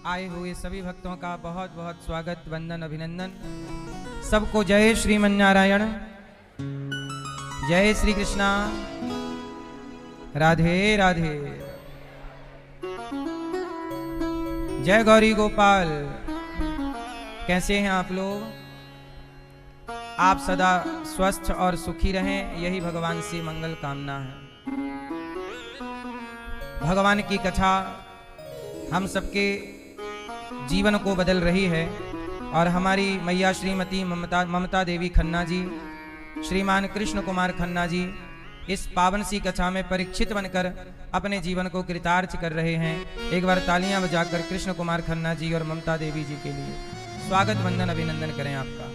आए हुए सभी भक्तों का बहुत बहुत स्वागत, वंदन, अभिनंदन। सबको जय श्रीमन्नारायण, जय श्री कृष्णा, राधे राधे, जय गौरी गोपाल। कैसे हैं आप लोग? आप सदा स्वस्थ और सुखी रहें, यही भगवान से मंगल कामना है। भगवान की कथा हम सबके जीवन को बदल रही है और हमारी मैया श्रीमती ममता देवी खन्ना जी, श्रीमान कृष्ण कुमार खन्ना जी इस पावन सी कथा में परीक्षित बनकर अपने जीवन को कृतार्थ कर रहे हैं। एक बार तालियां बजाकर कृष्ण कुमार खन्ना जी और ममता देवी जी के लिए स्वागत, वंदन, अभिनंदन करें आपका।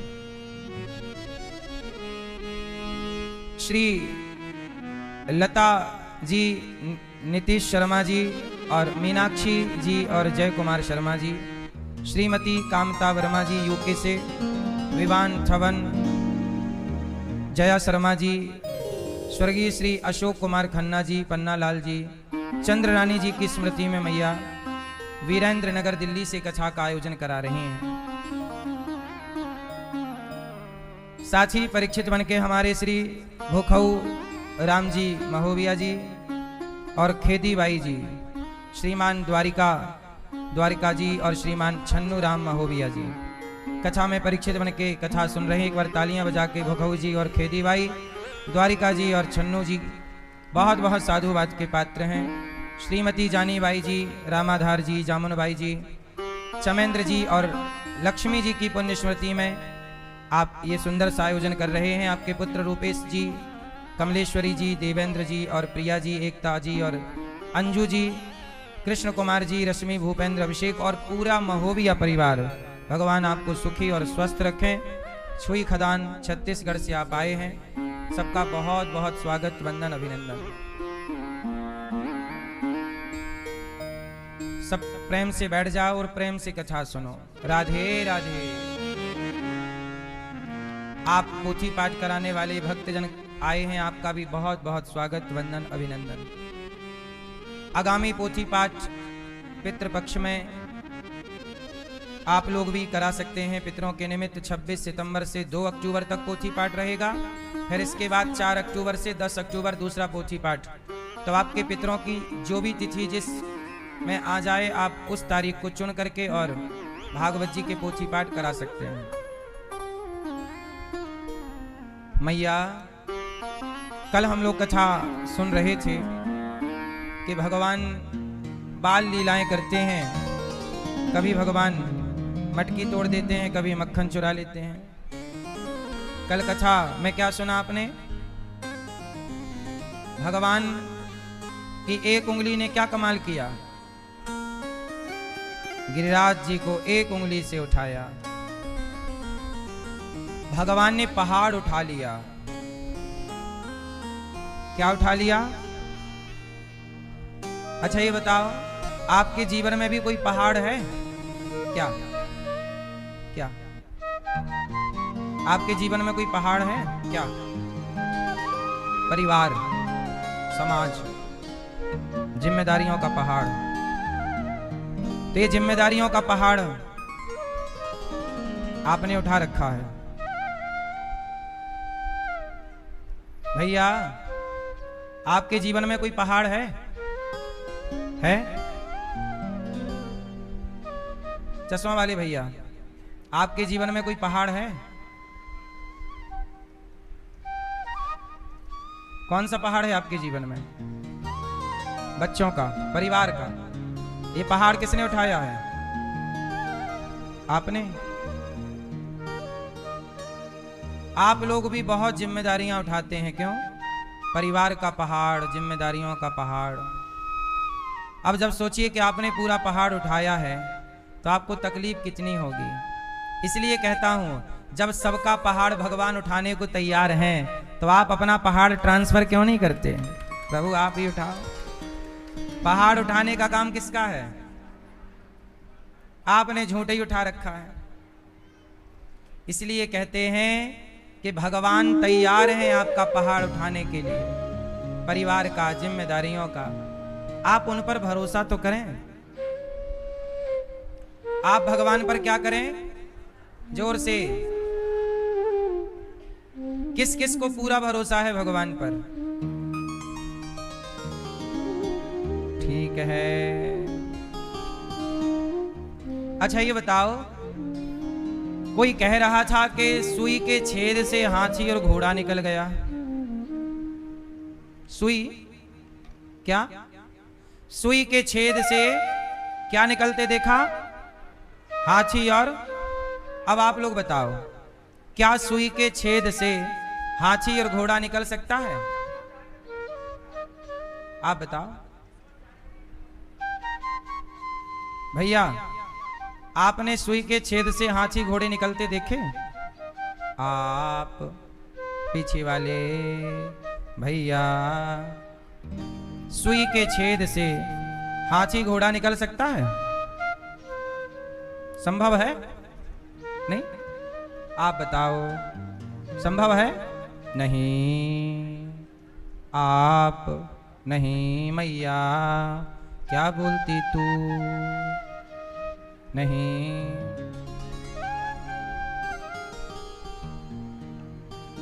श्री लता जी, नीतीश शर्मा जी और मीनाक्षी जी और जय कुमार शर्मा जी, श्रीमती कामता वर्मा जी यूके से, विवान थवन, जया शर्मा जी, स्वर्गीय श्री अशोक कुमार खन्ना जी, पन्ना लाल जी, चंद्र रानी जी की स्मृति में मैया वीरेंद्र नगर दिल्ली से कथा का आयोजन करा रही हैं। साथ ही परीक्षित बन के हमारे श्री भूखऊ राम जी महोबिया जी और खेदी बाई जी, श्रीमान द्वारिका जी और श्रीमान छन्नू राम महोबिया जी कथा में परीक्षित बन के कथा सुन रहे हैं। एक बार तालियां बजा के भूखऊ जी और खेदी बाई, द्वारिका जी और छन्नू जी बहुत बहुत साधुवाद के पात्र हैं। श्रीमती जानी बाई जी, रामाधार जी, जामुन बाई जी, चमेंद्र जी और लक्ष्मी जी की पुण्य स्मृति में आप ये सुंदर सा आयोजन कर रहे हैं। आपके पुत्र रूपेश जी, कमलेश्वरी जी, देवेंद्र जी और प्रिया जी, एकता जी और अंजू जी, कृष्ण कुमार जी, रश्मि, भूपेंद्र, अभिषेक और पूरा महोबिया परिवार, भगवान आपको सुखी और स्वस्थ रखें। छुई खदान छत्तीसगढ़ से आप आए हैं, सबका बहुत बहुत स्वागत, वंदन, अभिनंदन। सब प्रेम से बैठ जाओ और प्रेम से कथा सुनो। राधे राधे। आप पोथी पाठ कराने वाले भक्तजन आए हैं, आपका भी बहुत बहुत स्वागत, वंदन, अभिनंदन। आगामी पोथी पाठ पितृपक्ष में आप लोग भी करा सकते हैं। पितरों के निमित्त 26 सितंबर से 2 अक्टूबर तक पोथी पाठ रहेगा। फिर इसके बाद 4 अक्टूबर से 10 अक्टूबर दूसरा पोथी पाठ। तो आपके पितरों की जो भी तिथि जिस में आ जाए, आप उस तारीख को चुन करके और भागवत जी के पोथी पाठ करा सकते हैं। मैया, कल हम लोग कथा सुन रहे थे कि भगवान बाल लीलाएं करते हैं। कभी भगवान मटकी तोड़ देते हैं, कभी मक्खन चुरा लेते हैं। कल कथा में क्या सुना आपने? भगवान की एक उंगली ने क्या कमाल किया? गिरिराज जी को एक उंगली से उठाया। भगवान ने पहाड़ उठा लिया। क्या उठा लिया? अच्छा ये बताओ, आपके जीवन में भी कोई पहाड़ है क्या? क्या आपके जीवन में कोई पहाड़ है क्या? परिवार, समाज, जिम्मेदारियों का पहाड़। तो ये जिम्मेदारियों का पहाड़ आपने उठा रखा है। भैया, आपके जीवन में कोई पहाड़ है? चश्मा वाले भैया, आपके जीवन में कोई पहाड़ है? कौन सा पहाड़ है आपके जीवन में? बच्चों का, परिवार का। ये पहाड़ किसने उठाया है? आपने। आप लोग भी बहुत जिम्मेदारियां उठाते हैं, क्यों? परिवार का पहाड़, जिम्मेदारियों का पहाड़। अब जब सोचिए कि आपने पूरा पहाड़ उठाया है तो आपको तकलीफ कितनी होगी। इसलिए कहता हूं, जब सबका पहाड़ भगवान उठाने को तैयार हैं तो आप अपना पहाड़ ट्रांसफर क्यों नहीं करते? प्रभु आप ही उठाओ। पहाड़ उठाने का काम किसका है? आपने झूठे ही उठा रखा है। इसलिए कहते हैं कि भगवान तैयार हैं आपका पहाड़ उठाने के लिए, परिवार का, जिम्मेदारियों का। आप उन पर भरोसा तो करें। आप भगवान पर क्या करें? जोर से। किस किस को पूरा भरोसा है भगवान पर? ठीक है। अच्छा ये बताओ, कोई कह रहा था कि सुई के छेद से हाथी और घोड़ा निकल गया। सुई क्या? सुई के छेद से क्या निकलते देखा? हाथी और। अब आप लोग बताओ, क्या सुई के छेद से हाथी और घोड़ा निकल सकता है? आप बताओ भैया, आपने सुई के छेद से हाथी घोड़े निकलते देखे? आप पीछे वाले भैया, सुई के छेद से हाथी घोड़ा निकल सकता है? संभव है? नहीं? आप बताओ, संभव है? नहीं। आप नहीं। मैया क्या बोलती तू? नहीं।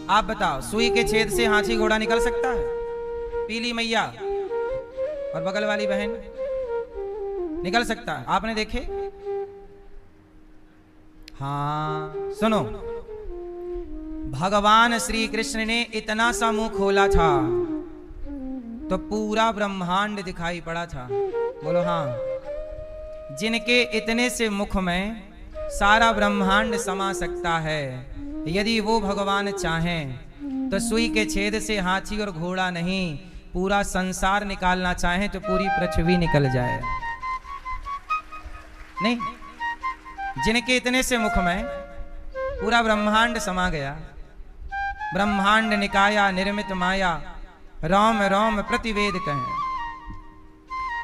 आप बताओ, सुई के छेद से हाथी घोड़ा निकल सकता है? पीली मैया और बगल वाली बहन, निकल सकता है? आपने देखे? हाँ सुनो, भगवान श्री कृष्ण ने इतना सा मुंह खोला था तो पूरा ब्रह्मांड दिखाई पड़ा था। बोलो हाँ। जिनके इतने से मुख में सारा ब्रह्मांड समा सकता है, यदि वो भगवान चाहें तो सुई के छेद से हाथी और घोड़ा नहीं, पूरा संसार निकालना चाहें तो पूरी पृथ्वी निकल जाए। नहीं? जिनके इतने से मुख में पूरा ब्रह्मांड समा गया। ब्रह्मांड निकाया निर्मित माया, रोम रोम प्रतिवेद कहें।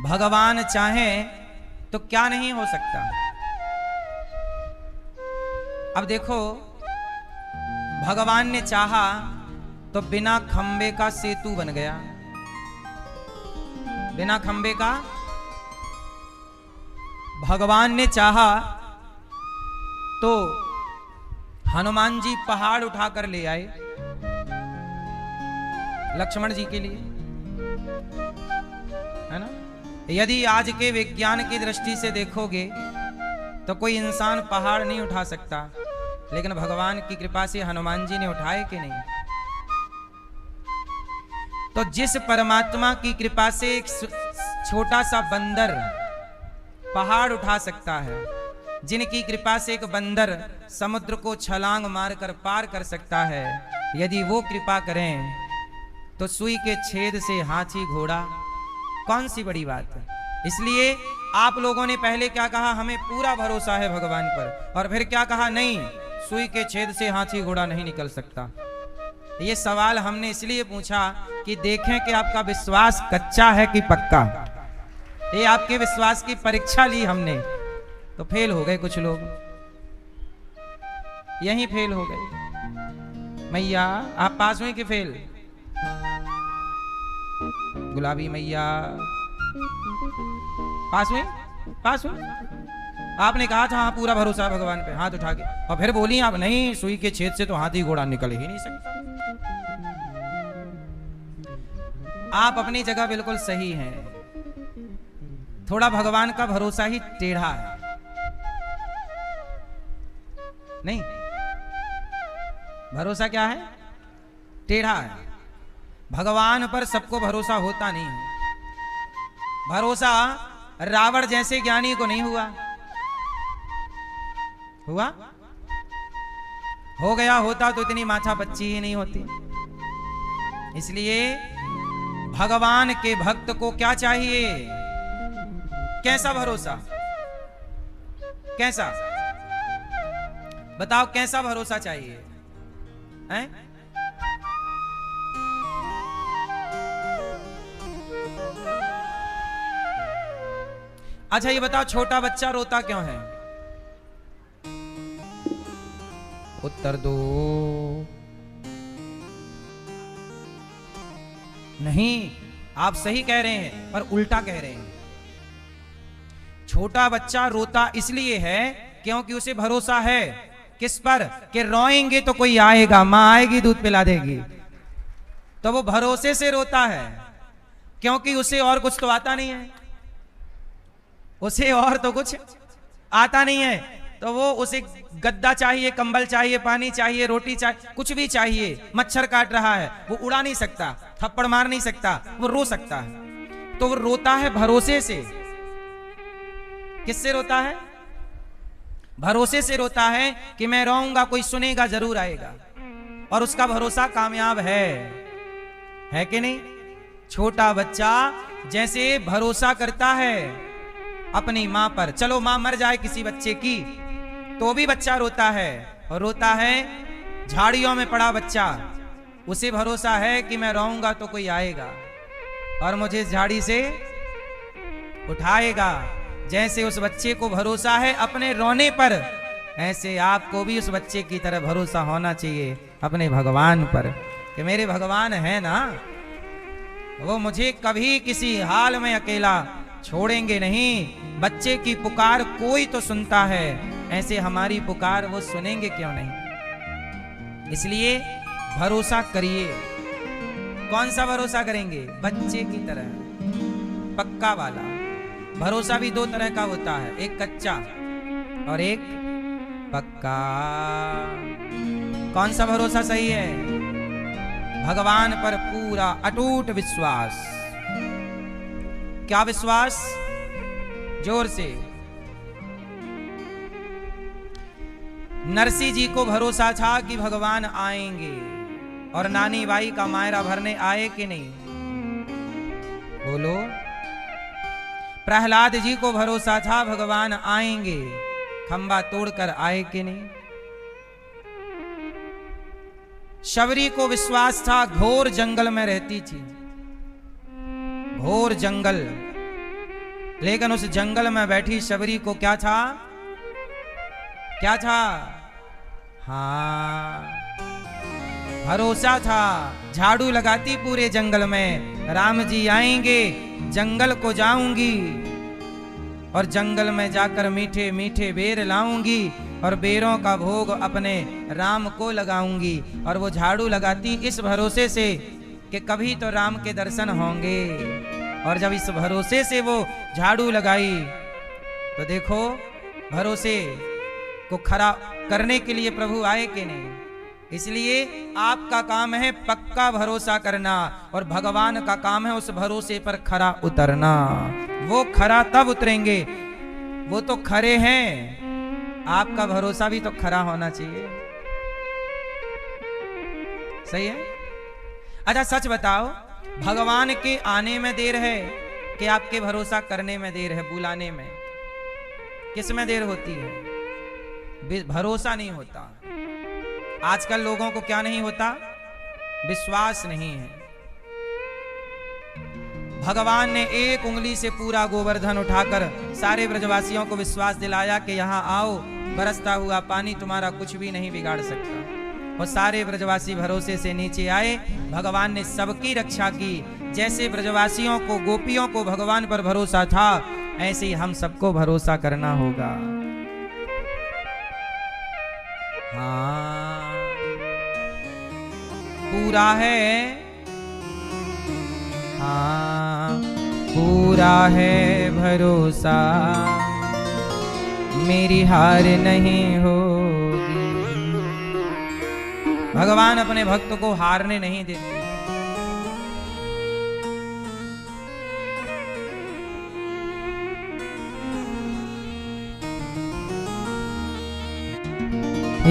भगवान चाहें तो क्या नहीं हो सकता। अब देखो, भगवान ने चाहा तो बिना खंबे का सेतु बन गया। बिना खंबे का। भगवान ने चाहा तो हनुमान जी पहाड़ उठाकर ले आए लक्ष्मण जी के लिए, है ना? यदि आज के विज्ञान की दृष्टि से देखोगे तो कोई इंसान पहाड़ नहीं उठा सकता, लेकिन भगवान की कृपा से हनुमान जी ने उठाए कि नहीं? तो जिस परमात्मा की कृपा से एक छोटा सा बंदर पहाड़ उठा सकता है, जिनकी कृपा से एक बंदर समुद्र को छलांग मारकर पार कर सकता है, यदि वो कृपा करें तो सुई के छेद से हाथी घोड़ा कौन सी बड़ी बात है। इसलिए आप लोगों ने पहले क्या कहा? हमें पूरा भरोसा है भगवान पर, और फिर क्या कहा? नहीं, सुई के छेद से हाथी घोड़ा नहीं निकल सकता। ये सवाल हमने इसलिए पूछा कि देखें कि आपका विश्वास कच्चा है कि पक्का। ये आपके विश्वास की परीक्षा ली हमने, तो फेल हो गए कुछ लोग, यहीं फेल हो गए। मैया आप पास हुए कि फेल? गुलाबी मैया पास हुए? पास हुए? आपने कहा था हाँ पूरा भरोसा है भगवान पे, हाथ उठा के, और फिर बोली आप नहीं, सुई के छेद से तो हाथी घोड़ा निकल ही नहीं सकता। आप अपनी जगह बिल्कुल सही हैं, थोड़ा भगवान का भरोसा ही टेढ़ा है। नहीं, भरोसा क्या है? टेढ़ा है। भगवान पर सबको भरोसा होता नहीं है। भरोसा रावण जैसे ज्ञानी को नहीं हुआ। हुआ? हो गया होता तो इतनी माथा बच्ची ही नहीं होती। इसलिए भगवान के भक्त को क्या चाहिए? कैसा भरोसा? कैसा? बताओ कैसा भरोसा चाहिए? हैं? अच्छा ये बताओ, छोटा बच्चा रोता क्यों है? उत्तर दो। नहीं, आप सही कह रहे हैं पर उल्टा कह रहे हैं। छोटा बच्चा रोता इसलिए है क्योंकि उसे भरोसा है किस पर, कि रोएंगे तो कोई आएगा, मां आएगी दूध पिला देगी, तो वो भरोसे से रोता है, क्योंकि उसे और कुछ तो आता नहीं है, उसे और तो कुछ आता नहीं है, तो वो उसे गद्दा चाहिए, कंबल चाहिए, पानी चाहिए, रोटी चाहिए, कुछ भी चाहिए। मच्छर काट रहा है, वो उड़ा नहीं सकता, थप्पड़ मार नहीं सकता, वो रो सकता है, तो वो रोता है भरोसे से। किससे रोता है? भरोसे से रोता है कि मैं रोऊंगा कोई सुनेगा, जरूर आएगा, और उसका भरोसा कामयाब है कि नहीं? छोटा बच्चा जैसे भरोसा करता है अपनी मां पर, चलो मां मर जाए किसी बच्चे की तो भी बच्चा रोता है, और रोता है झाड़ियों में पड़ा बच्चा, उसे भरोसा है कि मैं रोऊंगा तो कोई आएगा और मुझे इस झाड़ी से उठाएगा। जैसे उस बच्चे को भरोसा है अपने रोने पर, ऐसे आपको भी उस बच्चे की तरह भरोसा होना चाहिए अपने भगवान पर, कि मेरे भगवान है ना, वो मुझे कभी किसी हाल में अकेला छोड़ेंगे नहीं। बच्चे की पुकार कोई तो सुनता है, ऐसे हमारी पुकार वो सुनेंगे क्यों नहीं? इसलिए भरोसा करिए। कौन सा भरोसा करेंगे? बच्चे की तरह, पक्का वाला। भरोसा भी दो तरह का होता है, एक कच्चा और एक पक्का। कौन सा भरोसा सही है? भगवान पर पूरा अटूट विश्वास। क्या विश्वास? जोर से। नरसिंह जी को भरोसा था कि भगवान आएंगे, और नानी बाई का मायरा भरने आए कि नहीं? बोलो। प्रहलाद जी को भरोसा था भगवान आएंगे, खंबा तोड़कर आए कि नहीं? शबरी को विश्वास था, घोर जंगल में रहती थी, घोर जंगल, लेकिन उस जंगल में बैठी शबरी को क्या था? क्या था? हाँ, भरोसा था। झाड़ू लगाती पूरे जंगल में, राम जी आएंगे, जंगल को जाऊंगी और जंगल में जाकर मीठे मीठे बेर लाऊंगी और बेरों का भोग अपने राम को लगाऊंगी। और वो झाड़ू लगाती इस भरोसे से कि कभी तो राम के दर्शन होंगे, और जब इस भरोसे से वो झाड़ू लगाई तो देखो भरोसे को खरा करने के लिए प्रभु आए कि नहीं? इसलिए आपका काम है पक्का भरोसा करना, और भगवान का काम है उस भरोसे पर खरा उतरना। वो खरा तब उतरेंगे, वो तो खरे हैं, आपका भरोसा भी तो खरा होना चाहिए। सही है? अच्छा सच बताओ, भगवान के आने में देर है कि आपके भरोसा करने में देर है, बुलाने में? किस में देर होती है? भरोसा नहीं होता। आजकल लोगों को क्या नहीं होता? विश्वास नहीं है। भगवान ने एक उंगली से पूरा गोवर्धन उठाकर सारे ब्रजवासियों को विश्वास दिलाया कि यहां आओ, बरसता हुआ पानी तुम्हारा कुछ भी नहीं बिगाड़ सकता। और सारे ब्रजवासी भरोसे से नीचे आए, भगवान ने सबकी रक्षा की। जैसे ब्रजवासियों को, गोपियों को भगवान पर भरोसा था, ऐसे ही हम सबको भरोसा करना होगा। हाँ, पूरा है, हाँ पूरा है भरोसा, मेरी हार नहीं होगी। भगवान अपने भक्त को हारने नहीं देते।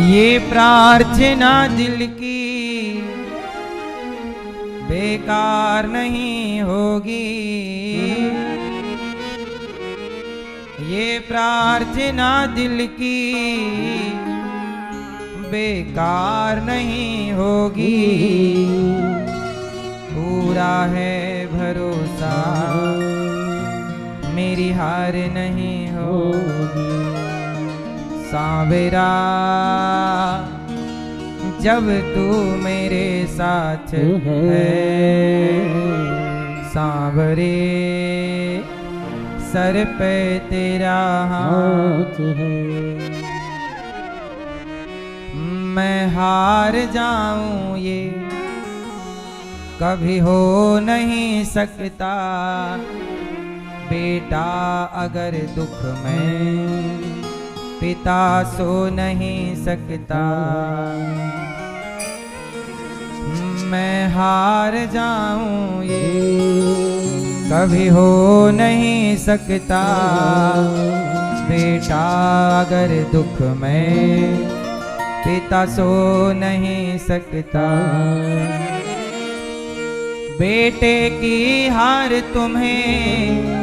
ये प्रार्थना दिल की बेकार नहीं होगी, ये प्रार्थना दिल की बेकार नहीं होगी। पूरा है भरोसा, मेरी हार नहीं होगी। सांवरा जब तू मेरे साथ है, सांवरे सर पे तेरा हाथ है। मैं हार जाऊं ये कभी हो नहीं सकता, बेटा अगर दुख में पिता सो नहीं सकता। मैं हार जाऊं ये कभी हो नहीं सकता, बेटा अगर दुख में पिता सो नहीं सकता। बेटे की हार तुम्हें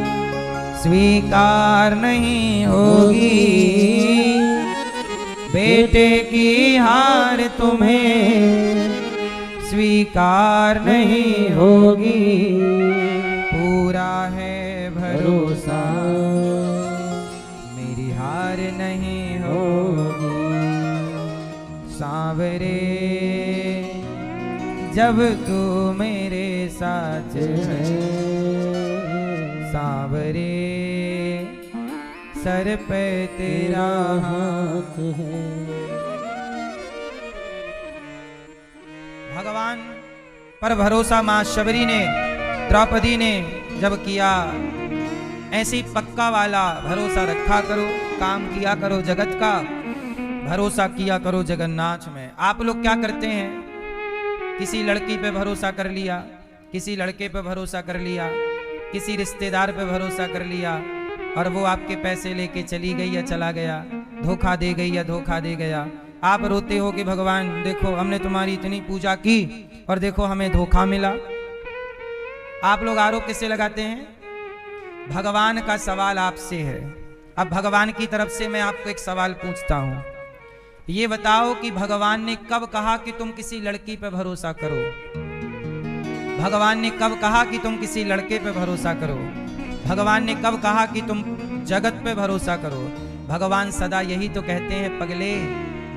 स्वीकार नहीं होगी, बेटे की हार तुम्हें स्वीकार नहीं होगी। पूरा है भरोसा मेरी हार नहीं होगी। सांवरे जब तू मेरे साथ है, सांवरे सर पे तेरा हाथ है। भगवान पर भरोसा मां शबरी ने, द्रौपदी ने जब किया, ऐसे ही पक्का वाला भरोसा रखा करो, काम किया करो, जगत का भरोसा किया करो जगन्नाथ में। आप लोग क्या करते हैं, किसी लड़की पे भरोसा कर लिया, किसी लड़के पे भरोसा कर लिया, किसी रिश्तेदार पे भरोसा कर लिया, और वो आपके पैसे लेके चली गई या चला गया, धोखा दे गई या धोखा दे गया। आप रोते हो कि भगवान देखो हमने तुम्हारी इतनी पूजा की और देखो हमें धोखा मिला। आप लोग आरोप किससे लगाते हैं? भगवान का सवाल आपसे है। अब भगवान की तरफ से मैं आपको एक सवाल पूछता हूं, ये बताओ कि भगवान ने कब कहा कि तुम किसी लड़की पे भरोसा करो? भगवान ने कब कहा कि तुम किसी लड़के पे भरोसा करो? भगवान ने कब कहा कि तुम जगत पे भरोसा करो? भगवान सदा यही तो कहते हैं, पगले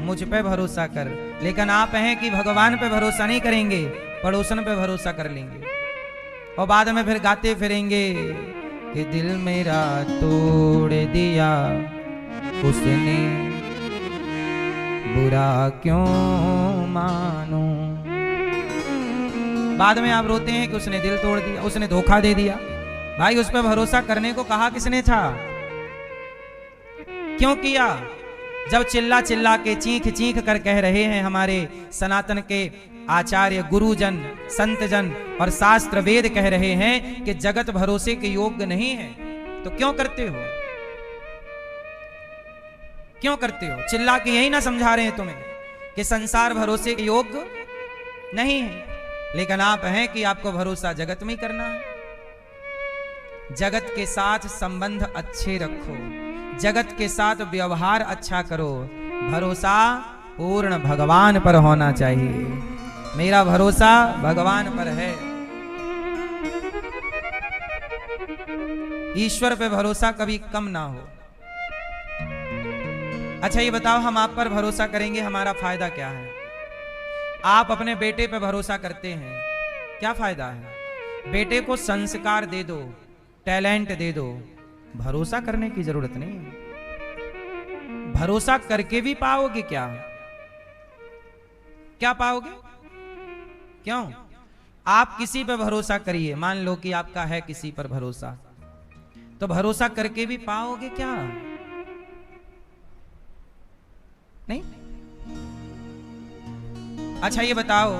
मुझ पे भरोसा कर। लेकिन आप हैं कि भगवान पे भरोसा नहीं करेंगे, पड़ोसन पे भरोसा कर लेंगे, और बाद में फिर गाते फिरेंगे कि दिल मेरा तोड़ दिया उसने, बुरा क्यों मानूं। बाद में आप रोते हैं कि उसने दिल तोड़ दिया, उसने धोखा दे दिया। भाई उस पर भरोसा करने को कहा किसने था? क्यों किया? जब चिल्ला चिल्ला के चीख चीख कर कह रहे हैं हमारे सनातन के आचार्य गुरुजन संतजन और शास्त्र वेद कह रहे हैं कि जगत भरोसे के योग्य नहीं है, तो क्यों करते हो? क्यों करते हो? चिल्ला के यही ना समझा रहे हैं तुम्हें कि संसार भरोसे के योग्य नहीं है, लेकिन आप हैं कि आपको भरोसा जगत में ही करना है। जगत के साथ संबंध अच्छे रखो, जगत के साथ व्यवहार अच्छा करो, भरोसा पूर्ण भगवान पर होना चाहिए। मेरा भरोसा भगवान पर है। ईश्वर पे भरोसा कभी कम ना हो। अच्छा ये बताओ, हम आप पर भरोसा करेंगे, हमारा फायदा क्या है? आप अपने बेटे पे भरोसा करते हैं, क्या फायदा है? बेटे को संस्कार दे दो, टैलेंट दे दो, भरोसा करने की जरूरत नहीं है। भरोसा करके भी पाओगे क्या? क्या पाओगे? क्यों? आप किसी पर भरोसा करिए, मान लो कि आपका है किसी पर भरोसा, तो भरोसा करके भी पाओगे क्या? नहीं। अच्छा ये बताओ,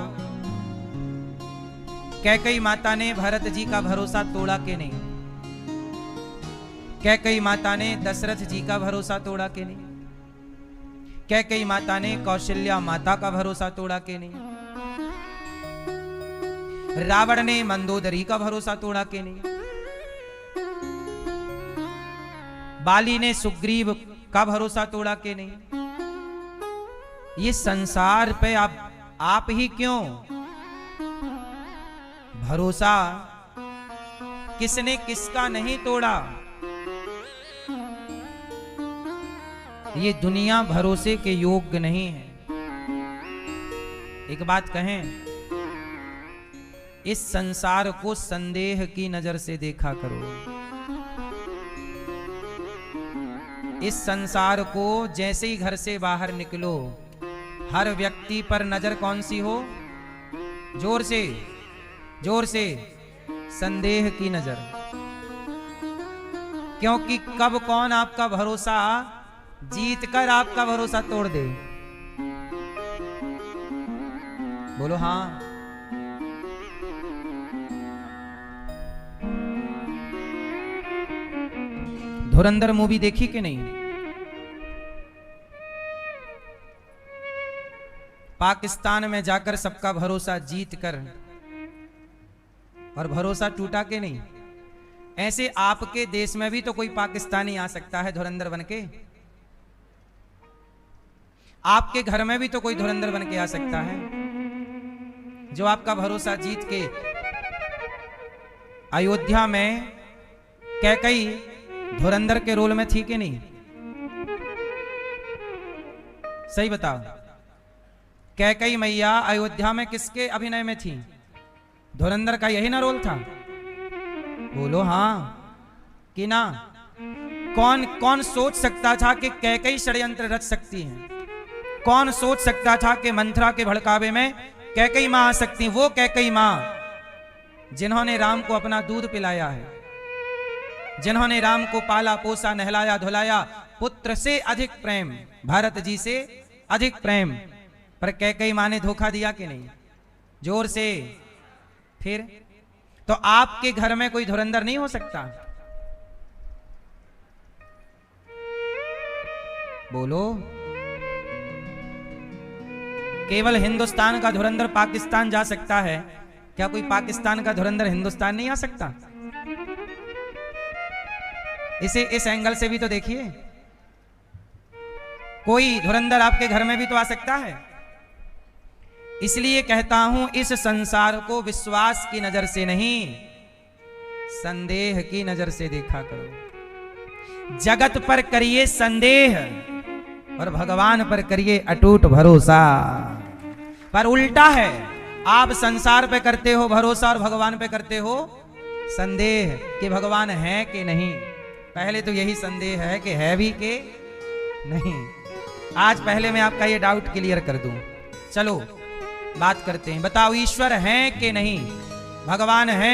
कैकेयी माता ने भरत जी का भरोसा तोड़ा कि नहीं? कैकेयी माता ने दशरथ जी का भरोसा तोड़ा कि नहीं? कैकेयी माता ने कौशल्या माता का भरोसा तोड़ा कि नहीं? रावण ने मंदोदरी का भरोसा तोड़ा कि नहीं? बाली ने सुग्रीव का भरोसा तोड़ा कि नहीं? ये संसार पे आप ही क्यों? भरोसा किसने किसका नहीं तोड़ा? ये दुनिया भरोसे के योग्य नहीं है। एक बात कहें, इस संसार को संदेह की नजर से देखा करो। इस संसार को जैसे ही घर से बाहर निकलो, हर व्यक्ति पर नजर कौन सी हो? जोर से, जोर से, संदेह की नजर। क्योंकि कब कौन आपका भरोसा जीतकर आपका भरोसा तोड़ दे। बोलो हाँ। धुरंधर मूवी देखी कि नहीं? पाकिस्तान में जाकर सबका भरोसा जीत कर, और भरोसा टूटा कि नहीं? ऐसे आपके देश में भी तो कोई पाकिस्तानी आ सकता है धुरंधर बनके। आपके घर में भी तो कोई धुरंधर बनके आ सकता है, जो आपका भरोसा जीत के। अयोध्या में कैकई धुरंधर के रोल में थी कि नहीं? सही बताओ, कैकई मैया अयोध्या में किसके अभिनय में थी? धुरंधर का यही ना रोल था? बोलो हाँ कि ना? कौन कौन सोच सकता था कि कैकई षड्यंत्र रच सकती हैं? कौन सोच सकता था कि मंथरा के भड़कावे में कैकई मां आ सकती? वो कैकई मां जिन्होंने राम को अपना दूध पिलाया है, जिन्होंने राम को पाला पोसा नहलाया धुलाया, पुत्र से अधिक प्रेम, भरत जी से अधिक प्रेम, पर कैकई मां ने धोखा दिया कि नहीं? जोर से। फिर तो आपके घर में कोई धुरंधर नहीं हो सकता? बोलो। केवल हिंदुस्तान का धुरंधर पाकिस्तान जा सकता है, क्या कोई पाकिस्तान का धुरंधर हिंदुस्तान नहीं आ सकता? इसे इस एंगल से भी तो देखिए, कोई धुरंधर आपके घर में भी तो आ सकता है। इसलिए कहता हूं, इस संसार को विश्वास की नजर से नहीं, संदेह की नजर से देखा करो। जगत पर करिए संदेह और भगवान पर करिए अटूट भरोसा। पर उल्टा है, आप संसार पे करते हो भरोसा और भगवान पे करते हो संदेह कि भगवान है कि नहीं। पहले तो यही संदेह है कि है भी कि नहीं। आज पहले मैं आपका ये डाउट क्लियर कर दूं। चलो बात करते हैं। बताओ, ईश्वर है कि नहीं? भगवान है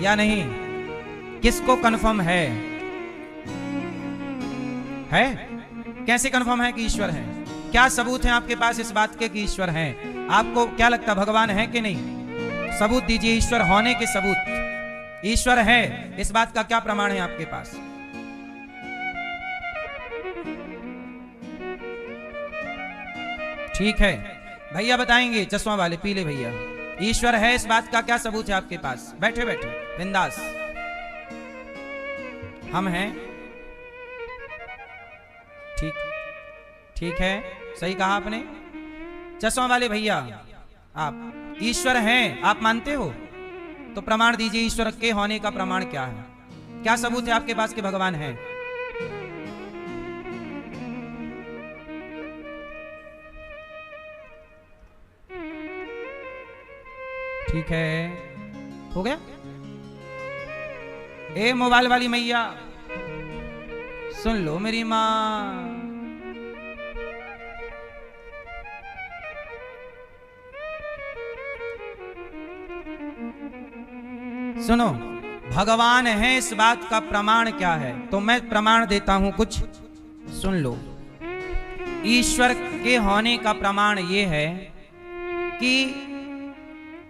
या नहीं? किसको कंफर्म है? है? कैसे कंफर्म है कि ईश्वर है? क्या सबूत है आपके पास इस बात के कि ईश्वर है? आपको क्या लगता, भगवान है कि नहीं? सबूत दीजिए, ईश्वर होने के सबूत। ईश्वर है इस बात का क्या प्रमाण है आपके पास? ठीक है, भैया बताएंगे, चश्मा वाले पीले भैया। ईश्वर है इस बात का क्या सबूत है आपके पास? बैठे बैठे बिंदास। हम हैं। ठीक, ठीक है, सही कहा आपने। चश्मा वाले भैया, आप ईश्वर हैं आप मानते हो? तो प्रमाण दीजिए, ईश्वर के होने का प्रमाण क्या है? क्या सबूत है आपके पास कि भगवान है? ठीक है, हो गया। ए मोबाइल वाली मैया सुन लो मेरी मां। सुनो, भगवान है इस बात का प्रमाण क्या है? तो मैं प्रमाण देता हूं कुछ, सुन लो। ईश्वर के होने का प्रमाण यह है कि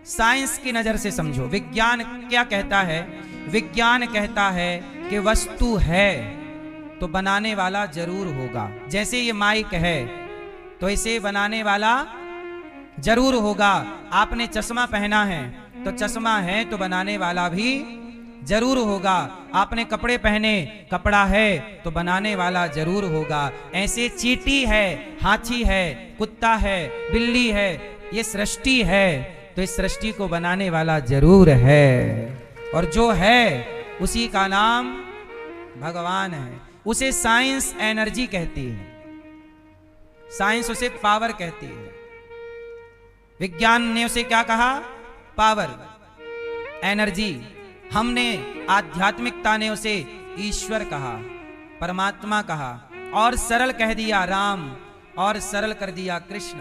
साइंस की नजर से समझो। विज्ञान क्या कहता है? विज्ञान कहता है कि वस्तु है तो बनाने वाला जरूर होगा। जैसे ये माइक है तो इसे बनाने वाला जरूर होगा। आपने चश्मा पहना है तो चश्मा है तो बनाने वाला भी जरूर होगा। आपने कपड़े पहने, कपड़ा है तो बनाने वाला जरूर होगा। ऐसे चींटी है, हाथी है, कुत्ता है, बिल्ली है, ये सृष्टि है तो इस सृष्टि को बनाने वाला जरूर है। और जो है उसी का नाम भगवान है। उसे साइंस एनर्जी कहती है, साइंस उसे पावर कहती है। विज्ञान ने उसे क्या कहा? Power, energy. हमने आध्यात्मिकता ने उसे ईश्वर कहा, परमात्मा कहा। और सरल कह दिया राम और सरल कर दिया कृष्ण।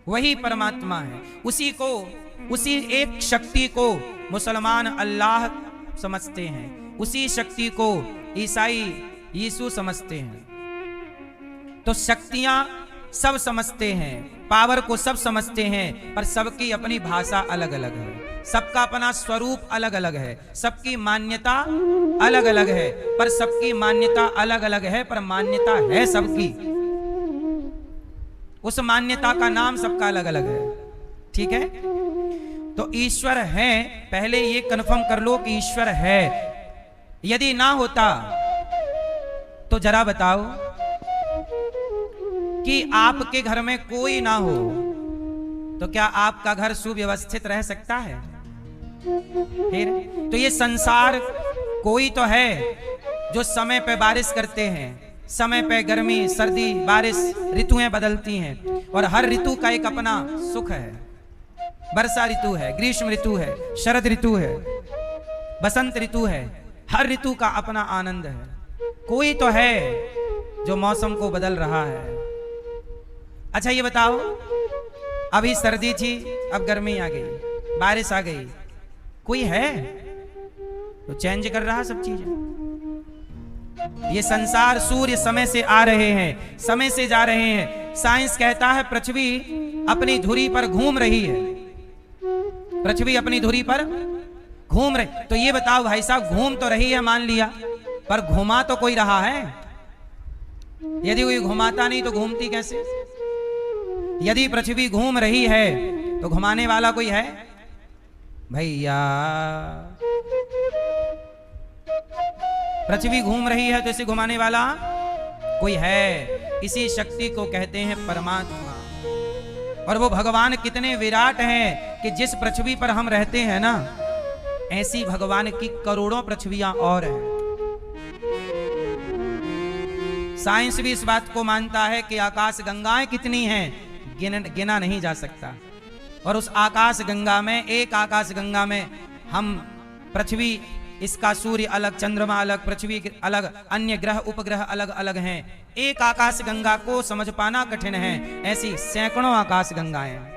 वही परमात्मा है। उसी को, उसी एक शक्ति को मुसलमान अल्लाह समझते हैं, उसी शक्ति को ईसाई यीशु समझते हैं। तो शक्तियां सब समझते हैं, पावर को सब समझते हैं, पर सबकी अपनी भाषा अलग अलग है, सबका अपना स्वरूप अलग अलग है, सबकी मान्यता अलग अलग है, पर सबकी मान्यता अलग अलग है, पर मान्यता है सबकी। उस मान्यता का नाम सबका अलग अलग है। ठीक है, तो ईश्वर है, पहले ये कन्फर्म कर लो कि ईश्वर है। यदि ना होता तो जरा बताओ कि आपके घर में कोई ना हो तो क्या आपका घर सुव्यवस्थित रह सकता है? फिर तो ये संसार कोई तो है जो समय पे बारिश करते हैं, समय पे गर्मी सर्दी बारिश ऋतुएं बदलती हैं, और हर ऋतु का एक अपना सुख है। वर्षा ऋतु है, ग्रीष्म ऋतु है, शरद ऋतु है, बसंत ऋतु है, हर ऋतु का अपना आनंद है। कोई तो है जो मौसम को बदल रहा है। अच्छा ये बताओ, अभी सर्दी थी, अब गर्मी आ गई, बारिश आ गई, कोई है तो चेंज कर रहा सब चीजें। ये संसार, सूर्य समय से आ रहे हैं, समय से जा रहे हैं। साइंस कहता है पृथ्वी अपनी धुरी पर घूम रही है, पृथ्वी अपनी धुरी पर घूम रही। तो ये बताओ भाई साहब, घूम तो रही है मान लिया, पर घुमा तो कोई रहा है? यदि कोई घुमाता नहीं तो घूमती कैसे? यदि पृथ्वी घूम रही है तो घुमाने वाला कोई है भैया? पृथ्वी घूम रही है तो इसे घुमाने वाला कोई है। इसी शक्ति को कहते हैं परमात्मा। और वो भगवान कितने विराट हैं कि जिस पृथ्वी पर हम रहते हैं ना, ऐसी भगवान की करोड़ों पृथ्वियां और हैं। साइंस भी इस बात को मानता है कि आकाश गंगाएं कितनी हैं, गिना नहीं जा सकता। और उस आकाश गंगा में, एक आकाश गंगा में हम पृथ्वी, इसका सूर्य अलग, चंद्रमा अलग, पृथ्वी अलग, अन्य ग्रह उपग्रह अलग अलग हैं। एक आकाश गंगा को समझ पाना कठिन है, ऐसी सैकड़ों आकाश गंगाएं हैं।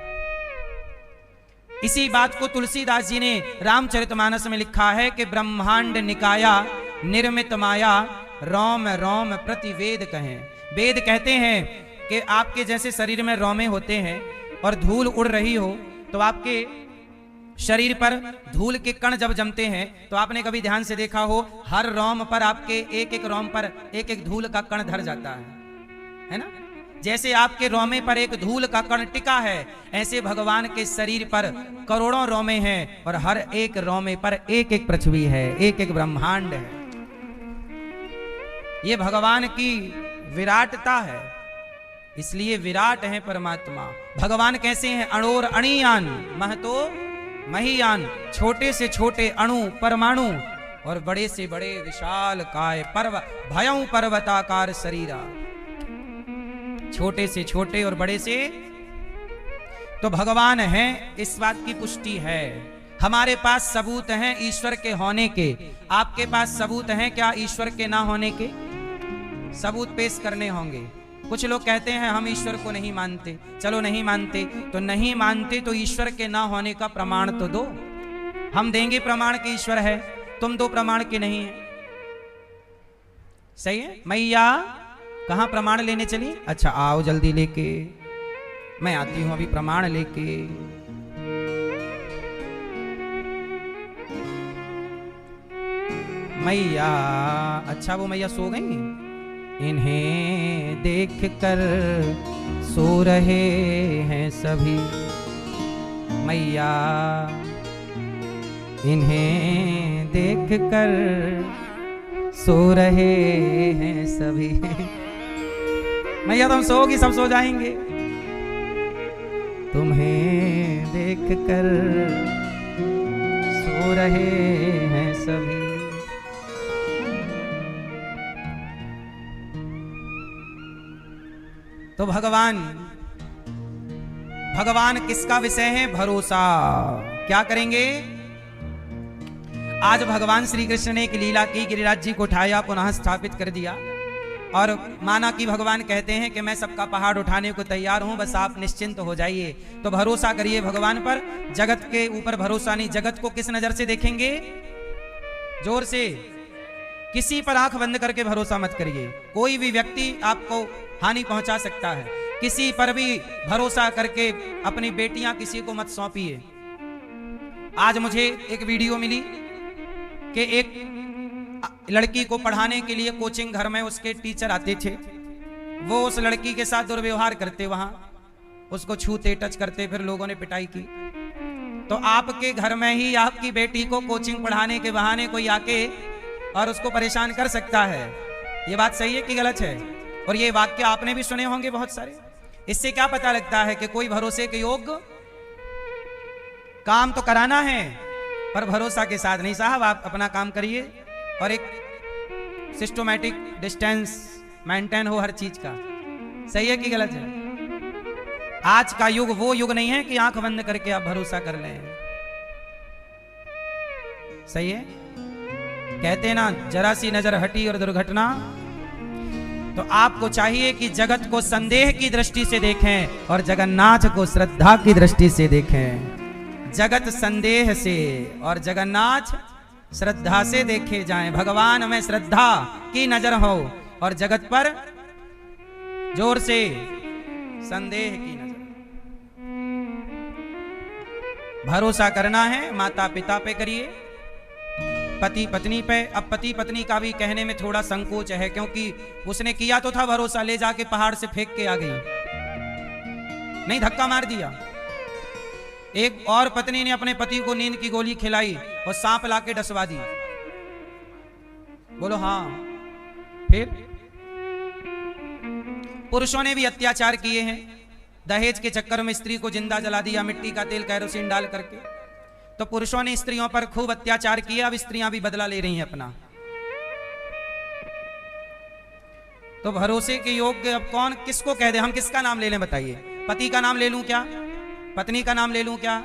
इसी बात को तुलसीदास जी ने रामचरितमानस में लिखा है कि ब्रह्मांड निकाया निर्मित माया, रोम रोम प्रति वेद कहें। वेद कहते हैं कि आपके जैसे शरीर में रोमे होते हैं और धूल उड़ रही हो, तो आपके शरीर पर धूल के कण जब जमते हैं तो आपने कभी ध्यान से देखा हो, हर रोम पर आपके एक एक रोम पर एक एक धूल का कण धर जाता है ना? जैसे आपके रोमे पर एक धूल का कण टिका है, ऐसे भगवान के शरीर पर करोड़ों रोमे हैं और हर एक रोमे पर एक एक पृथ्वी है, एक एक ब्रह्मांड है। ये भगवान की विराटता है, इसलिए विराट है परमात्मा। भगवान कैसे हैं? अणोर अणियान महतो महीयान। छोटे से छोटे अणु परमाणु और बड़े से बड़े विशाल काय भयं पर्वताकार शरीरा। छोटे से छोटे और बड़े से, तो भगवान है, इस बात की पुष्टि है। हमारे पास सबूत हैं ईश्वर के होने के। आपके पास सबूत हैं क्या ईश्वर के ना होने के? सबूत पेश करने होंगे। कुछ लोग कहते हैं हम ईश्वर को नहीं मानते। चलो नहीं मानते तो नहीं मानते, तो ईश्वर के ना होने का प्रमाण तो दो। हम देंगे प्रमाण कि ईश्वर है, तुम दो प्रमाण के नहीं है। सही है? मैया कहां प्रमाण लेने चली? अच्छा आओ जल्दी लेके, मैं आती हूं अभी प्रमाण लेके। मैया, अच्छा वो मैया सो गई? इन्हें देख कर सो रहे हैं सभी। मैया इन्हें देख कर सो रहे हैं सभी। मैया तुम सोओगी, सब सो जाएंगे। तुम्हें देख कर सो रहे हैं सभी। तो भगवान किसका विषय है? भरोसा। क्या करेंगे? आज भगवान श्री कृष्ण ने एक लीला की, गिरिराज जी को उठाया, पुनः स्थापित कर दिया और माना कि भगवान कहते हैं कि मैं सबका पहाड़ उठाने को तैयार हूं, बस आप निश्चिंत हो जाइए। तो भरोसा करिए भगवान पर, जगत के ऊपर भरोसा नहीं। जगत को किस नजर से देखेंगे? जोर से। किसी पर आंख बंद करके भरोसा मत करिए। कोई भी व्यक्ति आपको हानि पहुंचा सकता है। किसी पर भी भरोसा करके अपनी बेटियां किसी को मत सौंपिए। आज मुझे एक वीडियो मिली कि एक लड़की को पढ़ाने के लिए कोचिंग घर में उसके टीचर आते थे, वो उस लड़की के साथ दुर्व्यवहार करते, वहां उसको छूते, टच करते, फिर लोगों ने पिटाई की। तो आपके घर में ही आपकी बेटी को कोचिंग पढ़ाने के बहाने कोई आके और उसको परेशान कर सकता है। ये बात सही है कि गलत है? और ये वाक्य आपने भी सुने होंगे बहुत सारे। इससे क्या पता लगता है कि कोई भरोसे के योग्य काम तो कराना है, पर भरोसा के साथ नहीं। साहब आप अपना काम करिए और एक सिस्टमैटिक डिस्टेंस मेंटेन हो हर चीज का। सही है कि गलत है? आज का युग वो युग नहीं है कि आंख बंद करके आप भरोसा कर लें। सही है? कहते ना, जरा सी नजर हटी और दुर्घटना। तो आपको चाहिए कि जगत को संदेह की दृष्टि से देखें और जगन्नाथ को श्रद्धा की दृष्टि से देखें। जगत संदेह से और जगन्नाथ श्रद्धा से देखे जाएं। भगवान में श्रद्धा की नजर हो और जगत पर जोर से संदेह की नजर। भरोसा करना है माता पिता पे करिए, पति पत्नी पे। अब पति पत्नी का भी कहने में थोड़ा संकोच है, क्योंकि उसने किया तो था भरोसा, ले जाके पहाड़ से फेंक के आ गई, नहीं धक्का मार दिया। एक और पत्नी ने अपने पति को नींद की गोली खिलाई और सांप लाके डसवा दी। बोलो हाँ। फिर पुरुषों ने भी अत्याचार किए हैं। दहेज के चक्कर में स्त्री को जिंदा जला दिया, मिट्टी का तेल कैरोसिन डाल करके। तो पुरुषों ने स्त्रियों पर खूब अत्याचार किया, अब स्त्रियां भी बदला ले रही हैं अपना। तो भरोसे के योग्य अब कौन किसको कह दे? हम किसका नाम ले लें बताइए? पति का नाम ले लूं क्या? पत्नी का नाम ले लूं क्या?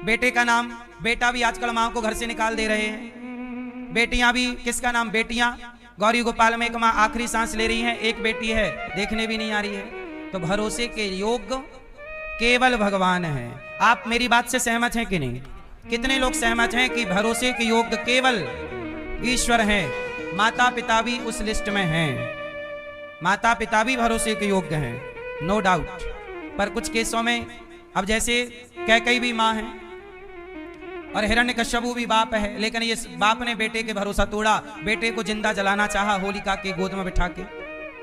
बेटे का नाम? बेटा भी आजकल मां को घर से निकाल दे रहे हैं। बेटियां भी, किसका नाम? बेटियां। गौरी गोपाल में एक मां आखिरी सांस ले रही है, एक बेटी है, देखने भी नहीं आ रही है। तो भरोसे के योग्य केवल भगवान है। आप मेरी बात से सहमत हैं कि नहीं? कितने लोग सहमत हैं कि भरोसे के योग्य केवल ईश्वर हैं? माता पिता भी उस लिस्ट में हैं। माता पिता भी भरोसे के योग्य हैं, नो डाउट। पर कुछ केसों में, अब जैसे कैकई भी मां है और हिरण्यकश्यपु भी बाप है, लेकिन ये बाप ने बेटे के भरोसा तोड़ा, बेटे को जिंदा जलाना चाहा होलिका के गोद में बिठा के।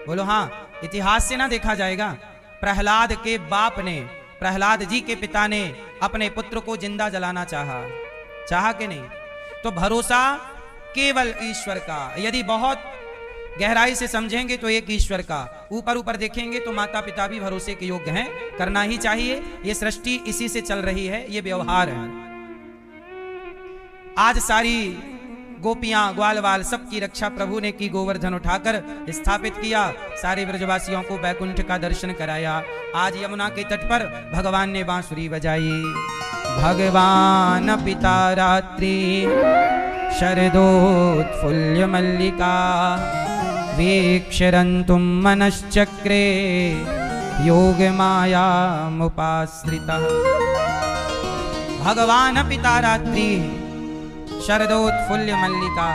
बोलो हाँ। इतिहास से ना देखा जाएगा? प्रहलाद के बाप ने, प्रहलाद जी के पिता ने अपने पुत्र को जिंदा जलाना चाहा कि नहीं? तो भरोसा केवल ईश्वर का। यदि बहुत गहराई से समझेंगे तो एक ईश्वर का, ऊपर ऊपर देखेंगे तो माता पिता भी भरोसे के योग्य हैं, करना ही चाहिए। ये सृष्टि इसी से चल रही है, ये व्यवहार है। आज सारी गोपियां ग्वाल वाल सबकी रक्षा प्रभु ने की, गोवर्धन उठाकर स्थापित किया, सारे ब्रजवासियों को वैकुंठ का दर्शन कराया। आज यमुना के तट पर भगवान ने बांसुरी बजाई। भगवान पिता रात्रि शरदोत्फुल्ल मल्लिका वीक्षरन्तुं मनश्चक्रे योग माया मुपाश्रितः। भगवान पिता रात्रि शरदोत्फुल्ल मल्लिका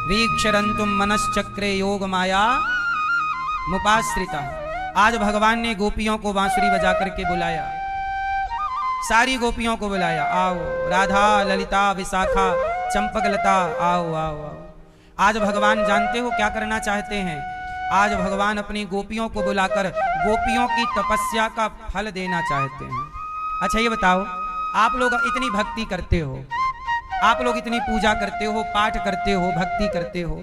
वीक्षरन्तुं मनश्चक्रे योग माया मुपाश्रितः। आज भगवान ने गोपियों को बांसुरी बजा करके बुलाया, सारी गोपियों को बुलाया, आओ राधा ललिता विशाखा चंपकलता, आओ आओ आओ। आज भगवान जानते हो क्या करना चाहते हैं? आज भगवान अपनी गोपियों को बुलाकर गोपियों की तपस्या का फल देना चाहते हैं। अच्छा ये बताओ, आप लोग इतनी भक्ति करते हो, आप लोग इतनी पूजा करते हो, पाठ करते हो, भक्ति करते हो,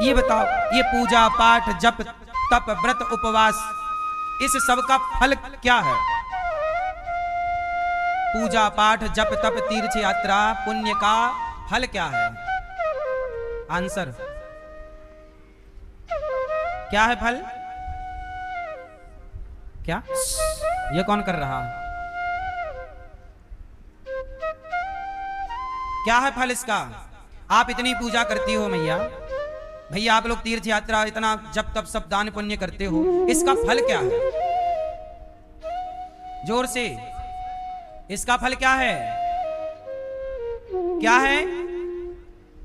ये बताओ, ये पूजा पाठ जप तप व्रत उपवास, इस सब का फल क्या है? पूजा पाठ जप तप तीर्थ यात्रा पुण्य का फल क्या है? आंसर क्या है? फल क्या? ये कौन कर रहा? क्या है फल इसका? आप इतनी पूजा करती हो मैया, भैया आप लोग तीर्थ यात्रा इतना जब तब सब दान पुण्य करते हो, इसका फल क्या है? जोर से, इसका फल क्या है? क्या है?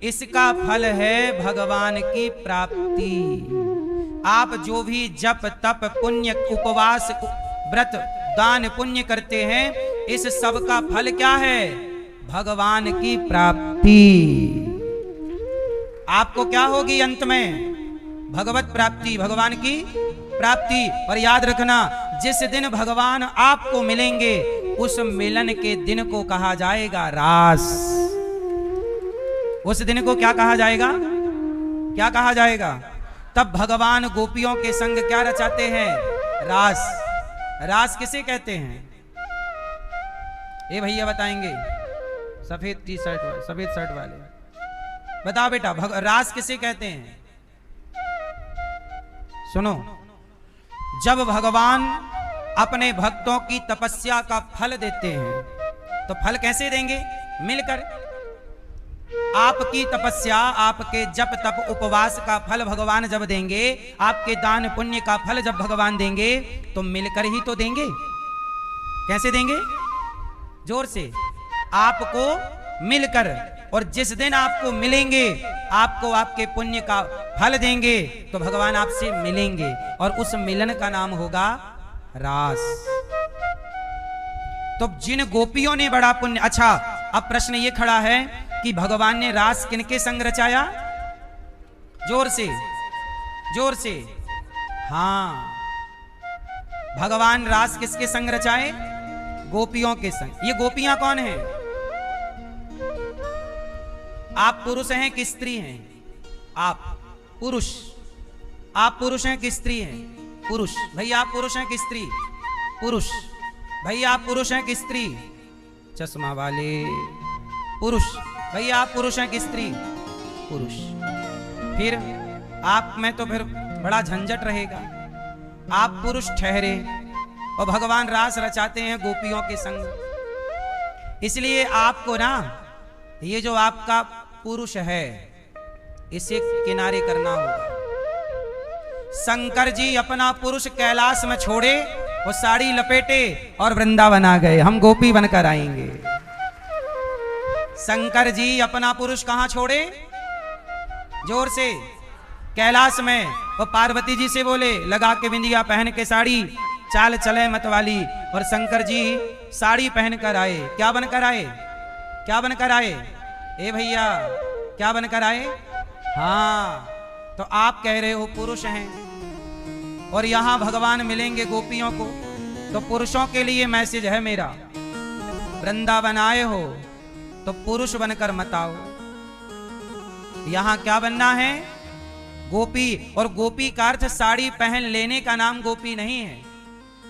इसका फल है भगवान की प्राप्ति। आप जो भी जप तप पुण्य उपवास व्रत दान पुण्य करते हैं, इस सब का फल क्या है? भगवान की प्राप्ति। आपको क्या होगी अंत में? भगवत प्राप्ति, भगवान की प्राप्ति। और याद रखना, जिस दिन भगवान आपको मिलेंगे, उस मिलन के दिन को कहा जाएगा रास। उस दिन को क्या कहा जाएगा? क्या कहा जाएगा? तब भगवान गोपियों के संग क्या रचाते हैं? रास। रास किसे कहते हैं? ये भैया बताएंगे, सफेद टी शर्ट वाले, सफेद शर्ट वाले, बताओ बेटा, रास किसे कहते हैं? सुनो, जब भगवान अपने भक्तों की तपस्या का फल देते हैं, तो फल कैसे देंगे? मिलकर। आपकी तपस्या, आपके जप तप उपवास का फल भगवान जब देंगे, आपके दान पुण्य का फल जब भगवान देंगे, तो मिलकर ही तो देंगे। कैसे देंगे? जोर से, आपको मिलकर। और जिस दिन आपको मिलेंगे, आपको आपके पुण्य का फल देंगे, तो भगवान आपसे मिलेंगे, और उस मिलन का नाम होगा रास। तो जिन गोपियों ने बड़ा पुण्य, अच्छा अब प्रश्न ये खड़ा है कि भगवान ने रास किनके संग रचाया? जोर से, जोर से। हाँ, भगवान रास किसके संग रचाए? गोपियों के संग। ये गोपियां कौन हैं? आप पुरुष हैं कि स्त्री हैं? आप पुरुष। आप पुरुष हैं कि स्त्री हैं? पुरुष। भैया आप पुरुष हैं कि स्त्री? पुरुष। भैया आप पुरुष हैं कि स्त्री? चश्मा वाले पुरुष। भैया आप पुरुष हैं कि स्त्री? पुरुष। फिर आप में तो फिर बड़ा झंझट रहेगा। आप पुरुष ठहरे और भगवान रास रचाते हैं गोपियों के संग। इसलिए आपको ना, ये जो आपका पुरुष है, इसे किनारे करना होगा। शंकर जी अपना पुरुष कैलाश में छोड़े, वो साड़ी लपेटे और वृंदावन आ गए। हम गोपी बनकर आएंगे। शंकर जी अपना पुरुष कहां छोड़े? जोर से, कैलाश में। वो पार्वती जी से बोले, लगा के बिंदिया पहन के साड़ी, चाल चले मतवाली। और शंकर जी साड़ी पहनकर आए। क्या बनकर आए? क्या बनकर आए? ए भैया, क्या बनकर आए? हाँ, तो आप कह रहे हो पुरुष हैं, और यहां भगवान मिलेंगे गोपियों को। तो पुरुषों के लिए मैसेज है मेरा, वृंदावन आए हो तो पुरुष बनकर मत आओ। यहां क्या बनना है? गोपी। और गोपी का अर्थ साड़ी पहन लेने का नाम गोपी नहीं है,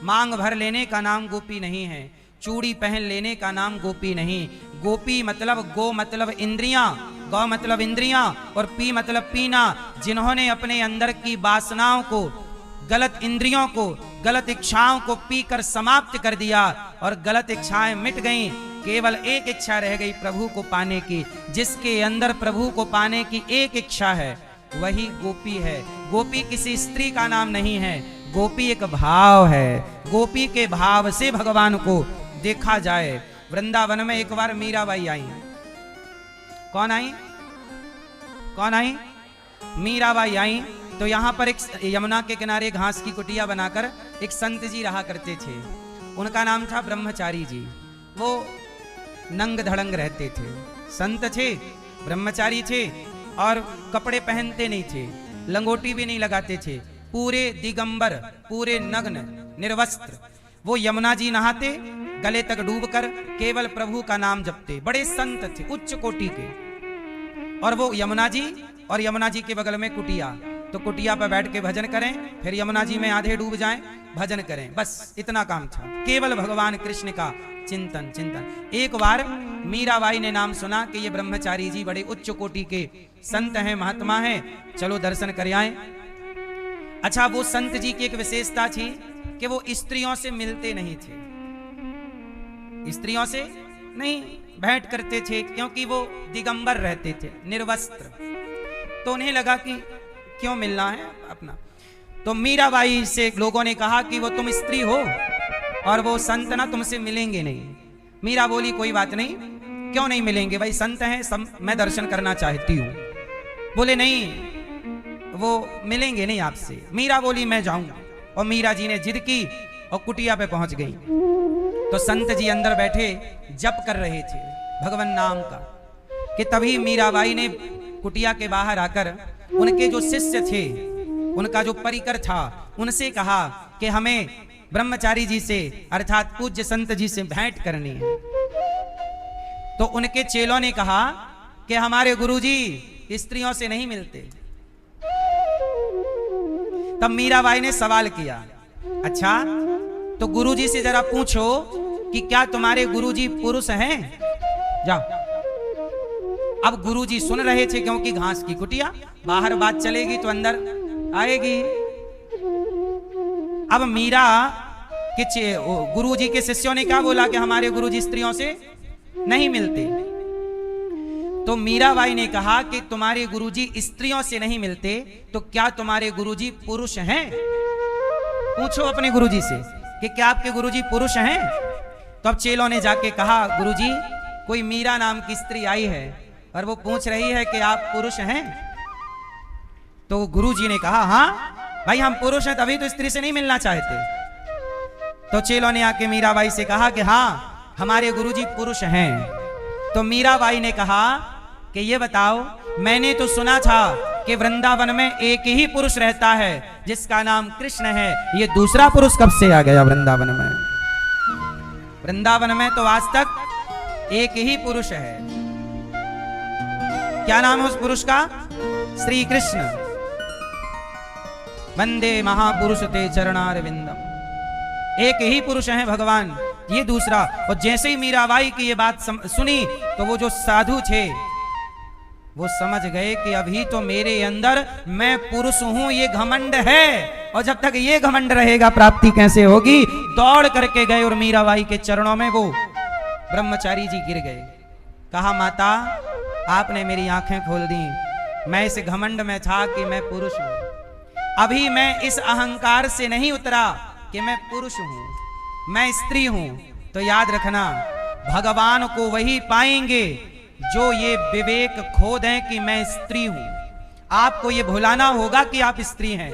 मांग भर लेने का नाम गोपी नहीं है, चूड़ी पहन लेने का नाम गोपी नहीं। गोपी मतलब गो मतलब इंद्रियां, गौ मतलब इंद्रियां, और पी मतलब पीना। जिन्होंने अपने अंदर की वासनाओं को, गलत इंद्रियों को, गलत इच्छाओं को पीकर समाप्त कर दिया, और गलत इच्छाएं मिट गईं, केवल एक इच्छा रह गई प्रभु को पाने की। जिसके अंदर प्रभु को पाने की एक इच्छा है, वही गोपी है। गोपी किसी स्त्री का नाम नहीं है, गोपी एक भाव है। गोपी के भाव से भगवान को देखा जाए। वृंदावन में एक बार मीराबाई आई। कौन आई? कौन आई? मीराबाई आई। तो यहां पर एक यमुना के किनारे घास की कुटिया बनाकर एक संत जी रहा करते थे। उनका नाम था ब्रह्मचारी जी। वो नंग धड़ंग रहते थे, संत थे, ब्रह्मचारी थे, और कपड़े पहनते नहीं थे, लंगोटी भी नहीं लगाते थे, पूरे दिगंबर, पूरे नग्न, निर्वस्त्र। वो यमुना जी नहाते, गले तक डूबकर केवल प्रभु का नाम जपते। बड़े संत थे, उच्च कोटि के। और वो यमुना जी, और यमुना जी के बगल में कुटिया, तो कुटिया पर बैठ के भजन करें, फिर यमुना जी में आधे डूब जाएं, भजन करें, बस इतना काम था। केवल भगवान कृष्ण का चिंतन चिंतन। एक बार मीराबाई ने नाम सुना कि ये ब्रह्मचारी जी बड़े उच्च कोटि के संत हैं, महात्मा हैं, चलो दर्शन कर आए। अच्छा, वो संत जी की एक विशेषता थी कि वो स्त्रियों से मिलते नहीं थे, स्त्रियों से नहीं भेंट करते थे, क्योंकि वो दिगंबर रहते थे, निर्वस्त्र। तो उन्हें लगा कि क्यों मिलना है अपना। तो मीराबाई से लोगों ने कहा कि वो तुम स्त्री हो और वो संत ना तुमसे मिलेंगे नहीं। मीरा बोली कोई बात नहीं, क्यों नहीं मिलेंगे, भाई संत हैं, मैं दर्शन करना चाहती हूँ। बोले नहीं, वो मिलेंगे नहीं आपसे। मीरा बोली मैं जाऊंगा, और मीरा जी ने जिद की और कुटिया पे पहुंच गई। तो संत जी अंदर बैठे जप कर रहे थे भगवान नाम का, कि तभी मीराबाई ने कुटिया के बाहर आकर उनके जो शिष्य थे, उनका जो परिकर था, उनसे कहा कि हमें ब्रह्मचारी जी से अर्थात पूज्य संत जी से भेंट करनी है। तो उनके चेलों ने कहा कि हमारे गुरुजी स्त्रियों से नहीं मिलते। तब मीराबाई ने सवाल किया, अच्छा तो गुरुजी से जरा पूछो कि क्या तुम्हारे गुरुजी पुरुष हैं? जाओ। अब गुरुजी सुन रहे थे, क्योंकि घास की कुटिया, बाहर बात चलेगी तो अंदर आएगी। अब मीरा के गुरुजी के शिष्यों ने क्या बोला कि हमारे गुरुजी स्त्रियों से नहीं मिलते। तो मीराबाई ने कहा कि तुम्हारे गुरुजी स्त्रियों से नहीं मिलते, तो क्या तुम्हारे गुरुजी पुरुष हैं? पूछो अपने गुरुजी से कि क्या आपके गुरुजी पुरुष हैं? तो अब चेलों ने जाके कहा, गुरुजी कोई मीरा नाम की स्त्री आई है और वो पूछ रही है कि आप पुरुष हैं। तो गुरुजी ने कहा, हाँ भाई हम पुरुष हैं, तभी तो स्त्री से नहीं मिलना चाहते। तो चेलों ने आके मीराबाई से कहा कि हाँ हमारे गुरुजी पुरुष हैं। तो मीराबाई ने कहा कि ये बताओ, मैंने तो सुना था कि वृंदावन में एक ही पुरुष रहता है जिसका नाम कृष्ण है, ये दूसरा पुरुष कब से आ गया वृंदावन में? वृंदावन में तो आज तक एक ही पुरुष है। क्या नाम है उस पुरुष का? श्री कृष्ण। वंदे महापुरुष ते चरणारविंदम। एक ही पुरुष है भगवान, ये दूसरा। और जैसे ही मीराबाई की ये बात सुनी तो वो जो साधु थे वो समझ गए कि अभी तो मेरे अंदर मैं पुरुष हूं, ये घमंड है, और जब तक ये घमंड रहेगा प्राप्ति कैसे होगी। दौड़ करके गए और मीराबाई के चरणों में वो ब्रह्मचारी जी गिर गए। कहा, माता आपने मेरी आंखें खोल दी, मैं इस घमंड में था कि मैं पुरुष हूं। अभी मैं इस अहंकार से नहीं उतरा कि मैं पुरुष हूं, मैं स्त्री हूं। तो याद रखना, भगवान को वही पाएंगे जो ये विवेक खो दें कि मैं स्त्री हूं। आपको ये भुलाना होगा कि आप स्त्री हैं,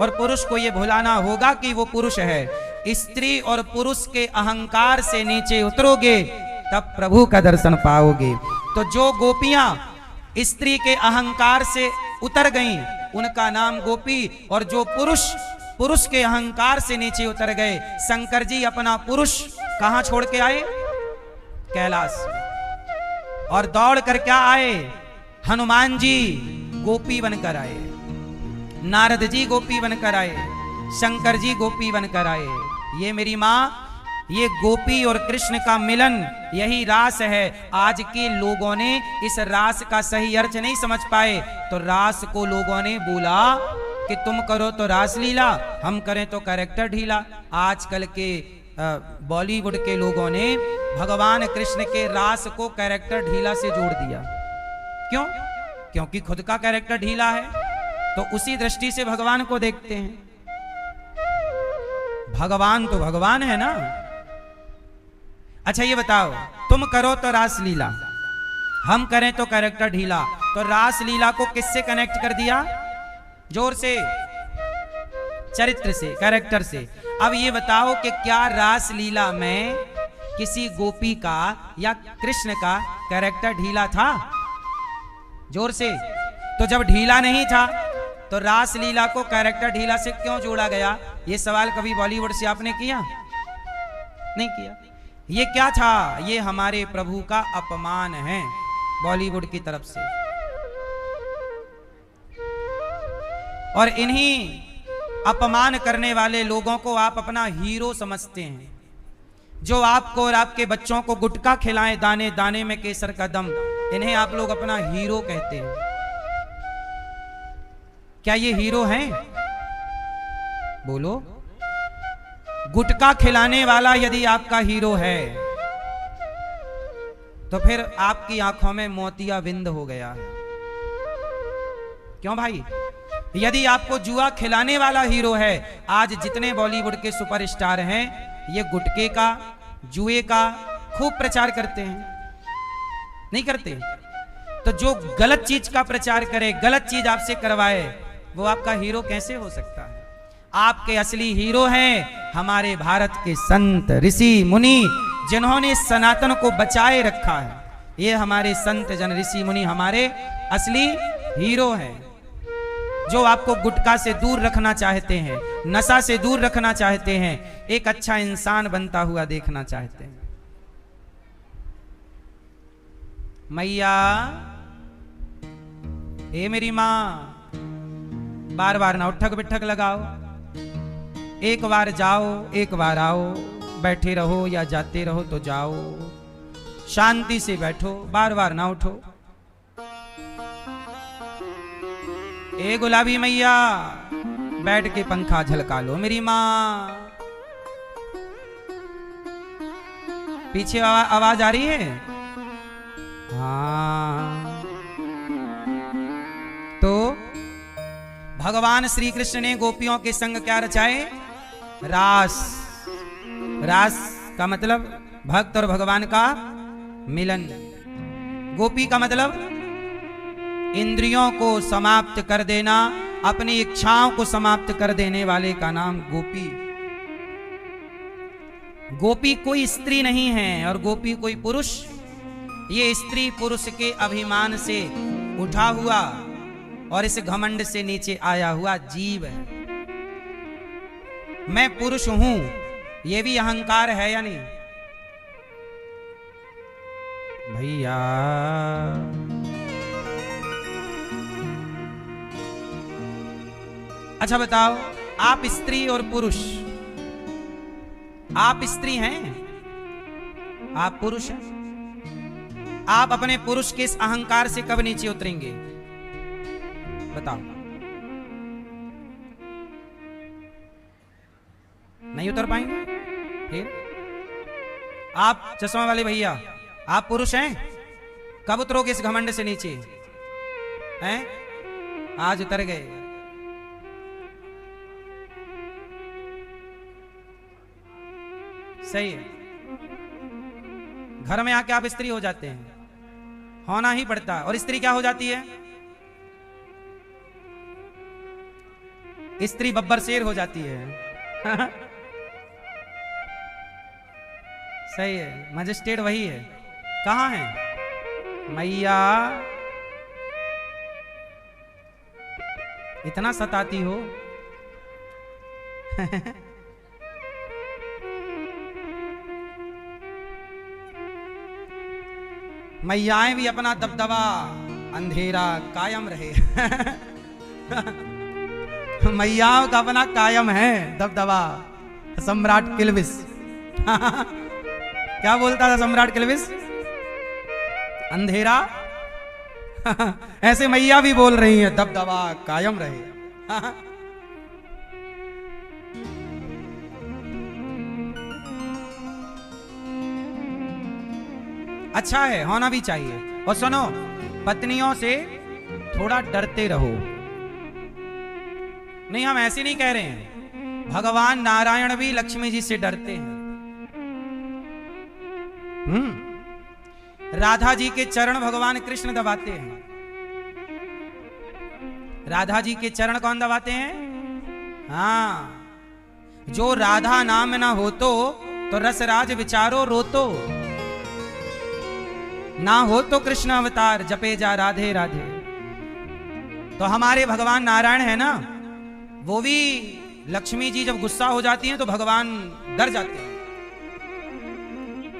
और पुरुष को ये भुलाना होगा कि वो पुरुष है। स्त्री और पुरुष के अहंकार से नीचे उतरोगे तब प्रभु का दर्शन पाओगे। तो जो गोपियां स्त्री के अहंकार से उतर गईं उनका नाम गोपी, और जो पुरुष के अहंकार से नीचे उतर गए, शंकर जी अपना पुरुष कहां छोड़ के आए? कैलाश। और दौड़ कर क्या आए? हनुमान जी गोपी बनकर आए, नारद जी गोपी बनकर आए, शंकर जी गोपी बनकर आए। ये मेरी माँ, ये गोपी और कृष्ण का मिलन, यही रास है। आज के लोगों ने इस रास का सही अर्थ नहीं समझ पाए, तो रास को लोगों ने बोला कि तुम करो तो रास लीला, हम करें तो कैरेक्टर ढीला। आजकल के बॉलीवुड के लोगों ने भगवान कृष्ण के रास को कैरेक्टर ढीला से जोड़ दिया। क्यों? क्योंकि खुद का कैरेक्टर ढीला है, तो उसी दृष्टि से भगवान को देखते हैं। भगवान तो भगवान है ना। अच्छा ये बताओ, तुम करो तो रास लीला, हम करें तो कैरेक्टर ढीला, तो रास लीला को किससे कनेक्ट कर दिया? जोर से, चरित्र से, कैरेक्टर से। अब ये बताओ कि क्या रास लीला में किसी गोपी का या कृष्ण का कैरेक्टर ढीला था? जोर से। तो जब ढीला नहीं था तो रास लीला को कैरेक्टर ढीला से क्यों जोड़ा गया? ये सवाल कभी बॉलीवुड से आपने किया? नहीं किया। ये क्या था? ये हमारे प्रभु का अपमान है बॉलीवुड की तरफ से। और इन्हीं अपमान करने वाले लोगों को आप अपना हीरो समझते हैं, जो आपको और आपके बच्चों को गुटखा खिलाएं, दाने दाने में केसर का दम, इन्हें आप लोग अपना हीरो कहते हैं। क्या ये हीरो हैं? बोलो। गुटखा खिलाने वाला यदि आपका हीरो है तो फिर आपकी आंखों में मोतिया बिंद हो गया है। क्यों भाई? यदि आपको जुआ खिलाने वाला हीरो है, आज जितने बॉलीवुड के सुपरस्टार हैं ये गुटके का, जुए का खूब प्रचार करते हैं, नहीं करते? तो जो गलत चीज का प्रचार करे, गलत चीज आपसे करवाए, वो आपका हीरो कैसे हो सकता है? आपके असली हीरो हैं हमारे भारत के संत, ऋषि, मुनि, जिन्होंने सनातन को बचाए रखा है। ये हमारे संत जन, ऋषि, मुनि हमारे असली हीरो हैं, जो आपको गुटखा से दूर रखना चाहते हैं, नशा से दूर रखना चाहते हैं, एक अच्छा इंसान बनता हुआ देखना चाहते हैं। मैया, हे मेरी मां, बार बार ना उठक बिठक लगाओ, एक बार जाओ, एक बार आओ, बैठे रहो या जाते रहो तो जाओ, शांति से बैठो, बार बार ना उठो। ए गुलाबी मैया, बैठ के पंखा झलका लो मेरी मां। पीछे आवाज आ रही है? हाँ। तो भगवान श्री कृष्ण ने गोपियों के संग क्या रचाए? रास। रास का मतलब भक्त और भगवान का मिलन। गोपी का मतलब इंद्रियों को समाप्त कर देना, अपनी इच्छाओं को समाप्त कर देने वाले का नाम गोपी। गोपी कोई स्त्री नहीं है और गोपी कोई पुरुष। ये स्त्री पुरुष के अभिमान से उठा हुआ और इस घमंड से नीचे आया हुआ जीव है। मैं पुरुष हूं, ये भी अहंकार है या नहीं भैया? अच्छा बताओ, आप स्त्री और पुरुष, आप स्त्री हैं, आप पुरुष हैं, आप अपने पुरुष के इस अहंकार से कब नीचे उतरेंगे बताओ? नहीं उतर पाएंगे। फिर आप चश्मा वाले भैया, आप पुरुष हैं, कब उतरोगे इस घमंड से नीचे? हैं? आज उतर गए। सही है। घर में आके आप स्त्री हो जाते हैं, होना ही पड़ता है। और स्त्री क्या हो जाती है? स्त्री बब्बर शेर हो जाती है। सही है, मजिस्ट्रेट वही है। कहां है मैया? इतना सताती हो। मैयाएं भी अपना दबदबा, अंधेरा कायम रहे। मैयाओं का अपना कायम है दबदबा। सम्राट किल्विस क्या बोलता था सम्राट किल्विस? अंधेरा। ऐसे मैया भी बोल रही है, दबदबा कायम रहे। अच्छा है, होना भी चाहिए। और सुनो, पत्नियों से थोड़ा डरते रहो। नहीं, हम ऐसे नहीं कह रहे हैं, भगवान नारायण भी लक्ष्मी जी से डरते हैं। राधा जी के चरण भगवान कृष्ण दबाते हैं। राधा जी के चरण कौन दबाते हैं? हाँ, जो राधा नाम ना हो तो रसराज विचारो रोतो, ना हो तो कृष्ण अवतार जपे जा राधे राधे। तो हमारे भगवान नारायण है ना, वो भी लक्ष्मी जी जब गुस्सा हो जाती हैं तो भगवान डर जाते हैं।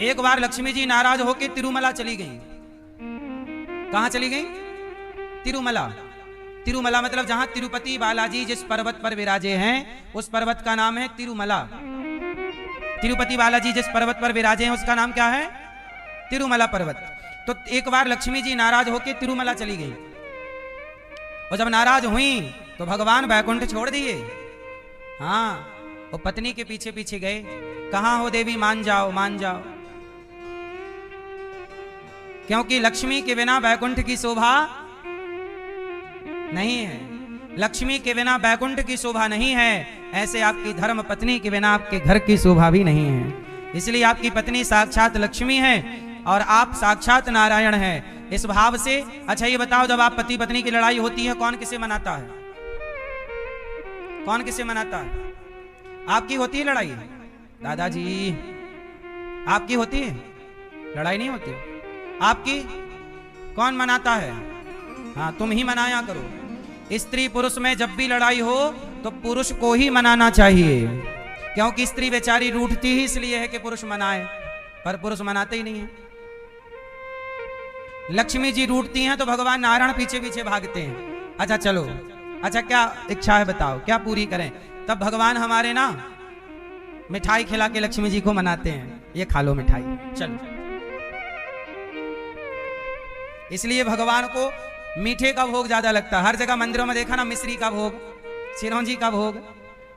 एक बार लक्ष्मी जी नाराज होकर तिरुमला चली गई। कहां चली गई? तिरुमला। तिरुमला मतलब जहां तिरुपति बालाजी जिस पर्वत पर विराजे हैं, उस पर्वत का नाम है तिरुमला। तिरुपति बालाजी जिस पर्वत पर विराजे हैं उसका नाम क्या है? तिरुमला पर्वत। तो एक बार लक्ष्मी जी नाराज होकर तिरुमला चली गई, और जब नाराज हुई तो भगवान बैकुंठ छोड़ दिए। हाँ, वो पत्नी के पीछे पीछे गए। कहां हो देवी, मान जाओ मान जाओ। क्योंकि लक्ष्मी के बिना वैकुंठ की शोभा नहीं है, लक्ष्मी के बिना वैकुंठ की शोभा नहीं है। ऐसे आपकी धर्म पत्नी के बिना आपके घर की शोभा भी नहीं है। इसलिए आपकी पत्नी साक्षात लक्ष्मी है और आप साक्षात नारायण हैं। इस भाव से अच्छा ये बताओ, जब आप पति पत्नी की लड़ाई होती है कौन किसे मनाता है? कौन किसे मनाता है? आपकी होती है लड़ाई? दादाजी आपकी होती है लड़ाई? नहीं होती। आपकी कौन मनाता है? हाँ, तुम ही मनाया करो। स्त्री पुरुष में जब भी लड़ाई हो तो पुरुष को ही मनाना चाहिए, क्योंकि स्त्री बेचारी रूठती ही इसलिए है कि पुरुष मनाए, पर पुरुष मनाते ही नहीं है। लक्ष्मी जी रूठती हैं तो भगवान नारायण पीछे पीछे भागते हैं। अच्छा चलो, अच्छा क्या इच्छा है बताओ, क्या पूरी करें? तब भगवान हमारे ना मिठाई खिला के लक्ष्मी जी को मनाते हैं, ये खा लो मिठाई, चलो। इसलिए भगवान को मीठे का भोग ज्यादा लगता है। हर जगह मंदिरों में देखा ना, मिश्री का भोग, चिरौंजी का भोग,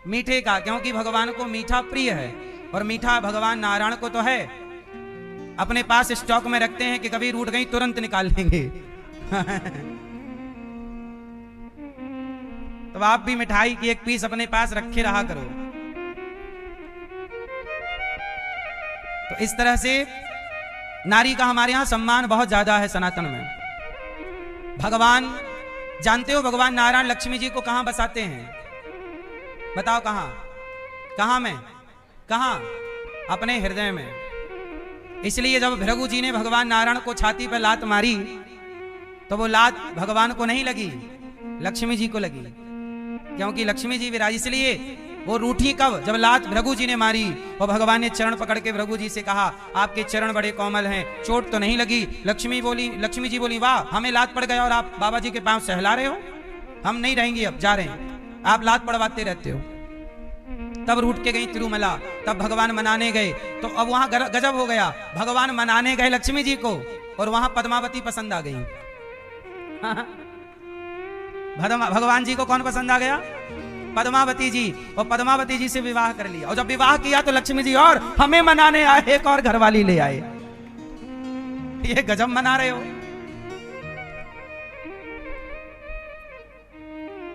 मीठे का, क्योंकि भगवान को मीठा प्रिय है। और मीठा भगवान नारायण को तो है, अपने पास स्टॉक में रखते हैं कि कभी रूठ गई तुरंत निकाल लेंगे। तो आप भी मिठाई की एक पीस अपने पास रखे रहा करो। तो इस तरह से नारी का हमारे यहां सम्मान बहुत ज्यादा है सनातन में। भगवान जानते हो, भगवान नारायण लक्ष्मी जी को कहां बसाते हैं? बताओ कहां? कहां में? कहां? अपने हृदय में। इसलिए जब भृगु जी ने भगवान नारायण को छाती पर लात मारी तो वो लात भगवान को नहीं लगी, लक्ष्मी जी को लगी, क्योंकि लक्ष्मी जी विराज। इसलिए वो रूठी कब? जब लात भृगु जी ने मारी और भगवान ने चरण पकड़ के भृगु जी से कहा, आपके चरण बड़े कोमल हैं, चोट तो नहीं लगी? लक्ष्मी जी बोली, वाह, हमें लात पड़ गया और आप बाबा जी के पांव सहला रहे हो? हम नहीं रहेंगे, अब जा रहे हैं, आप लात पड़वाते रहते हो। तब रूठ के गई तिरुमला। तब भगवान मनाने गए तो अब वहां गजब हो गया। भगवान मनाने गए लक्ष्मी जी को और वहां पद्मावती पसंद आ गई। भगवान जी को कौन पसंद आ गया? पद्मावती जी। और पद्मावती जी से विवाह कर लिया। और जब विवाह किया तो लक्ष्मी जी और हमें मनाने आए, एक और घरवाली ले आए। ये गजब मना रहे हो।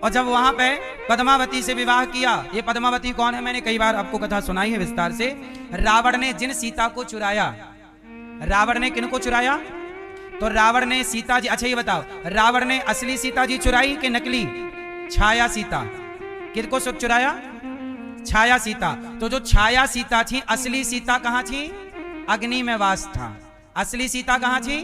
और जब वहां पे पद्मावती से विवाह किया, ये पद्मावती कौन है? मैंने कई बार आपको कथा सुनाई है विस्तार से। रावण ने जिन सीता को चुराया, रावण ने किनको चुराया? तो रावण ने सीता जी, अच्छा ये बताओ, रावण ने असली सीता जी चुराई कि नकली? छाया सीता। किसको सुख चुराया? छाया सीता। तो जो छाया सीता थी, असली सीता कहां थी? अग्नि में वास था। असली सीता कहां थी?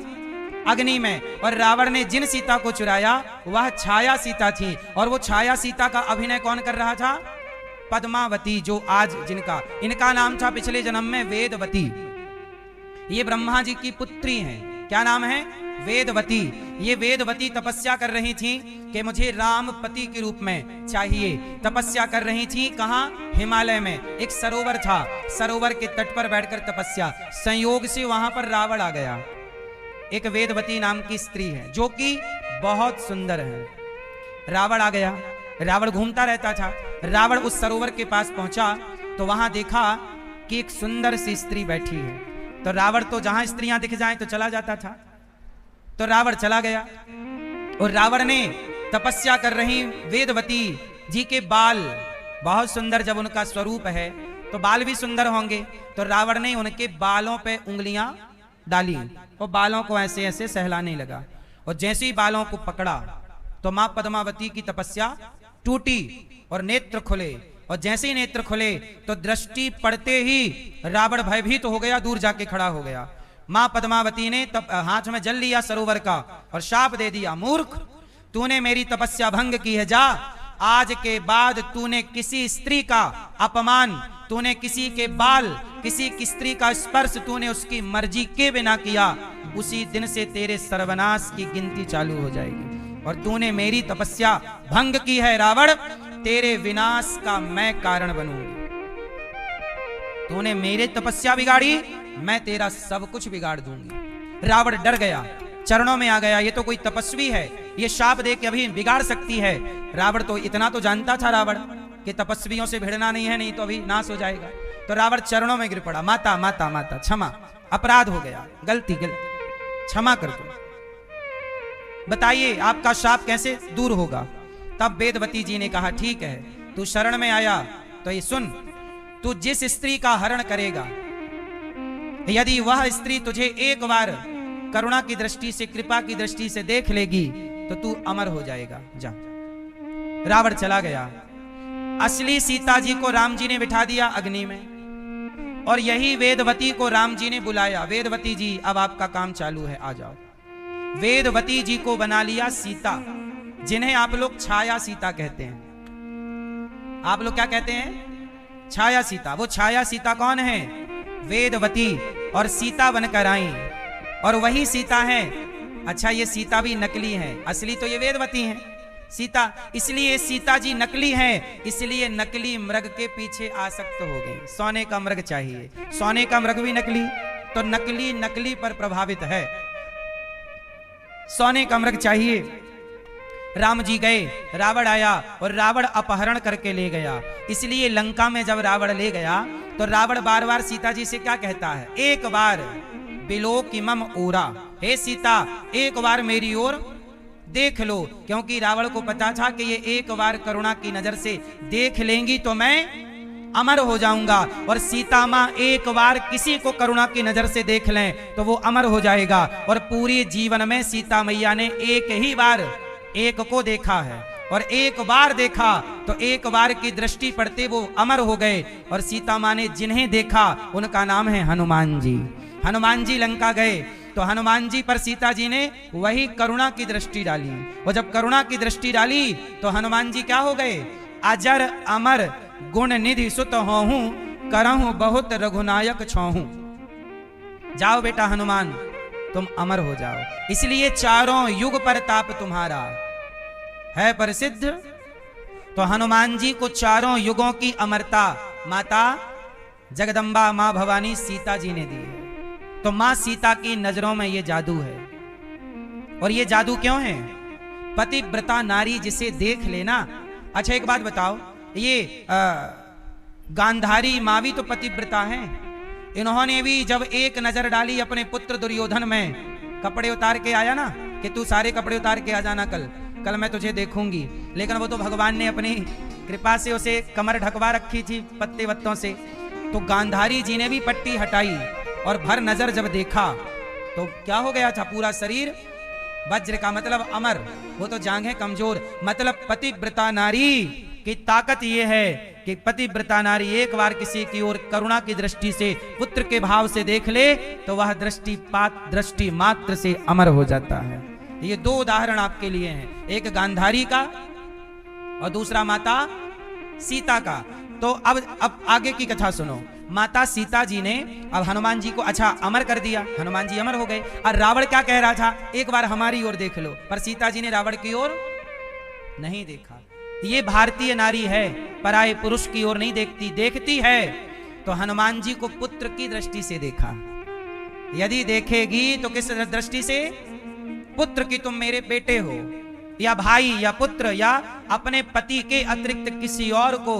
अग्नि में। और रावण ने जिन सीता को चुराया वह छाया सीता थी। और वो छाया सीता का अभिनय कौन कर रहा था? पद्मावती, जो आज जिनका, इनका नाम था पिछले जन्म में वेदवती। ये ब्रह्मा जी की पुत्री हैं। क्या नाम है? वेदवती। ये वेदवती तपस्या कर रही थी कि मुझे राम पति के रूप में चाहिए। तपस्या कर रही थी कहां? हिमालय में। एक सरोवर था, सरोवर के तट पर बैठकर तपस्या। संयोग से वहां पर रावण आ गया। एक वेदवती नाम की स्त्री है जो कि बहुत सुंदर है। रावण आ गया। रावण घूमता रहता था। रावण उस सरोवर के पास पहुंचा तो वहां देखा कि एक सुंदर सी स्त्री बैठी है। तो रावण तो जहां स्त्रियां दिख जाएं तो चला जाता था। तो रावण चला गया और रावण ने तपस्या कर रही वेदवती जी के बाल बहुत सुंदर, जब उनका स्वरूप है तो बाल भी सुंदर होंगे। तो रावण ने उनके बालों पे उंगलियां डाली और बालों को ऐसे ऐसे सहलाने लगा। और जैसे ही बालों को पकड़ा तो मां पद्मावती की तपस्या टूटी और नेत्र खुले। और जैसे ही नेत्र खुले तो दृष्टि पड़ते ही रावण भयभीत हो गया, दूर जाके खड़ा हो गया। मां पद्मावती ने तब हाथ में जल लिया सरोवर का और शाप दे दिया, मूर्ख, तूने मेरी तपस्या भंग की है, जा, आज के बाद तूने किसी स्त्री का अपमान, तूने किसी के बाल, किसी की स्त्री का स्पर्श तूने उसकी मर्जी के बिना किया, उसी दिन से तेरे सर्वनाश की गिनती चालू हो जाएगी। और तूने मेरी तपस्या भंग की है रावण, तेरे विनाश का मैं कारण बनूंगी। तूने मेरी तपस्या बिगाड़ी, मैं तेरा सब कुछ बिगाड़ दूंगी। रावण डर गया, चरणों में आ गया। ये तो कोई तपस्वी है, ये शाप दे के अभी बिगाड़ सकती है। रावण तो इतना तो जानता था रावण कि तपस्वियों से भिड़ना नहीं है, नहीं तो अभी नाश हो जाएगा। तो रावण चरणों में गिर पड़ा, माता माता माता क्षमा, अपराध हो गया, गलती गलती। क्षमा कर दो, बताइए आपका शाप कैसे दूर होगा। तब वेदवती जी ने कहा ठीक है, तू शरण में आया तो ये सुन, तू जिस स्त्री का हरण करेगा, यदि वह स्त्री तुझे एक बार करुणा की दृष्टि से, कृपा की दृष्टि से देख लेगी तो तू अमर हो जाएगा। जा। रावण चला गया। असली सीता जी को राम जी ने बिठा दिया अग्नि में, और यही वेदवती को राम जी ने बुलाया, वेदवती जी अब आपका काम चालू है, आ जाओ। वेदवती जी को बना लिया सीता, जिन्हें आप लोग छाया सीता कहते हैं। आप लोग क्या कहते हैं? छाया सीता। वो छाया सीता कौन है? वेदवती, और सीता बनकर आई, और वही सीता है। अच्छा, ये सीता भी नकली है, असली तो ये वेदवती है सीता। इसलिए सीता जी नकली है, इसलिए नकली मृग के पीछे आसक्त हो गई। सोने का मृग चाहिए, सोने का मृग भी नकली, तो नकली नकली पर प्रभावित है। सोने का मृग चाहिए। राम जी गए, रावण आया और रावण अपहरण करके ले गया। इसलिए लंका में जब रावण ले गया तो रावण बार बार सीता जी से क्या कहता है? एक बार बिलोकिमम ओरा, हे सीता एक बार मेरी ओर देख लो, क्योंकि रावण को पता था कि ये एक बार करुणा की नजर से देख लेंगी तो मैं अमर हो जाऊंगा, और सीता मां एक बार किसी को करुणा की नजर से देख लें तो वो अमर हो जाएगा। और पूरे जीवन में सीता मैया ने एक ही बार एक को देखा है, और एक बार देखा तो एक बार की दृष्टि पड़ते वो अमर हो गए। और सीता मां ने जिन्हें देखा उनका नाम है हनुमान जी। हनुमान जी लंका गए तो हनुमान जी पर सीता जी ने वही करुणा की दृष्टि डाली, और जब करुणा की दृष्टि डाली तो हनुमान जी क्या हो गए? अजर अमर गुण निधि सुत होहूं, करहूं बहुत रघुनायक छोहूं। जाओ बेटा हनुमान, तुम अमर हो जाओ। इसलिए चारों युग पर ताप तुम्हारा है प्रसिद्ध। तो हनुमान जी को चारों युगों की अमरता माता जगदम्बा मां भवानी सीता जी ने दी है। तो मां सीता की नजरों में ये जादू है। और ये जादू क्यों है? पतिव्रता नारी जिसे देख लेना। अच्छा एक बात बताओ, ये गांधारी मां भी तो पतिव्रता है। इन्होंने भी जब एक नजर डाली अपने पुत्र दुर्योधन में, कपड़े उतार के आया ना कि तू सारे कपड़े उतार के आ जाना, कल मैं तुझे देखूंगी। लेकिन वो तो भगवान ने अपनी कृपा से उसे कमर ढकवा रखी थी पत्ते वत्तों से। तो गांधारी जी ने भी पट्टी हटाई और भर नजर जब देखा तो क्या हो गया था? पूरा शरीर वज्र का, मतलब अमर। वो तो जांघें कमजोर। मतलब पतिव्रता नारी की ताकत ये है कि पतिव्रता नारी एक बार किसी की ओर करुणा की दृष्टि से, पुत्र के भाव से देख ले तो वह दृष्टि मात्र से अमर हो जाता है। ये दो उदाहरण आपके लिए हैं, एक गांधारी का और दूसरा माता सीता का। तो अब आगे की कथा सुनो। माता सीता जी ने अब हनुमान जी को अच्छा अमर कर दिया, हनुमान जी अमर हो गए। और रावण क्या कह रहा था? एक बार हमारी ओर देख लो, पर सीता जी ने रावण की ओर नहीं देखा। ये भारतीय नारी है, पराये पुरुष की ओर नहीं देखती, देखती है तो हनुमान जी को पुत्र की दृष्टि से देखा। यदि देखेगी तो किस दृष्टि से? पुत्र की, तुम मेरे बेटे हो, या भाई या पुत्र या अपने पति के अतिरिक्त किसी और को,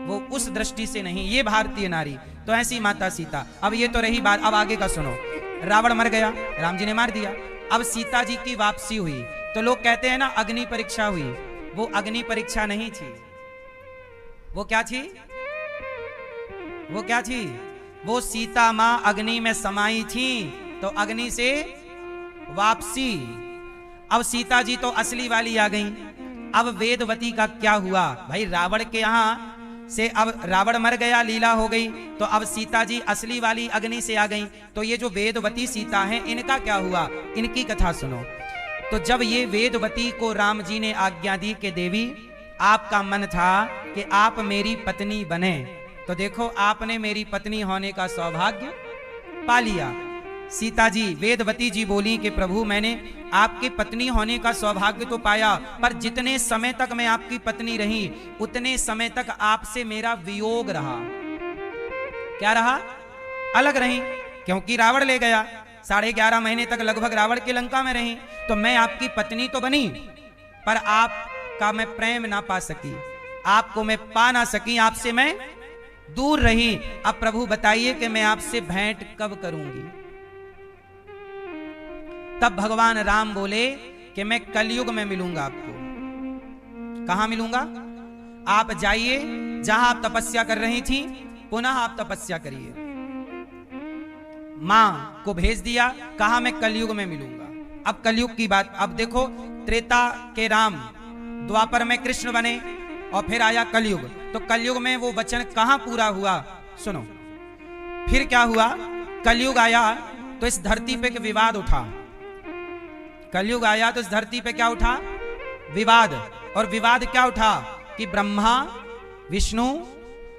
वो उस दृष्टि से नहीं। ये भारतीय नारी। तो ऐसी माता सीता। अब ये तो रही बात, अब आगे का सुनो। रावण मर गया, राम जी ने मार दिया। अब सीता जी की वापसी हुई तो लोग कहते हैं ना अग्नि परीक्षा हुई। वो अग्नि परीक्षा नहीं थी। वो क्या थी? वो क्या थी? वो सीता मां अग्नि में समाई थी तो अग्नि से वापसी। अब सीता जी तो असली वाली आ गई। अब वेदवती का क्या हुआ? भाई रावण के यहां से अब रावण मर गया, लीला हो गई, तो अब सीता जी असली वाली अग्नि से आ गई। तो ये जो वेदवती सीता हैं, इनका क्या हुआ? इनकी कथा सुनो। तो जब ये वेदवती को राम जी ने आज्ञा दी कि देवी आपका मन था कि आप मेरी पत्नी बने, तो देखो आपने मेरी पत्नी होने का सौभाग्य पा लिया। सीता जी, वेदवती जी बोली कि प्रभु मैंने आपकी पत्नी होने का सौभाग्य तो पाया, पर जितने समय तक मैं आपकी पत्नी रही उतने समय तक आपसे मेरा वियोग रहा। क्या रहा? अलग रही, क्योंकि रावण ले गया। 11.5 महीने तक लगभग रावण की लंका में रही। तो मैं आपकी पत्नी तो बनी, पर आपका मैं प्रेम ना पा सकी, आपको मैं पा ना सकी, आपसे मैं दूर रही। अब प्रभु बताइए कि मैं आपसे भेंट कब करूंगी? तब भगवान राम बोले कि मैं कलयुग में मिलूंगा आपको। कहां मिलूंगा? आप जाइए जहां आप तपस्या कर रही थी, पुनः आप तपस्या करिए। मां को भेज दिया, कहा मैं कलयुग में मिलूंगा। अब कलयुग की बात, अब देखो त्रेता के राम, द्वापर में कृष्ण बने और फिर आया कलयुग। तो कलयुग में वो वचन कहां पूरा हुआ? सुनो फिर क्या हुआ। कलयुग आया तो इस धरती पे विवाद उठा। कलयुग आया तो इस धरती पे क्या उठा? विवाद। और विवाद क्या उठा कि ब्रह्मा विष्णु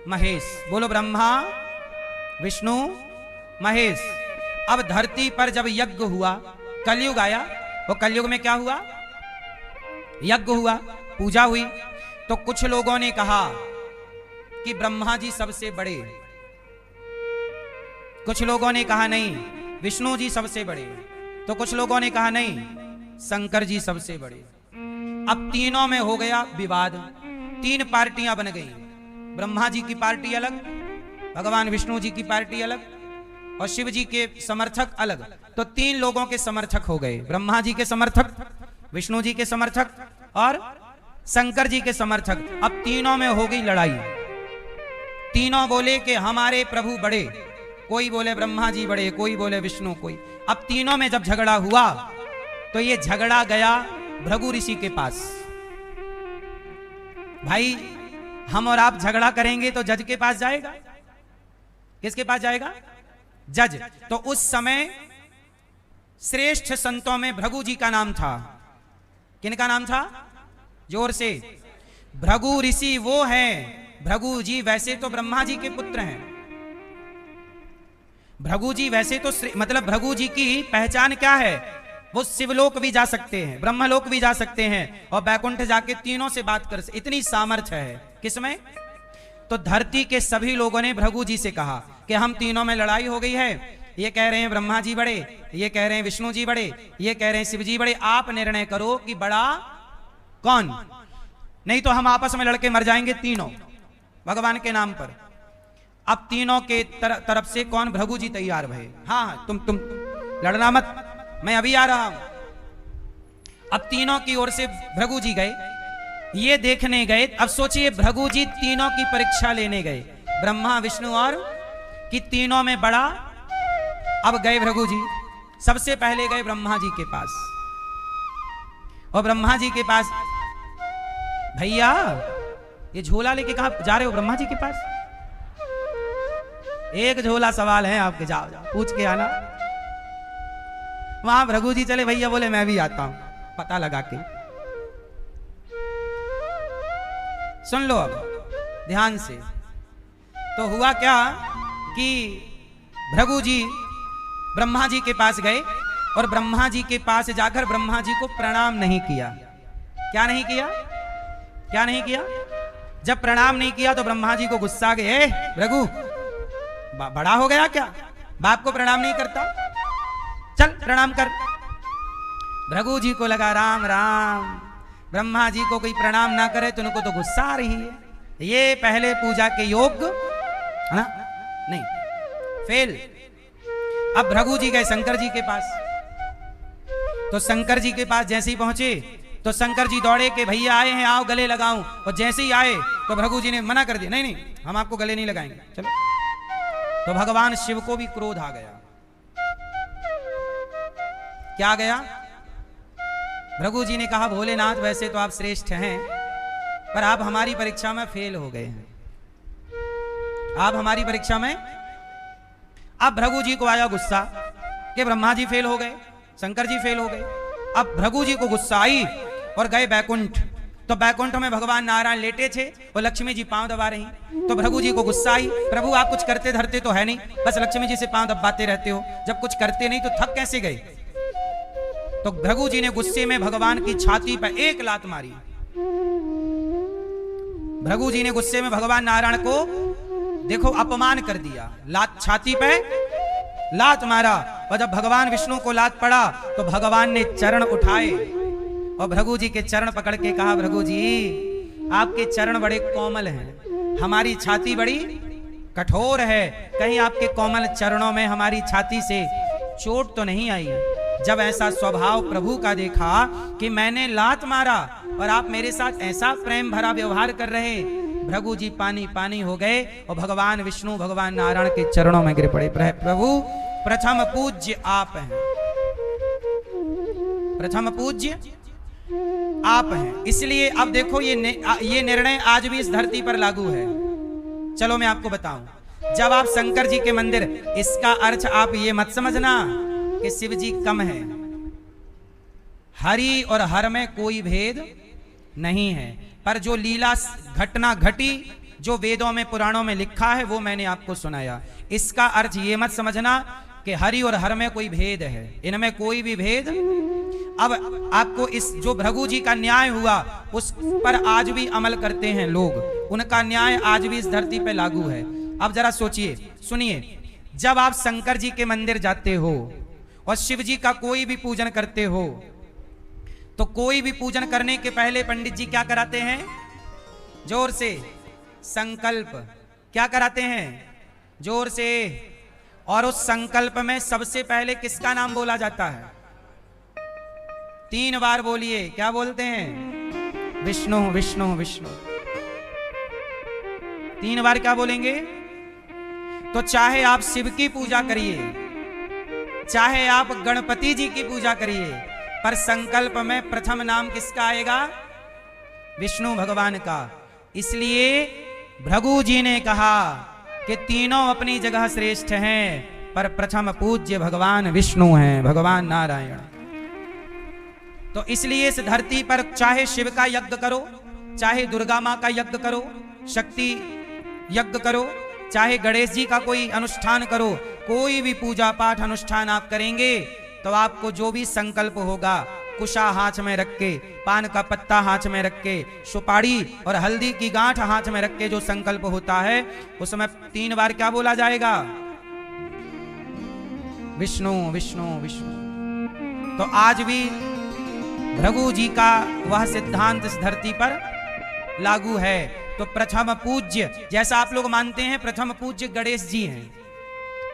महेश, बोलो ब्रह्मा विष्णु महेश। अब धरती पर जब यज्ञ हुआ, कलयुग आया, वो कलयुग में क्या हुआ? यज्ञ हुआ, पूजा हुई। तो कुछ लोगों ने कहा कि ब्रह्मा जी सबसे बड़े, कुछ लोगों ने कहा नहीं विष्णु जी सबसे बड़े, तो कुछ लोगों ने कहा नहीं शंकर जी सबसे बड़े। अब तीनों में हो गया विवाद, तीन पार्टियां बन गई। ब्रह्मा जी की पार्टी अलग, भगवान विष्णु जी की पार्टी अलग, और शिव जी के समर्थक अलग। तो तीन लोगों के समर्थक हो गए, ब्रह्मा जी के समर्थक, विष्णु जी के समर्थक और शंकर जी के समर्थक। अब तीनों में हो गई लड़ाई। तीनों बोले कि हमारे प्रभु बड़े, कोई बोले ब्रह्मा जी बड़े, कोई बोले विष्णु, कोई। अब तीनों में जब झगड़ा हुआ तो ये झगड़ा गया भृगु ऋषि के पास। भाई हम और आप झगड़ा करेंगे तो जज के पास जाएगा। किसके पास जाएगा? जज। तो उस समय श्रेष्ठ संतों में भृगु जी का नाम था। किनका नाम था? जोर से। भृगु ऋषि वो हैं, भृगु जी वैसे तो ब्रह्मा जी के पुत्र हैं। भृगु जी वैसे तो मतलब भृगु जी की पहचान क्या है? वो शिवलोक भी जा सकते हैं, ब्रह्मलोक भी जा सकते हैं और बैकुंठ जाके तीनों से बात कर सकते, इतनी सामर्थ्य है। किसमें? तो धरती के सभी लोगों ने भृगु जी से कहा कि हम तीनों में लड़ाई हो गई है, ये कह रहे हैं ब्रह्मा जी बड़े, ये कह रहे हैं विष्णु जी बड़े, ये कह रहे हैं शिव जी बड़े, आप निर्णय करो कि बड़ा कौन, नहीं तो हम आपस में लड़के मर जाएंगे तीनों भगवान के नाम पर। अब तीनों के तरफ से कौन? भृगु जी तैयार भये। हाँ तुम लड़ना मत, मैं अभी आ रहा हूं। अब तीनों की ओर से भृगु जी गए, ये देखने गए। अब सोचिए भृगु जी तीनों की परीक्षा लेने गए, ब्रह्मा विष्णु और कि तीनों में बड़ा। अब गए भृगु जी, सबसे पहले गए ब्रह्मा जी के पास, और ब्रह्मा जी के पास, भैया ये झोला लेके कहां जा रहे हो? ब्रह्मा जी के पास एक झोला सवाल है आपके, जाओ जाओ पूछ के आना। वहां भृगु जी चले, भैया बोले मैं भी आता हूं, पता लगा के। सुन लो अब ध्यान से। तो हुआ क्या कि भृगु जी ब्रह्मा जी के पास गए और ब्रह्मा जी के पास जाकर ब्रह्मा जी को प्रणाम नहीं किया। क्या नहीं किया? क्या नहीं किया? जब प्रणाम नहीं किया तो ब्रह्मा जी को गुस्सा आ गए, भृगु बड़ा हो गया क्या, बाप को प्रणाम नहीं करता, चल प्रणाम कर। भृगु जी को लगा राम राम, ब्रह्मा जी को कोई प्रणाम ना करे तो उनको तो गुस्सा आ रही है, ये पहले पूजा के योग्य है ना, नहीं, फेल। अब भृगु जी गए शंकर जी के पास, तो शंकर जी के पास जैसे ही पहुंचे तो शंकर जी दौड़े कि भैया आए हैं, आओ गले लगाऊं। और जैसे ही आए तो भृगु जी ने मना कर दिया, नहीं नहीं हम आपको गले नहीं लगाएंगे, चलो। तो भगवान शिव को भी क्रोध आ गया। क्या गया? भृगु जी ने कहा भोलेनाथ वैसे तो आप श्रेष्ठ हैं, पर आप हमारी परीक्षा में फेल हो गए हैं, आप हमारी परीक्षा में। अब भृगु जी को आया गुस्सा कि ब्रह्मा जी फेल हो गए, शंकर जी फेल हो गए। अब भृगु जी को गुस्सा आई और गए बैकुंठ। तो बैकुंठ में भगवान नारायण लेटे थे और लक्ष्मी जी पांव दबा रही। तो भृगु जी को गुस्सा आई, प्रभु आप कुछ करते धरते तो है नहीं, बस लक्ष्मी जी से पांव दबाते रहते हो, जब कुछ करते नहीं तो थक कैसे गए। तो भृगु जी ने गुस्से में भगवान की छाती पर एक लात मारी। भृगु जी ने गुस्से में भगवान नारायण को देखो अपमान कर दिया, लात छाती पे लात मारा। और जब भगवान विष्णु को लात पड़ा तो भगवान ने चरण उठाए और भृगु जी के चरण पकड़ के कहा, भृगु जी आपके चरण बड़े कोमल हैं, हमारी छाती बड़ी कठोर है, कहीं आपके कोमल चरणों में हमारी छाती से चोट तो नहीं आई। जब ऐसा स्वभाव प्रभु का देखा कि मैंने लात मारा और आप मेरे साथ ऐसा प्रेम भरा व्यवहार कर रहे, भृगु जी पानी पानी हो गए और भगवान विष्णु भगवान नारायण के चरणों में गिर पड़े। प्रभु प्रथम पूज्य आप हैं, प्रथम पूज्य आप हैं। इसलिए अब देखो ये निर्णय आज भी इस धरती पर लागू है। चलो मैं आपको बताऊं, जब आप शंकर जी के मंदिर, इसका अर्थ आप ये मत समझना कि शिव जी कम है। हरि और हर में कोई भेद नहीं है, पर जो लीला घटना घटी जो वेदों में पुराणों में लिखा है वो मैंने आपको सुनाया। इसका अर्थ ये मत समझना कि हरि और हर में कोई भेद है, इनमें कोई भी भेद। अब आपको इस जो भृगु जी का न्याय हुआ उस पर आज भी अमल करते हैं लोग, उनका न्याय आज भी इस धरती पे लागू है। अब जरा सोचिए, सुनिए, जब आप शंकर जी के मंदिर जाते हो और शिव जी का कोई भी पूजन करते हो तो कोई भी पूजन करने के पहले पंडित जी क्या कराते हैं? जोर से संकल्प। क्या कराते हैं? जोर से। और उस संकल्प में सबसे पहले किसका नाम बोला जाता है? 3 बार बोलिए, क्या बोलते हैं? विष्णु विष्णु विष्णु। 3 बार क्या बोलेंगे? तो चाहे आप शिव की पूजा करिए, चाहे आप गणपति जी की पूजा करिए, पर संकल्प में प्रथम नाम किसका आएगा? विष्णु भगवान का। इसलिए भृगु जी ने कहा कि तीनों अपनी जगह श्रेष्ठ हैं, पर प्रथम पूज्य भगवान विष्णु हैं, भगवान नारायण। तो इसलिए इस धरती पर चाहे शिव का यज्ञ करो, चाहे दुर्गा मां का यज्ञ करो, शक्ति यज्ञ करो, चाहे गणेश जी का कोई अनुष्ठान करो, कोई भी पूजा पाठ अनुष्ठान आप करेंगे तो आपको जो भी संकल्प होगा, कुशा हाथ में रख के, पान का पत्ता हाथ में रख के, सुपारी और हल्दी की गांठ हाथ में रख के जो संकल्प होता है उसमें 3 बार क्या बोला जाएगा? विष्णु विष्णु विष्णु। तो आज भी भृगु जी का वह सिद्धांत इस धरती पर लागू है। तो प्रथम पूज्य, जैसा आप लोग मानते हैं प्रथम पूज्य गणेश जी हैं,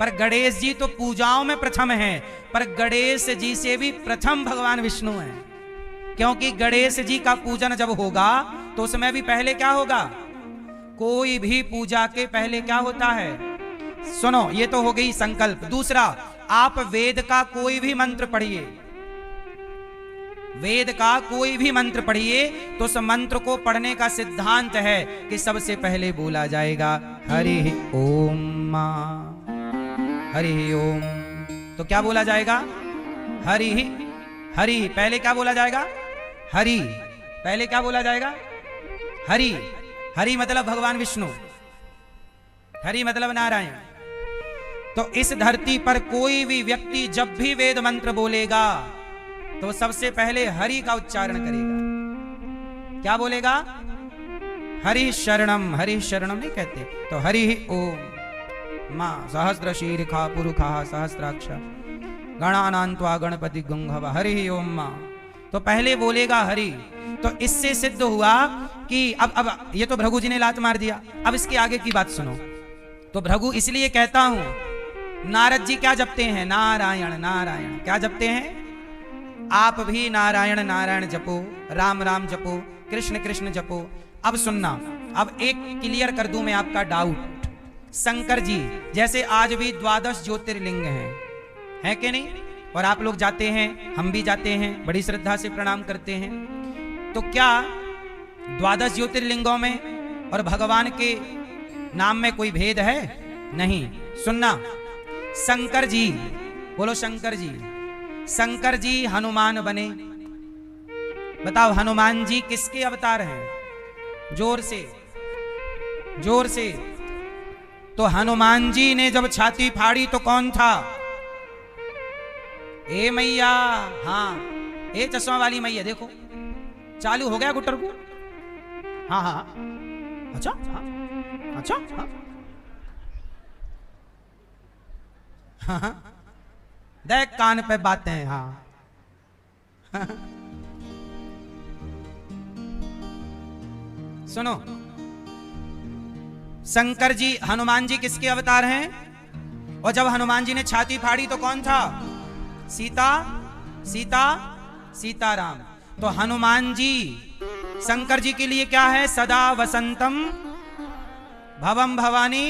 पर गणेश जी तो पूजाओं में प्रथम हैं, पर गणेश जी से भी प्रथम भगवान विष्णु हैं। क्योंकि गणेश जी का पूजन जब होगा तो उसमें भी पहले क्या होगा? कोई भी पूजा के पहले क्या होता है? सुनो, ये तो हो गई संकल्प। दूसरा, आप वेद का कोई भी मंत्र पढ़िए, वेद का कोई भी मंत्र पढ़िए तो उस मंत्र को पढ़ने का सिद्धांत है कि सबसे पहले बोला जाएगा हरि ओम, हरि ओम। तो क्या बोला जाएगा? हरि हरि। पहले क्या बोला जाएगा? हरि। पहले क्या बोला जाएगा? हरि। हरि मतलब भगवान विष्णु, हरि मतलब नारायण। तो इस धरती पर कोई भी व्यक्ति जब भी वेद मंत्र बोलेगा तो सबसे पहले हरि का उच्चारण करेगा। क्या बोलेगा? हरि शरणम। हरि शरणम नहीं कहते, तो हरि ओम मां सहस्र शीर्षा पुरुखा सहस्राक्ष गणानान्त्वा गणपति गुंघव हरि ओम मां। तो पहले बोलेगा हरि। तो इससे सिद्ध हुआ कि अब ये तो भृगु जी ने लात मार दिया। अब इसके आगे की बात सुनो। तो भृगु इसलिए कहता हूं, नारद जी क्या जपते हैं? नारायण नारायण। क्या जपते हैं? आप भी नारायण नारायण जपो, राम राम जपो, कृष्ण कृष्ण जपो। अब सुनना, अब एक क्लियर कर दूं मैं आपका डाउट। शंकर जी जैसे आज भी 12 ज्योतिर्लिंग हैं कि नहीं? और आप लोग जाते हैं, हम भी जाते हैं, बड़ी श्रद्धा से प्रणाम करते हैं। तो क्या 12 ज्योतिर्लिंगों में और भगवान के नाम में कोई भेद है? नहीं। सुनना, शंकर जी, बोलो शंकर जी। शंकर जी हनुमान बने। बताओ हनुमान जी किसके अवतार हैं? जोर से, जोर से। तो हनुमान जी ने जब छाती फाड़ी तो कौन था? ए मैया, हाँ, ए चश्मा वाली मैया, देखो चालू हो गया गुटर को। हाँ हाँ, अच्छा हाँ, अच्छा हाँ हाँ हाँ, देख कान पे बातें। हाँ सुनो, शंकर जी हनुमान जी किसके अवतार हैं? और जब हनुमान जी ने छाती फाड़ी तो कौन था? सीता सीता सीताराम। तो हनुमान जी शंकर जी के लिए क्या है? सदा वसंतम भवम भवानी।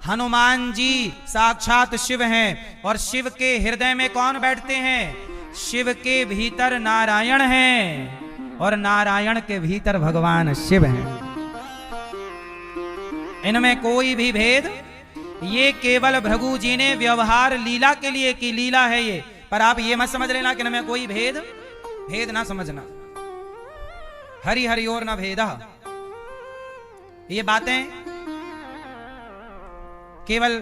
हनुमान जी साक्षात शिव हैं और शिव के हृदय में कौन बैठते हैं? शिव के भीतर नारायण हैं और नारायण के भीतर भगवान शिव हैं। इनमें कोई भी भेद, ये केवल भृगु जी ने व्यवहार लीला के लिए की, लीला है ये, पर आप ये मत समझ लेना कि इनमें कोई भेद ना समझना। हरि हरि और न भेदा, ये बातें केवल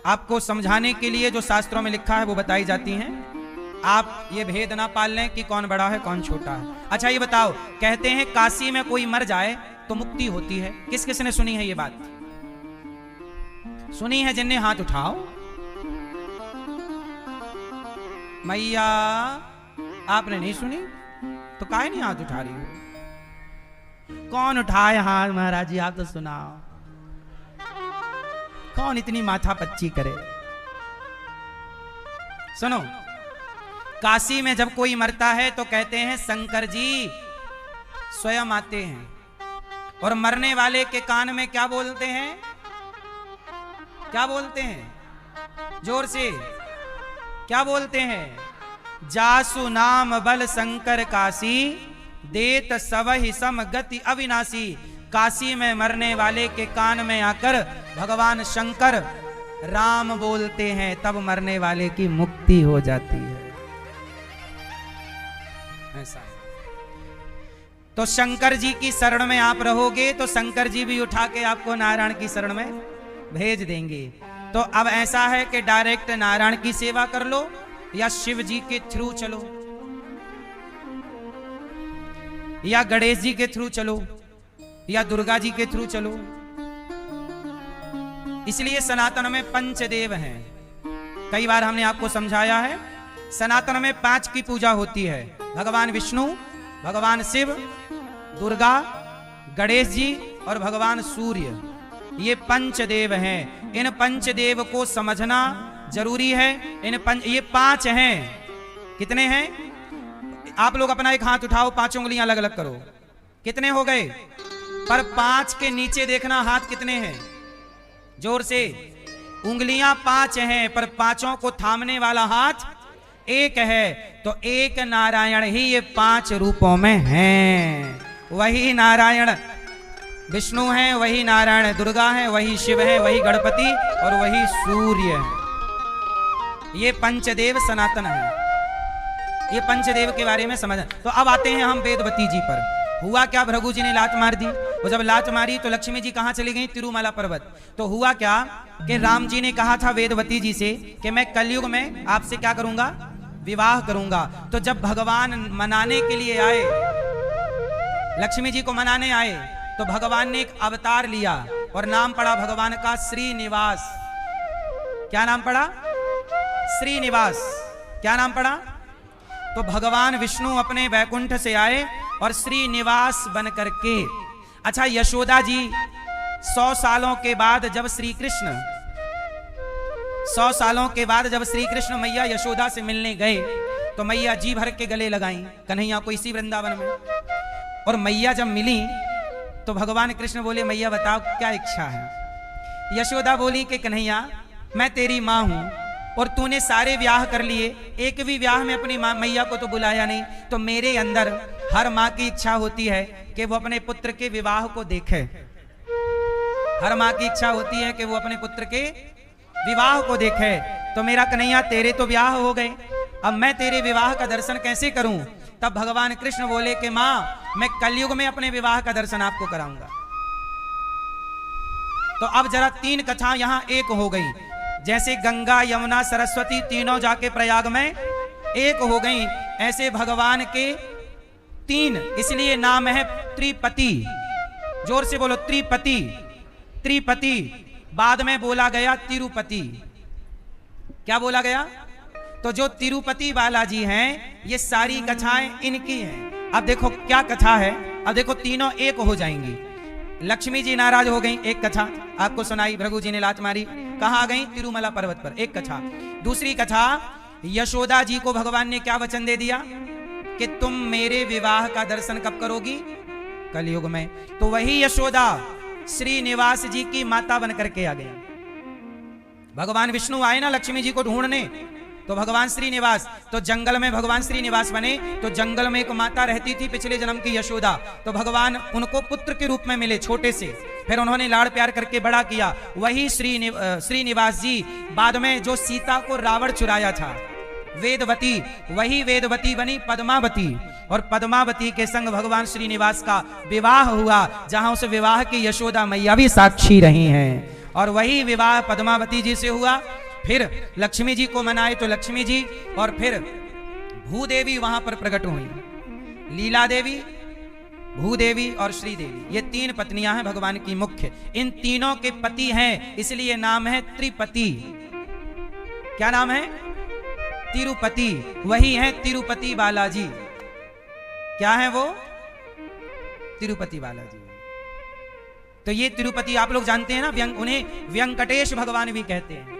आपको समझाने के लिए जो शास्त्रों में लिखा है वो बताई जाती हैं। आप ये भेद ना पाल लें कि कौन बड़ा है कौन छोटा है। अच्छा ये बताओ, कहते हैं काशी में कोई मर जाए तो मुक्ति होती है। किस किस ने सुनी है ये बात? सुनी है जिनने हाथ उठाओ। मैया आपने नहीं सुनी तो काहे नहीं हाथ उठा रही हो? कौन उठाए हाथ? महाराज जी आप तो सुनाओ। कौन इतनी माथा पच्ची करे? सुनो, काशी में जब कोई मरता है तो कहते हैं शंकर जी स्वयं आते हैं और मरने वाले के कान में क्या बोलते हैं? क्या बोलते हैं? जोर से क्या बोलते हैं? जासु नाम बल शंकर काशी, देत सबहि सम गति अविनाशी। काशी में मरने वाले के कान में आकर भगवान शंकर राम बोलते हैं, तब मरने वाले की मुक्ति हो जाती है। ऐसा है। तो शंकर जी की शरण में आप रहोगे तो शंकर जी भी उठा के आपको नारायण की शरण में भेज देंगे। तो अब ऐसा है कि डायरेक्ट नारायण की सेवा कर लो या शिव जी के थ्रू चलो या गणेश जी के थ्रू चलो या दुर्गा जी के थ्रू चलो। इसलिए सनातन में पंचदेव हैं। कई बार हमने आपको समझाया है, सनातन में 5 की पूजा होती है। भगवान विष्णु, भगवान शिव, दुर्गा, गणेश जी और भगवान सूर्य। ये पंचदेव हैं। इन पंचदेव को समझना जरूरी है। ये 5 हैं। कितने हैं? आप लोग अपना एक हाथ उठाओ, 5 उंगलियां अलग अलग करो। कितने हो गए? पर 5 के नीचे देखना हाथ कितने हैं। जोर से। उंगलियां 5 हैं पर 5 को थामने वाला हाथ एक है। तो एक नारायण ही ये 5 रूपों में हैं। वही नारायण विष्णु है, वही नारायण दुर्गा है, वही शिव है, वही गणपति और वही सूर्य है। ये पंचदेव सनातन है। ये पंचदेव के बारे में समझना। तो अब आते हैं हम वेदवती जी पर। हुआ क्या? भृगु जी ने लात मार दी। वो जब लात मारी तो लक्ष्मी जी कहां चली गई? तिरुमला पर्वत। तो हुआ क्या कि राम जी ने कहा था वेदवती जी से कि मैं कलयुग में आपसे क्या करूंगा? विवाह करूंगा। तो जब भगवान मनाने के लिए आए, लक्ष्मी जी को मनाने आए, तो भगवान ने एक अवतार लिया और नाम पड़ा भगवान का श्रीनिवास। क्या नाम पड़ा? श्रीनिवास। क्या नाम पड़ा? तो भगवान विष्णु अपने वैकुंठ से आए और श्रीनिवास बन करके। अच्छा, यशोदा जी 100 सालों के बाद जब श्री कृष्ण 100 सालों के बाद जब श्री कृष्ण मैया यशोदा से मिलने गए तो मैया जी भर के गले लगाई कन्हैया को इसी वृंदावन में। और मैया जब मिली तो भगवान कृष्ण बोले, मैया बताओ क्या इच्छा है? यशोदा बोली कि कन्हैया मैं तेरी माँ हूं और तूने सारे ब्याह कर लिए, एक भी ब्याह में अपनी मैया को तो बुलाया नहीं। तो मेरे अंदर हर माँ की इच्छा होती है कि वो अपने पुत्र के विवाह को देखे। हर माँ की इच्छा होती है कि वो अपने पुत्र के विवाह को देखे। तो मेरा कन्हैया तेरे तो ब्याह हो गए, अब मैं तेरे विवाह का दर्शन कैसे करूं? तब भगवान कृष्ण बोले कि माँ मैं कलयुग में अपने विवाह का दर्शन आपको कराऊंगा। तो अब जरा 3 कथा यहां एक हो गई। जैसे गंगा यमुना सरस्वती तीनों जाके प्रयाग में एक हो गई, ऐसे भगवान के 3 इसलिए नाम है त्रिपति। जोर से बोलो त्रिपति। त्रिपति बाद में बोला गया तिरुपति। क्या बोला गया? तो जो तिरुपति बालाजी हैं ये सारी कथाएं इनकी हैं। अब देखो क्या कथा है। अब देखो तीनों एक हो जाएंगी। लक्ष्मी जी नाराज हो गई, एक कथा आपको सुनाई। भृगु जी ने लात मारी, कहां गई? तिरुमला पर्वत पर, एक कथा। दूसरी कथा यशोदा जी को भगवान ने क्या वचन दे दिया कि तुम मेरे विवाह का दर्शन कब करोगी? कलयुग में। तो वही यशोदा श्रीनिवास जी की माता बन करके आ गई। भगवान विष्णु आए ना लक्ष्मी जी को ढूंढने, तो भगवान श्रीनिवास, तो जंगल में भगवान श्रीनिवास बने। तो जंगल में एक माता रहती थी पिछले जन्म की यशोदा, तो भगवान उनको पुत्र के रूप में मिले छोटे से, फिर उन्होंने लाड़ प्यार करके बड़ा किया। वही श्रीनिवास जी बाद में जो सीता को रावण चुराया था, वेदवती, वही वेदवती बनी पद्मावती, और पद्मावती के संग भगवान श्रीनिवास का विवाह हुआ, जहां उस विवाह की यशोदा मैया भी साक्षी रही हैं। और वही विवाह पद्मावती जी से हुआ। फिर लक्ष्मी जी को मनाए तो लक्ष्मी जी, और फिर भूदेवी वहां पर प्रकट हुई। लीला देवी, भूदेवी और श्रीदेवी, ये तीन पत्नियां हैं भगवान की मुख्य। इन तीनों के पति हैं, इसलिए नाम है त्रिपति। क्या नाम है? तिरुपति। वही है तिरुपति बालाजी। क्या है वो? तिरुपति बालाजी। तो ये तिरुपति आप लोग जानते हैं ना, उन्हें व्यंकटेश भगवान भी कहते हैं।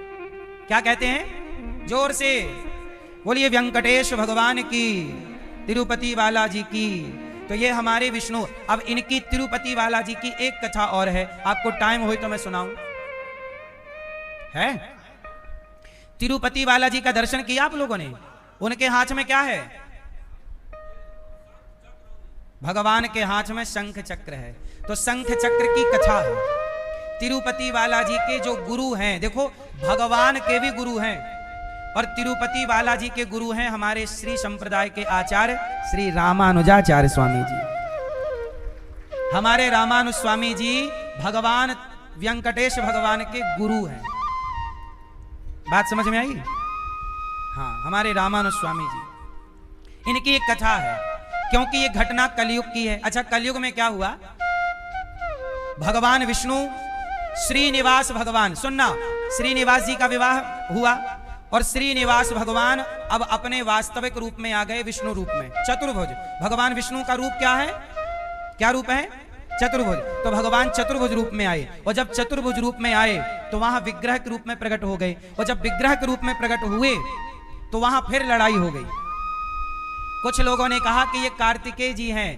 क्या कहते हैं? जोर से बोलिए, व्यंकटेश भगवान की, तिरुपति बालाजी की। तो ये हमारे विष्णु। अब इनकी तिरुपति बालाजी की एक कथा और है, आपको टाइम हो तो मैं सुनाऊं। है? तिरुपति बालाजी का दर्शन किया आप लोगों ने? उनके हाथ में क्या है? भगवान के हाथ में शंख चक्र है। तो शंख चक्र की कथा है। तिरुपति बालाजी के जो गुरु हैं, देखो भगवान के भी गुरु हैं, और तिरुपति बालाजी के गुरु हैं हमारे श्री संप्रदाय के आचार्य श्री रामानुजाचार्य स्वामी जी। हमारे रामानुज स्वामी जी भगवान व्यंकटेश भगवान के गुरु हैं। बात समझ में आई? हाँ, हमारे रामानुज स्वामी जी। इनकी एक कथा है, क्योंकि ये घटना कलयुग की है। अच्छा, कलयुग में क्या हुआ? भगवान विष्णु, श्रीनिवास भगवान, सुनना, श्रीनिवास जी का विवाह हुआ, और श्रीनिवास भगवान अब अपने वास्तविक रूप में आ गए, विष्णु रूप में, चतुर्भुज। भगवान विष्णु का रूप क्या है? क्या रूप है? चतुर्भुज। तो भगवान चतुर्भुज रूप में आए, और जब चतुर्भुज रूप में आए तो वहां विग्रह के रूप में प्रकट हो गए, और जब विग्रह के रूप में प्रकट हुए तो वहां फिर लड़ाई हो गई। कुछ लोगों ने कहा कि ये कार्तिकेय जी हैं,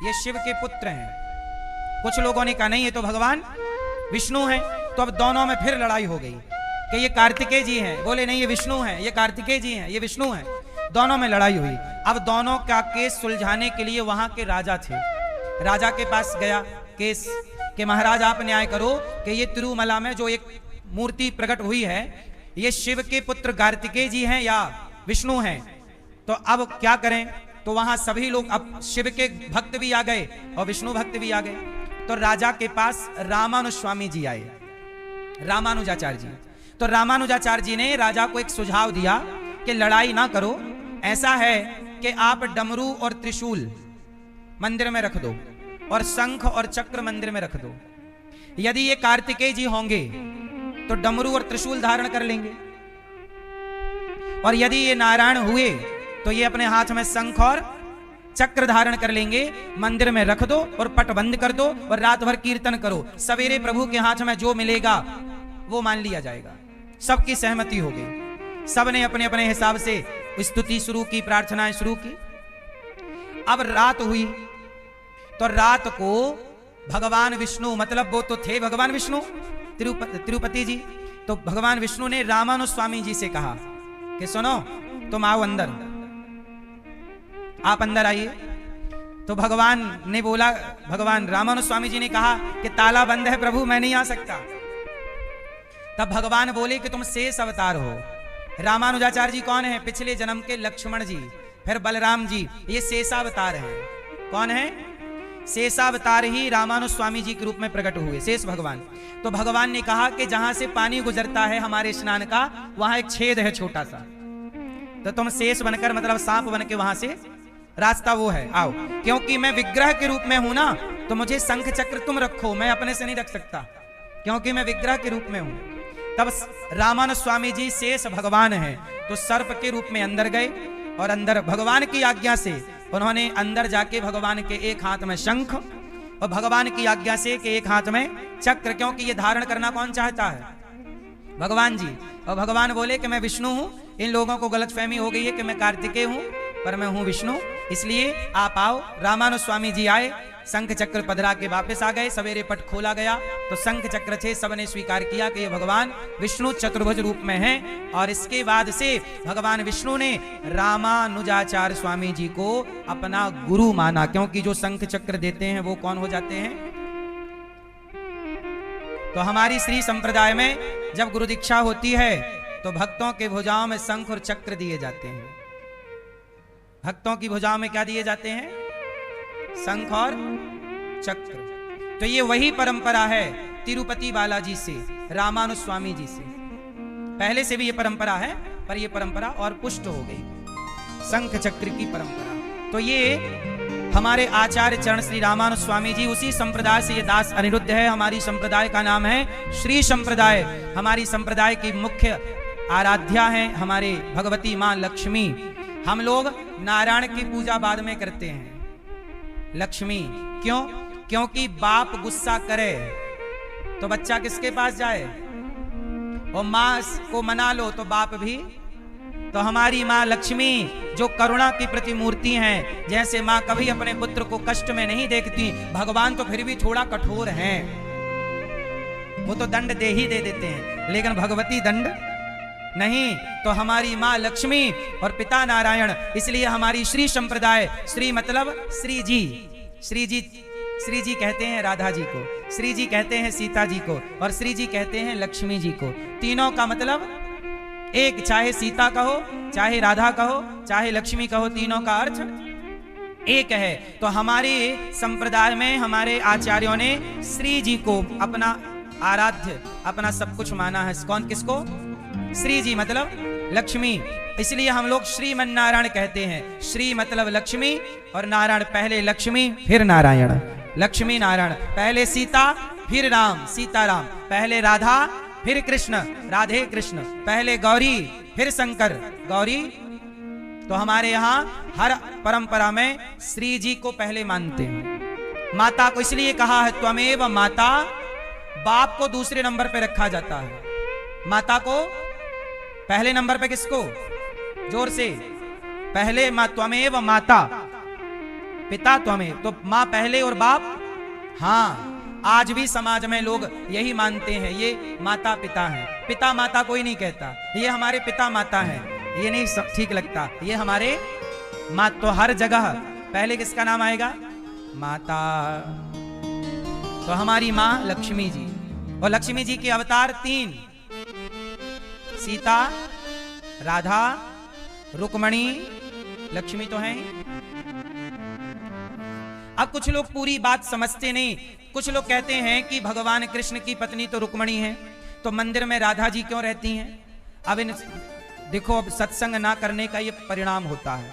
ये शिव के पुत्र हैं। कुछ लोगों ने कहा नहीं, ये तो भगवान विष्णु हैं। तो अब दोनों में फिर लड़ाई हो गई कि ये कार्तिकेय जी हैं, बोले नहीं ये विष्णु हैं, ये कार्तिकेय जी हैं, ये विष्णु हैं। दोनों में लड़ाई हुई। अब दोनों का केस सुलझाने के लिए वहां के राजा थे, राजा के पास गया केस कि महाराज आप न्याय करो कि ये तिरुमला में जो एक मूर्ति प्रकट हुई है, ये शिव के पुत्र कार्तिकेय जी हैं या विष्णु हैं, तो अब क्या करें? तो वहां सभी लोग, अब शिव के भक्त भी आ गए और विष्णु भक्त भी आ गए। तो राजा के पास रामानुज स्वामी जी आए, रामानुजाचार्य जी। तो रामानुजाचार्य जी ने राजा को एक सुझाव दिया कि लड़ाई ना करो, ऐसा है कि आप डमरू और त्रिशूल मंदिर में रख दो और शंख और चक्र मंदिर में रख दो। यदि ये कार्तिकेय जी होंगे तो डमरू और त्रिशूल धारण कर लेंगे, और यदि ये नारायण हुए तो ये अपने हाथ में शंख और चक्र धारण कर लेंगे। मंदिर में रख दो और पट बंद कर दो और रात भर कीर्तन करो। सवेरे प्रभु के हाथ में जो मिलेगा वो मान लिया जाएगा। सबकी सहमति हो गई, सबने अपने अपने हिसाब से स्तुति शुरू की, प्रार्थनाएं शुरू की। अब रात हुई तो रात को भगवान विष्णु, मतलब वो तो थे भगवान विष्णु तिरुपति जी, तो भगवान विष्णु ने रामानुज स्वामी जी से कहा कि सुनो तुम आओ अंदर, आप अंदर आइए। तो भगवान ने बोला, भगवान रामानुज स्वामी जी ने कहा कि ताला बंद है प्रभु, मैं नहीं आ सकता। तब भगवान बोले कि तुम शेष अवतार हो। रामानुजाचार्य जी कौन है? पिछले जन्म के लक्ष्मण जी, फिर बलराम जी, ये शेषावतार हैं। कौन है? शेषावतार ही रामानुज स्वामी जी के रूप में प्रकट हुए, शेष भगवान। तो भगवान ने कहा कि जहां से पानी गुजरता है हमारे स्नान का, वहां एक छेद है छोटा सा, तो तुम शेष बनकर, मतलब सांप बन के वहां से रास्ता वो है, आओ। क्योंकि मैं विग्रह के रूप में हूं ना, तो मुझे शंख चक्र तुम रखो, मैं अपने से नहीं रख सकता क्योंकि मैं विग्रह के रूप में हूं। तब रामानुज स्वामी जी शेष भगवान हैं, तो सर्प के रूप में अंदर गए, और अंदर भगवान की आज्ञा से उन्होंने अंदर जाके भगवान के एक हाथ में शंख और भगवान की आज्ञा से कि एक हाथ में चक्र, क्योंकि ये धारण करना कौन चाहता है? भगवान जी। और भगवान बोले कि मैं विष्णु हूं। इन लोगों को गलतफहमी हो गई है कि मैं कार्तिकेय हूं, पर मैं हूं विष्णु, इसलिए आप आओ। रामानुज स्वामी जी आए, शंख चक्र पधरा के वापस आ गए। सवेरे पट खोला गया तो शंख चक्र थे, सबने स्वीकार किया कि ये भगवान विष्णु चतुर्भुज रूप में हैं। और इसके बाद से भगवान विष्णु ने रामानुजाचार्य स्वामी जी को अपना गुरु माना, क्योंकि जो शंख चक्र देते हैं वो कौन हो जाते हैं? तो हमारी श्री संप्रदाय में जब गुरु दीक्षा होती है तो भक्तों के भुजाओं में शंख और चक्र दिए जाते हैं। भक्तों की भुजाओं में क्या दिए जाते हैं? शंख और चक्र। तो ये वही परंपरा है तिरुपति बालाजी से, रामानुज स्वामी जी से। पहले से भी ये परंपरा है, पर ये परंपरा और पुष्ट हो गई, शंख चक्र की परंपरा। तो ये हमारे आचार्य चरण श्री रामानुज स्वामी जी, उसी संप्रदाय से ये दास अनिरुद्ध है। हमारी संप्रदाय का नाम है श्री संप्रदाय। हमारी संप्रदाय की मुख्य आराध्या है हमारे भगवती मां लक्ष्मी। हम लोग नारायण की पूजा बाद में करते हैं, लक्ष्मी। क्यों? क्योंकि बाप गुस्सा करे तो बच्चा किसके पास जाए? और मां को मना लो तो बाप भी। तो हमारी मां लक्ष्मी जो करुणा की प्रतिमूर्ति हैं, जैसे मां कभी अपने पुत्र को कष्ट में नहीं देखती, भगवान तो फिर भी थोड़ा कठोर हैं, वो तो दंड दे ही दे देते हैं, लेकिन भगवती दंड नहीं। तो हमारी मां लक्ष्मी और पिता नारायण, इसलिए हमारी श्री संप्रदाय, श्री मतलब श्री जी, श्री जी, श्री जी कहते हैं राधा जी को, श्री जी कहते हैं सीता जी को, और श्री जी कहते हैं लक्ष्मी जी को। तीनों का मतलब एक, चाहे सीता कहो, चाहे राधा कहो, चाहे लक्ष्मी कहो, तीनों का अर्थ एक है। तो हमारे संप्रदाय में हमारे आचार्यों ने श्री जी को अपना आराध्य, अपना सब कुछ माना है। कौन? किसको? श्री जी मतलब लक्ष्मी। इसलिए हम लोग श्रीमन नारायण कहते हैं। श्री मतलब लक्ष्मी और नारायण, पहले लक्ष्मी फिर नारायण, लक्ष्मी नारायण। पहले सीता फिर राम, सीताराम। पहले राधा फिर कृष्ण, राधे कृष्ण। पहले गौरी फिर शंकर, गौरी। तो हमारे यहाँ हर परंपरा में श्री जी को पहले मानते हैं। माता को इसलिए कहा है त्वमेव माता, बाप को दूसरे नंबर पे रखा जाता है, माता को पहले नंबर पे। किसको? जोर से, पहले मां, त्वमेव माता, पिता त्वमेव। तो मां पहले और बाप। हाँ, आज भी समाज में लोग यही मानते हैं, ये माता पिता हैं। पिता माता कोई नहीं कहता, ये हमारे पिता माता हैं, ये नहीं ठीक लगता। ये हमारे मां, तो हर जगह पहले किसका नाम आएगा? माता। तो हमारी मां लक्ष्मी जी, और लक्ष्मी जी के अवतार 3, सीता, राधा, रुक्मणी, लक्ष्मी तो हैं। अब कुछ लोग पूरी बात समझते नहीं। कुछ लोग कहते हैं कि भगवान कृष्ण की पत्नी तो रुक्मणी है, तो मंदिर में राधा जी क्यों रहती हैं? अब इन देखो, अब सत्संग ना करने का ये परिणाम होता है।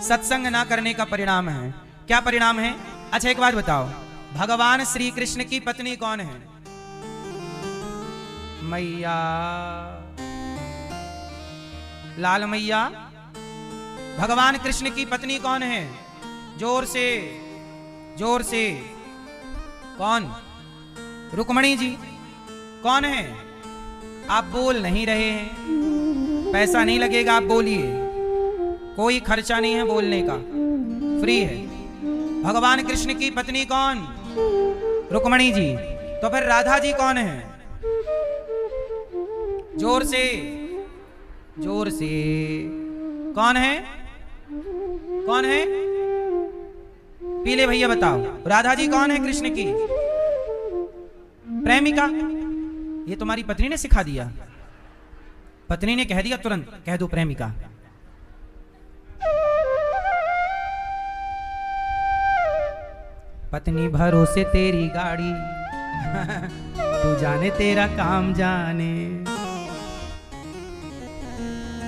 सत्संग ना करने का परिणाम है। क्या परिणाम है? अच्छा एक बात बताओ, भगवान श्री कृष्ण की पत्नी कौन है? मैया, लाल मैया। भगवान कृष्ण की पत्नी कौन है? जोर से, जोर से। कौन? रुक्मणी जी। कौन है? आप बोल नहीं रहे हैं, पैसा नहीं लगेगा, आप बोलिए, कोई खर्चा नहीं है बोलने का, फ्री है। भगवान कृष्ण की पत्नी कौन? रुक्मणी जी। तो फिर राधा जी कौन है? जोर से, जोर से। कौन है? कौन है? पीले भैया बताओ, राधा जी कौन है कृष्ण की? प्रेमिका। ये तुम्हारी पत्नी ने सिखा दिया? पत्नी ने कह दिया तुरंत, कह दो प्रेमिका। पत्नी भरोसे तेरी गाड़ी, तू जाने तेरा काम जाने।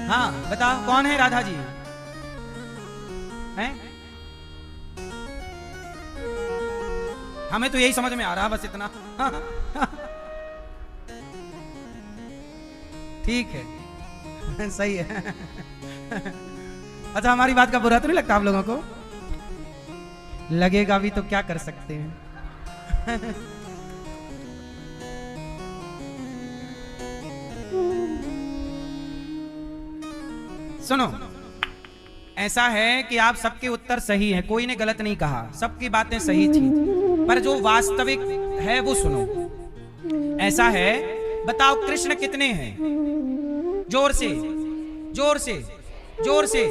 हाँ बताओ, कौन है राधा जी? हैं? हमें तो यही समझ में आ रहा, बस इतना। ठीक है, सही है। अच्छा, हमारी बात का बुरा तो नहीं लगता आप लोगों को? लगेगा भी तो क्या कर सकते हैं। सुनो, ऐसा है कि आप सबके उत्तर सही हैं, कोई ने गलत नहीं कहा, सबकी बातें सही थी, पर जो वास्तविक है वो सुनो। ऐसा है, बताओ कृष्ण कितने हैं? जोर से, जोर से, जोर से।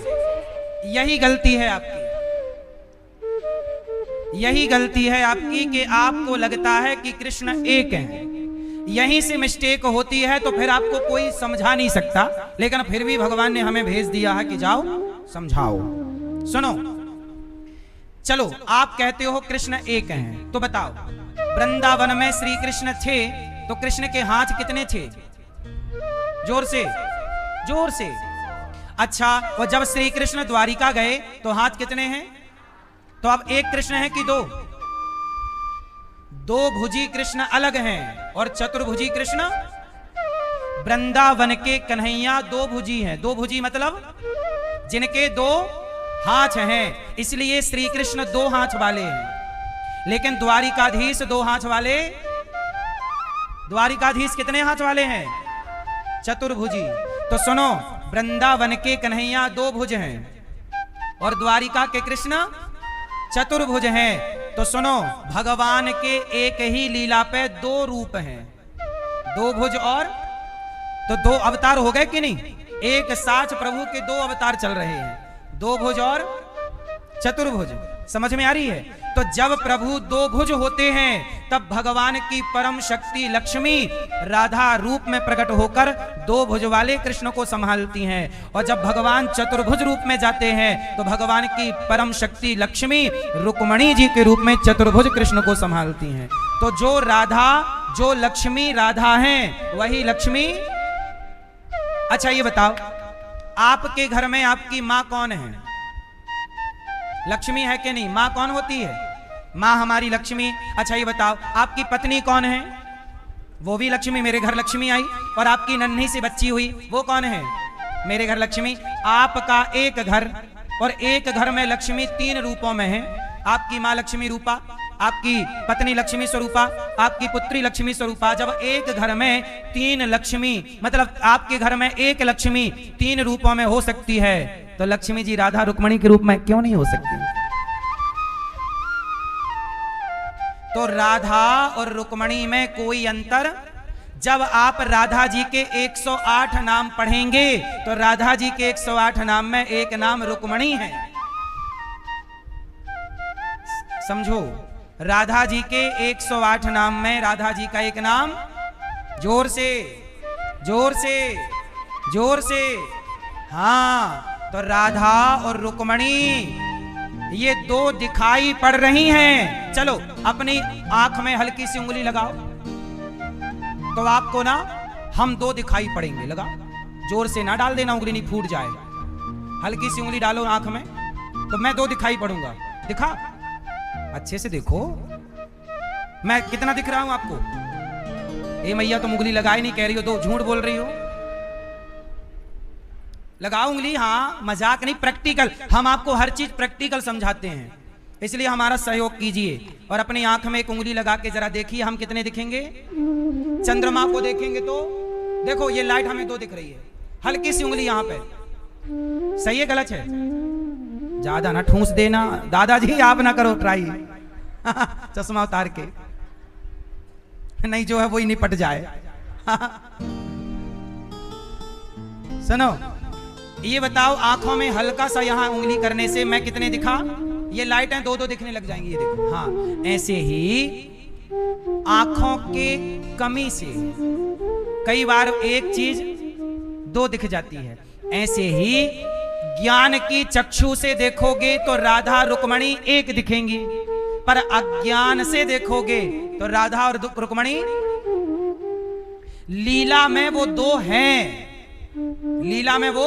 यही गलती है आपकी, यही गलती है आपकी कि आपको लगता है कि कृष्ण एक हैं। यहीं से मिस्टेक होती है, तो फिर आपको कोई समझा नहीं सकता, लेकिन फिर भी भगवान ने हमें भेज दिया है कि जाओ समझाओ। सुनो, चलो आप कहते हो कृष्ण एक हैं, तो बताओ वृंदावन में श्री कृष्ण थे तो कृष्ण के हाथ कितने थे? जोर से, जोर से। अच्छा, और जब श्री कृष्ण द्वारिका गए तो हाथ कितने हैं? तो अब एक कृष्ण है कि दो? दो भुजी कृष्ण अलग हैं और चतुर्भुजी कृष्ण। वृंदावन के कन्हैया दो भुजी हैं। दो भुजी मतलब जिनके दो हाथ हैं, इसलिए श्री कृष्ण दो हाथ वाले हैं। लेकिन द्वारिकाधीश दो हाथ वाले, द्वारिकाधीश कितने हाथ वाले हैं? चतुर्भुजी। तो सुनो, वृंदावन के कन्हैया दो भुज हैं और द्वारिका के कृष्ण चतुर्भुज हैं। तो सुनो, भगवान के एक ही लीला पे दो रूप हैं, दो भुज और, तो दो अवतार हो गए कि नहीं? एक साथ प्रभु के दो अवतार चल रहे हैं, दो भुज और चतुर्भुज। समझ में आ रही है? तो जब प्रभु दो भुज होते हैं तब भगवान की परम शक्ति लक्ष्मी राधा रूप में प्रकट होकर दो भुज वाले कृष्ण को संभालती हैं, और जब भगवान चतुर्भुज रूप में जाते हैं तो भगवान की परम शक्ति लक्ष्मी रुक्मणी जी के रूप में चतुर्भुज कृष्ण को संभालती हैं। तो जो राधा, जो लक्ष्मी राधा हैं वही लक्ष्मी। अच्छा ये बताओ, आपके घर में आपकी माँ कौन है? लक्ष्मी है कि नहीं? माँ कौन होती है? माँ हमारी लक्ष्मी। अच्छा ये बताओ, आपकी पत्नी कौन है? वो भी लक्ष्मी। मेरे घर लक्ष्मी आई। और आपकी नन्ही सी बच्ची हुई, वो कौन है? मेरे घर लक्ष्मी। आपका एक घर, और एक घर में लक्ष्मी तीन रूपों में है। आपकी माँ लक्ष्मी रूपा, आपकी पत्नी लक्ष्मी स्वरूपा, आपकी पुत्री लक्ष्मी स्वरूपा। जब एक घर में तीन लक्ष्मी, मतलब आपके घर में एक लक्ष्मी तीन रूपों में हो सकती है, तो लक्ष्मी जी राधा रुक्मणी के रूप में क्यों नहीं हो सकती? तो राधा और रुक्मणी में कोई अंतर? जब आप राधा जी के 108 नाम पढ़ेंगे तो राधा जी के 108 नाम में एक नाम रुक्मणी है। समझो, राधा जी के 108 नाम में राधा जी का एक नाम, जोर से, जोर से, जोर से, हाँ। तो राधा और रुक्मणी ये दो दिखाई पड़ रही हैं। चलो अपनी आंख में हल्की सी उंगली लगाओ, तो आपको ना हम दो दिखाई पड़ेंगे। लगा, जोर से ना डाल देना, उंगली नहीं फूट जाए। हल्की सी उंगली डालो आंख में, तो मैं दो दिखाई पड़ूंगा। दिखा, अच्छे से देखो मैं कितना दिख रहा हूं आपको। ए मैया, तुम उंगली लगाई नहीं कह रही हो, दो झूठ बोल रही हो। लगाओ उंगली, हाँ, मजाक नहीं, प्रैक्टिकल। हम आपको हर चीज प्रैक्टिकल समझाते हैं, इसलिए हमारा सहयोग कीजिए। और अपनी आंख में एक उंगली लगा के जरा देखिए हम कितने दिखेंगे। चंद्रमा को देखेंगे तो देखो ये लाइट हमें दो दिख रही है। हल्की सी उंगली यहाँ पे, सही है गलत है? ज्यादा ना ठूस देना दादाजी, आप ना करो ट्राई चश्मा उतार के, नहीं जो है वही निपट जाए सुनो, ये बताओ आंखों में हल्का सा यहाँ उंगली करने से मैं कितने दिखा? ये लाइटें दो दो दिखने लग जाएंगी, ये देखो। हाँ, ऐसे ही आंखों के कमी से कई बार एक चीज दो दिख जाती है। ऐसे ही ज्ञान की चक्षु से देखोगे तो राधा रुक्मणी एक दिखेंगी, पर अज्ञान से देखोगे तो राधा और रुक्मणी लीला में वो दो हैं। लीला में वो,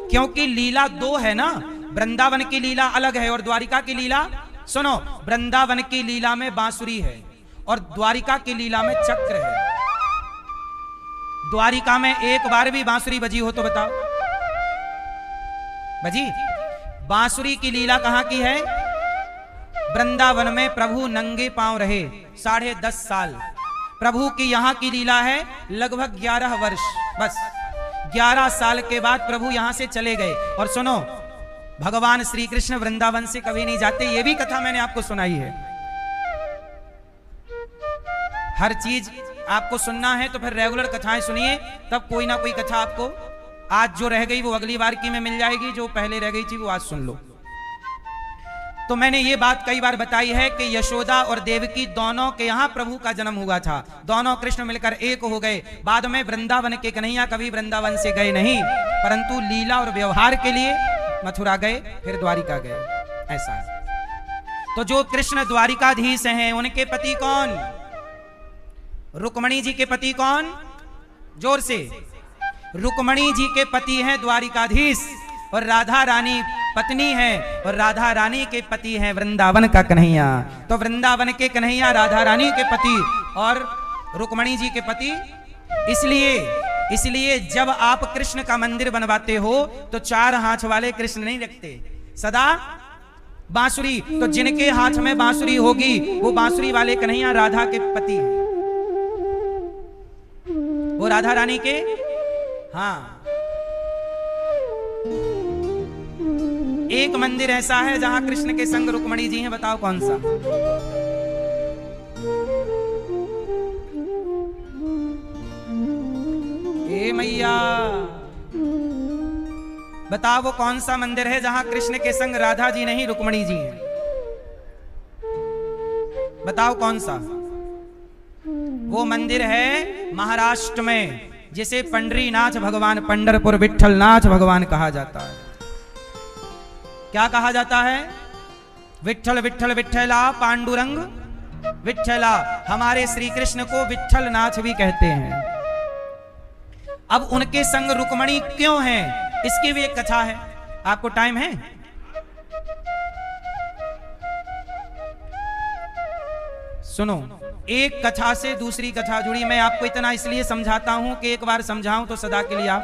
क्योंकि लीला दो है ना, वृंदावन की लीला अलग है और द्वारिका की लीला। सुनो, वृंदावन की लीला में बांसुरी है और द्वारिका की लीला में चक्र है। द्वारिका में एक बार भी बांसुरी बजी हो तो बताओ, बजी? बांसुरी की लीला कहां की है? वृंदावन में प्रभु नंगे पांव रहे 10.5 साल। प्रभु की यहां की लीला है लगभग 11 वर्ष। बस 11 साल के बाद प्रभु यहां से चले गए। और सुनो, भगवान श्री कृष्ण वृंदावन से कभी नहीं जाते, ये भी कथा मैंने आपको सुनाई है। हर चीज आपको सुनना है तो फिर रेगुलर कथाएं सुनिए, तब कोई ना कोई कथा आपको आज जो रह गई वो अगली बार की में मिल जाएगी, जो पहले रह गई थी वो आज सुन लो। तो मैंने ये बात कई बार बताई है कि यशोदा और देवकी दोनों के यहाँ प्रभु का जन्म हुआ था, दोनों कृष्ण मिलकर एक हो गए। बाद में वृंदावन के कन्हैया कभी वृंदावन से गए नहीं, परंतु लीला और व्यवहार के लिए मथुरा गए, फिर द्वारिका गए, ऐसा है। तो जो कृष्ण द्वारिकाधीश हैं उनके पति कौन? रुक्मणी जी के पति कौन? जोर से। रुक्मणी जी के पति हैं द्वारिकाधीश, और राधा रानी पत्नी है, और राधा रानी के पति हैं वृंदावन का कन्हैया। तो वृंदावन के कन्हैया राधा रानी के पति और रुक्मणी जी के पति। इसलिए जब आप कृष्ण का मंदिर बनवाते हो तो 4 हाथ वाले कृष्ण नहीं रखते, सदा बांसुरी। तो जिनके हाथ में बांसुरी होगी वो बांसुरी वाले कन्हैया राधा के पति हैं, वो राधा रानी के। हाँ, एक मंदिर ऐसा है जहां कृष्ण के संग रुक्मणी जी हैं, बताओ कौन सा? ए मैया, बताओ वो कौन सा मंदिर है जहां कृष्ण के संग राधा जी नहीं रुक्मणी जी हैं? बताओ कौन सा? वो मंदिर है महाराष्ट्र में, जिसे पंडरीनाथ भगवान, पंढरपुर विठलनाथ भगवान कहा जाता है। क्या कहा जाता है? विठल विठल विठला पांडुरंग विठला। हमारे श्री कृष्ण को विठलनाथ भी कहते हैं। अब उनके संग रुक्मणी क्यों हैं, इसकी भी एक कथा है। आपको टाइम है? सुनो, एक कथा से दूसरी कथा जुड़ी। मैं आपको इतना इसलिए समझाता हूं कि एक बार समझाऊं तो सदा के लिए आप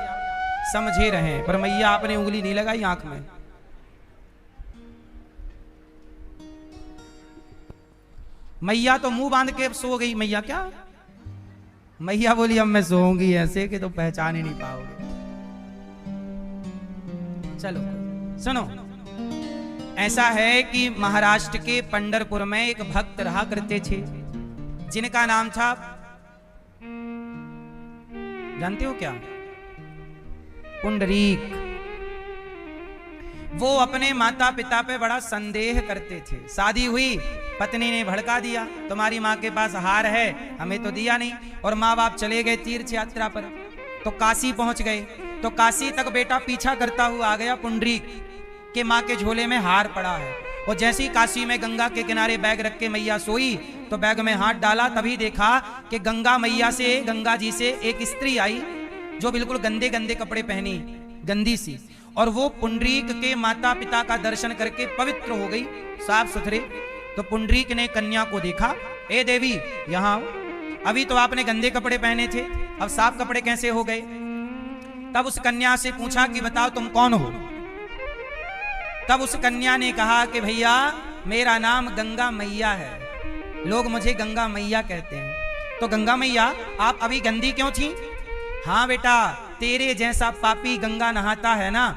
समझे रहें। पर मैया आपने उंगली नहीं लगाई आंख में। मैया तो मुंह बांध के सो गई। मैया क्या? मैया बोली अब मैं सोऊंगी ऐसे कि तो पहचान ही नहीं पाओगे। चलो सुनो, ऐसा है कि महाराष्ट्र के पंढरपुर में एक भक्त रहा करते थे, जिनका नाम था, जानते हो क्या? पुंडरीक। वो अपने माता पिता पे बड़ा संदेह करते थे। शादी हुई, पत्नी ने भड़का दिया, तुम्हारी माँ के पास हार है, हमें तो दिया नहीं। और माँ बाप चले गए तीर्थ यात्रा पर, तो काशी पहुंच गए। तो काशी तक बेटा पीछा करता हुआ आ गया पुंडरीक के माँ के झोले में हार पड़ा है। और जैसे ही काशी में गंगा के किनारे बैग रख के मैया सोई, तो बैग में हाथ डाला, तभी देखा कि गंगा मैया से, गंगा जी से एक स्त्री आई जो बिल्कुल गंदे गंदे कपड़े पहनी, गंदी सी। और वो पुंडरीक के माता पिता का दर्शन करके पवित्र हो गई, साफ सुथरे। तो पुंडरीक ने कन्या को देखा, ए देवी यहाँ आओ, अभी तो आपने गंदे कपड़े पहने थे, अब साफ कपड़े कैसे हो गए? तब उस कन्या से पूछा कि बताओ तुम कौन हो? तब उस कन्या ने कहा कि भैया मेरा नाम गंगा मैया है, लोग मुझे गंगा मैया कहते हैं। तो गंगा मैया आप अभी गंदी क्यों थी? हाँ बेटा, तेरे जैसा पापी गंगा नहाता है ना,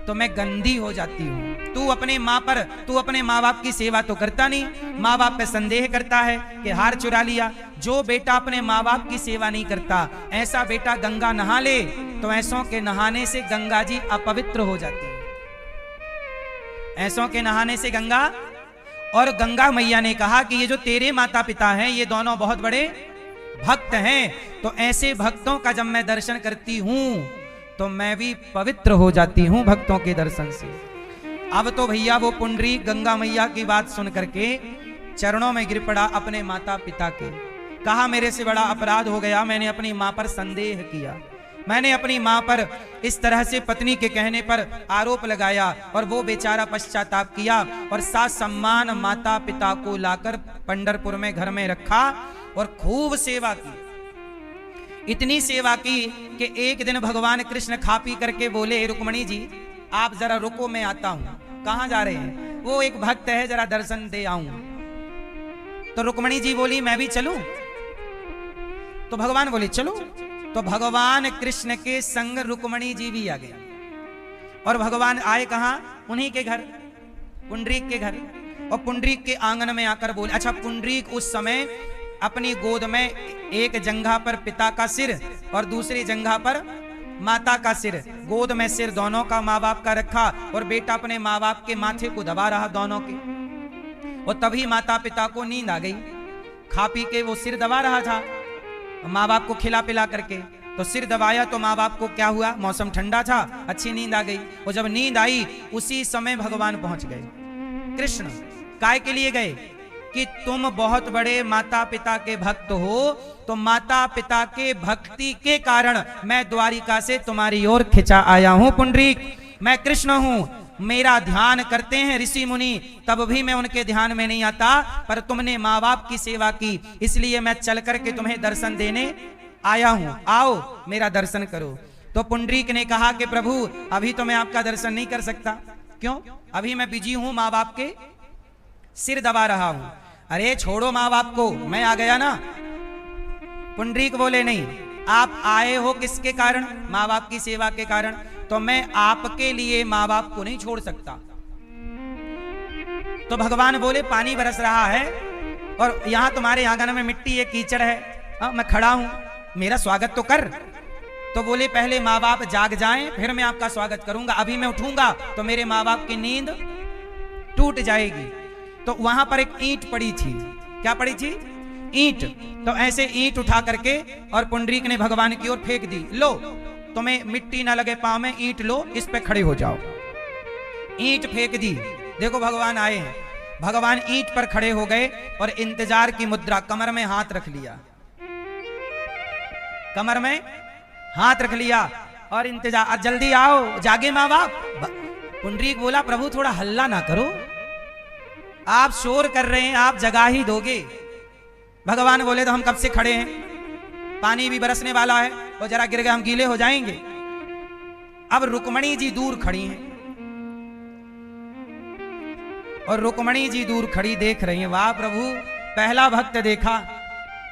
तो मैं गंदी हो जाती हूँ। तू अपने माँ बाप की सेवा तो करता नहीं, माँ बाप पे संदेह करता है कि हार चुरा लिया। जो बेटा अपने माँ बाप की सेवा नहीं करता, ऐसा बेटा गंगा नहा ले तो ऐसों के नहाने से गंगा जी अपवित्र हो जाती है। ऐसों के नहाने से गंगा। और गंगा मैया ने कहा कि ये जो तेरे माता पिता हैं, ये दोनों बहुत बड़े भक्त हैं, तो ऐसे भक्तों का जब मैं दर्शन करती हूं तो मैं भी पवित्र हो जाती हूं भक्तों के दर्शन से। अब तो भैया वो पुंडरीक गंगा मैया की बात सुन करके चरणों में गिर पड़ा अपने माता पिता के। कहा मेरे से बड़ा अपराध हो गया, मैंने अपनी मां पर संदेह किया, मैंने अपनी मां पर इस तरह से पत्नी के कहने पर आरोप लगाया, और वो बेचारा पश्चाताप किया और साथ सम्मान माता पिता को लाकर पंढरपुर में घर में रखा और खूब सेवा की। इतनी सेवा की कि एक दिन भगवान कृष्ण खा पी करके बोले, रुक्मणी जी आप जरा रुको, मैं आता हूं। कहां जा रहे हैं? वो एक भक्त है, जरा दर्शन दे आऊं। तो रुक्मणी जी बोली मैं भी चलूं? तो भगवान बोले चलो। तो भगवान कृष्ण के संग रुक्मणी जी भी आ गए और भगवान आए कहां? उन्हीं के घर, पुंडरीक के घर। और पुंडरीक के आंगन में आकर बोले, अच्छा पुंडरीक उस समय अपनी गोद में एक जंघा पर पिता का सिर और दूसरी जंघा पर माता का सिर, गोद में सिर दोनों का माँ बाप का रखा और बेटा अपने माँ बाप के माथे को दबा रहा दोनों के। और तभी माता पिता को नींद आ गई, खा पी के वो सिर दबा रहा था माँ बाप को खिला पिला करके। तो सिर दबाया तो माँ बाप को क्या हुआ? मौसम ठंडा था, अच्छी नींद आ गई। और जब नींद आई उसी समय भगवान पहुंच गए। कृष्ण काय के लिए गए? कि तुम बहुत बड़े माता पिता के भक्त हो, तो माता पिता के भक्ति के कारण मैं द्वारिका से तुम्हारी ओर खिंचा आया हूं पुंडरीक। मैं कृष्ण हूं, मेरा ध्यान करते हैं ऋषि मुनि, तब भी मैं उनके ध्यान में नहीं आता, पर तुमने माँ बाप की सेवा की, इसलिए मैं चल करके तुम्हें दर्शन देने आया हूं। आओ मेरा दर्शन करो। तो पुंडरीक ने कहा कि प्रभु अभी तो मैं आपका दर्शन नहीं कर सकता। क्यों? अभी मैं बिजी हूं, माँ बाप के सिर दबा रहा हूं। अरे छोड़ो माँ बाप को, मैं आ गया ना। पुंडरीक बोले नहीं, आप आए हो किसके कारण? माँ बाप की सेवा के कारण। तो मैं आपके लिए माँ बाप को नहीं छोड़ सकता। तो भगवान बोले पानी बरस रहा है और यहां तुम्हारे आंगन में मिट्टी है, कीचड़ है, मैं खड़ा हूं, मेरा स्वागत तो कर। तो बोले पहले माँ बाप जाग जाएं फिर मैं आपका स्वागत करूंगा। अभी मैं उठूंगा तो मेरे माँ बाप की नींद टूट जाएगी। तो वहां पर एक ईंट पड़ी थी। क्या पड़ी थी? ईंट। तो ऐसे ईंट उठा करके और पुंडरीक ने भगवान की ओर फेंक दी। लो तुम्हें मिट्टी ना लगे पांव में, ईंट लो, इस पे खड़े हो जाओ। ईंट फेंक दी। देखो भगवान आए हैं। भगवान ईंट पर खड़े हो गए और इंतजार की मुद्रा, कमर में हाथ रख लिया, कमर में हाथ रख लिया और इंतजार, जल्दी आओ, जागे माँ बाप। पुंडरीक बोला प्रभु थोड़ा हल्ला ना करो, आप शोर कर रहे हैं, आप जगा ही दोगे। भगवान बोले तो हम कब से खड़े हैं, पानी भी बरसने वाला है और जरा गिर गए हम गीले हो जाएंगे। अब रुक्मणी जी दूर खड़ी हैं और रुक्मणी जी दूर खड़ी देख रही हैं। वाह प्रभु, पहला भक्त देखा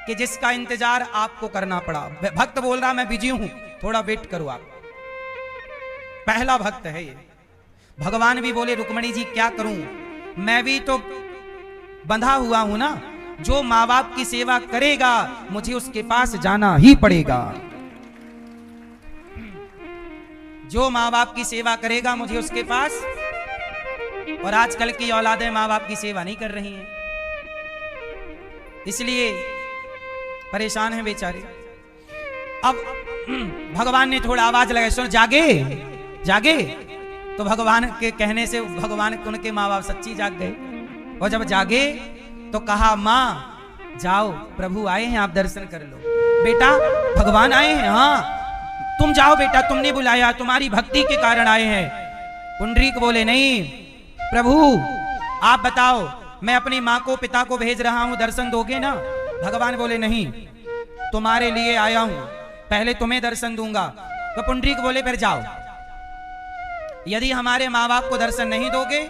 कि जिसका इंतजार आपको करना पड़ा। भक्त बोल रहा मैं बिजी हूं, थोड़ा वेट करो आप। पहला भक्त है ये। भगवान भी बोले रुक्मणी जी क्या करूं, मैं भी तो बंधा हुआ हूं ना। जो माँ बाप की सेवा करेगा मुझे उसके पास जाना ही पड़ेगा। जो माँ बाप की सेवा करेगा मुझे उसके पास। और आजकल की औलादें माँ बाप की सेवा नहीं कर रही हैं, इसलिए परेशान हैं बेचारे। अब भगवान ने थोड़ा आवाज लगाई, सुन जागे जागे। तो भगवान के कहने से भगवान उनके माँ बाप सच्ची जाग गए। और जब जागे तो कहा माँ जाओ, प्रभु आए हैं, आप दर्शन कर लो। बेटा भगवान आए हैं? हाँ तुम जाओ बेटा, तुमने बुलाया, तुम्हारी भक्ति के कारण आए हैं। पुंडरीक बोले नहीं प्रभु आप बताओ, मैं अपनी माँ को पिता को भेज रहा हूं, दर्शन दोगे ना? भगवान बोले नहीं, तुम्हारे लिए आया हूं, पहले तुम्हें दर्शन दूंगा। तो पुंडरीक बोले फिर जाओ, यदि हमारे माँ बाप को दर्शन नहीं दोगे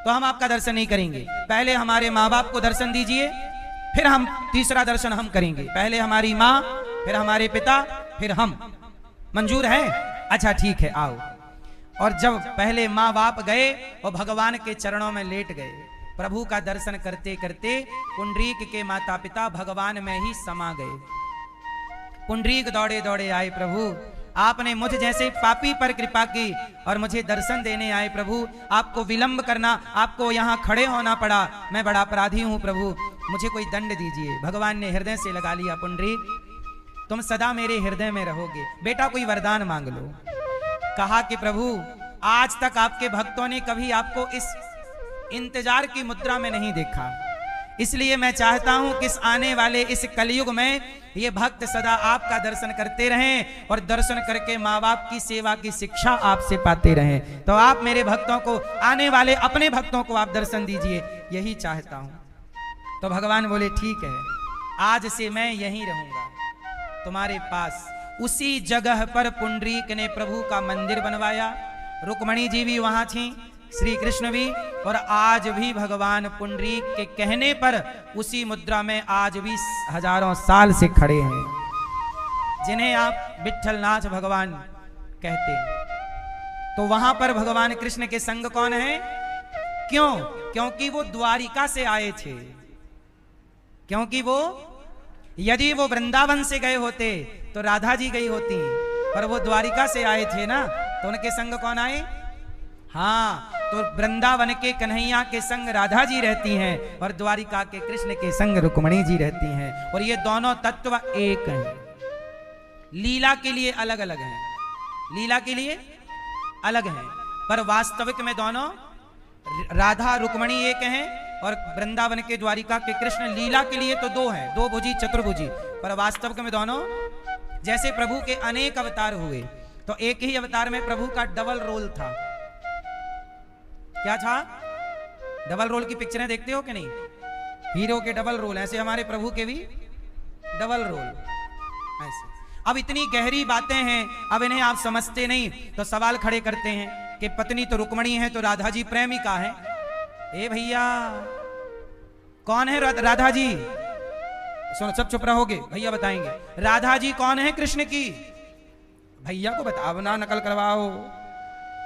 तो हम आपका दर्शन नहीं करेंगे। पहले हमारे माँ बाप को दर्शन दीजिए, फिर हम तीसरा दर्शन हम करेंगे। पहले हमारी माँ, फिर हमारे पिता, फिर हम। मंजूर है? अच्छा ठीक है आओ। और जब पहले माँ बाप गए और भगवान के चरणों में लेट गए, प्रभु का दर्शन करते करते पुंडरीक के माता पिता भगवान में ही समा गए। पुंडरीक दौड़े दौड़े आए, प्रभु आपने मुझ जैसे पापी पर कृपा की और मुझे दर्शन देने आए। प्रभु आपको विलंब करना, आपको यहाँ खड़े होना पड़ा, मैं बड़ा अपराधी हूँ प्रभु, मुझे कोई दंड दीजिए। भगवान ने हृदय से लगा लिया, पुंडरीक तुम सदा मेरे हृदय में रहोगे, बेटा कोई वरदान मांग लो। कहा कि प्रभु आज तक आपके भक्तों ने कभी आपको इस इंतजार की मुद्रा में नहीं देखा, इसलिए मैं चाहता हूं कि इस आने वाले इस कलयुग में ये भक्त सदा आपका दर्शन करते रहें और दर्शन करके माँ बाप की सेवा की शिक्षा आपसे पाते रहें। तो आप मेरे भक्तों को, आने वाले अपने भक्तों को आप दर्शन दीजिए, यही चाहता हूं। तो भगवान बोले ठीक है, आज से मैं यहीं रहूंगा तुम्हारे पास। उसी जगह पर पुंडरीक ने प्रभु का मंदिर बनवाया, रुक्मणी जी भी वहां थी, श्री कृष्ण भी, और आज भी भगवान पुंडरीक के कहने पर उसी मुद्रा में आज भी हजारों साल से खड़े हैं। जिन्हें आप विट्ठलनाथ भगवान कहते हैं। तो वहां पर भगवान कृष्ण के संग कौन है? क्यों? क्योंकि वो द्वारिका से आए थे। क्योंकि वो, यदि वो वृंदावन से गए होते तो राधा जी गई होती, पर वो द्वारिका से आए थे ना, तो उनके संग कौन आए? हाँ, तो वृंदावन के कन्हैया के संग राधा जी रहती हैं और द्वारिका के कृष्ण के संग रुक्मणी जी रहती हैं, और ये दोनों तत्व एक हैं। लीला के लिए अलग अलग हैं, लीला के लिए अलग हैं, पर वास्तविक में दोनों राधा रुक्मणी एक हैं, और वृंदावन के द्वारिका के कृष्ण लीला के लिए तो दो हैं, दो भुजी चतुर्भुजी, पर वास्तविक में दोनों। जैसे प्रभु के अनेक अवतार हुए, तो एक ही अवतार में प्रभु का डबल रोल था। क्या था? डबल रोल की पिक्चरें देखते हो कि नहीं? हीरो के डबल रोल, ऐसे हमारे प्रभु के भी डबल रोल ऐसे। अब इतनी गहरी बातें हैं, अब इन्हें आप समझते नहीं, तो सवाल खड़े करते हैं कि पत्नी तो रुक्मणी है, तो राधा जी प्रेमिका है। ए भैया, कौन है राधा जी? सुनो, सब चुप रहोगे, भैया बताएंगे। राधा जी कौन है कृष्ण की? भैया को बताओ ना, नकल करवाओ,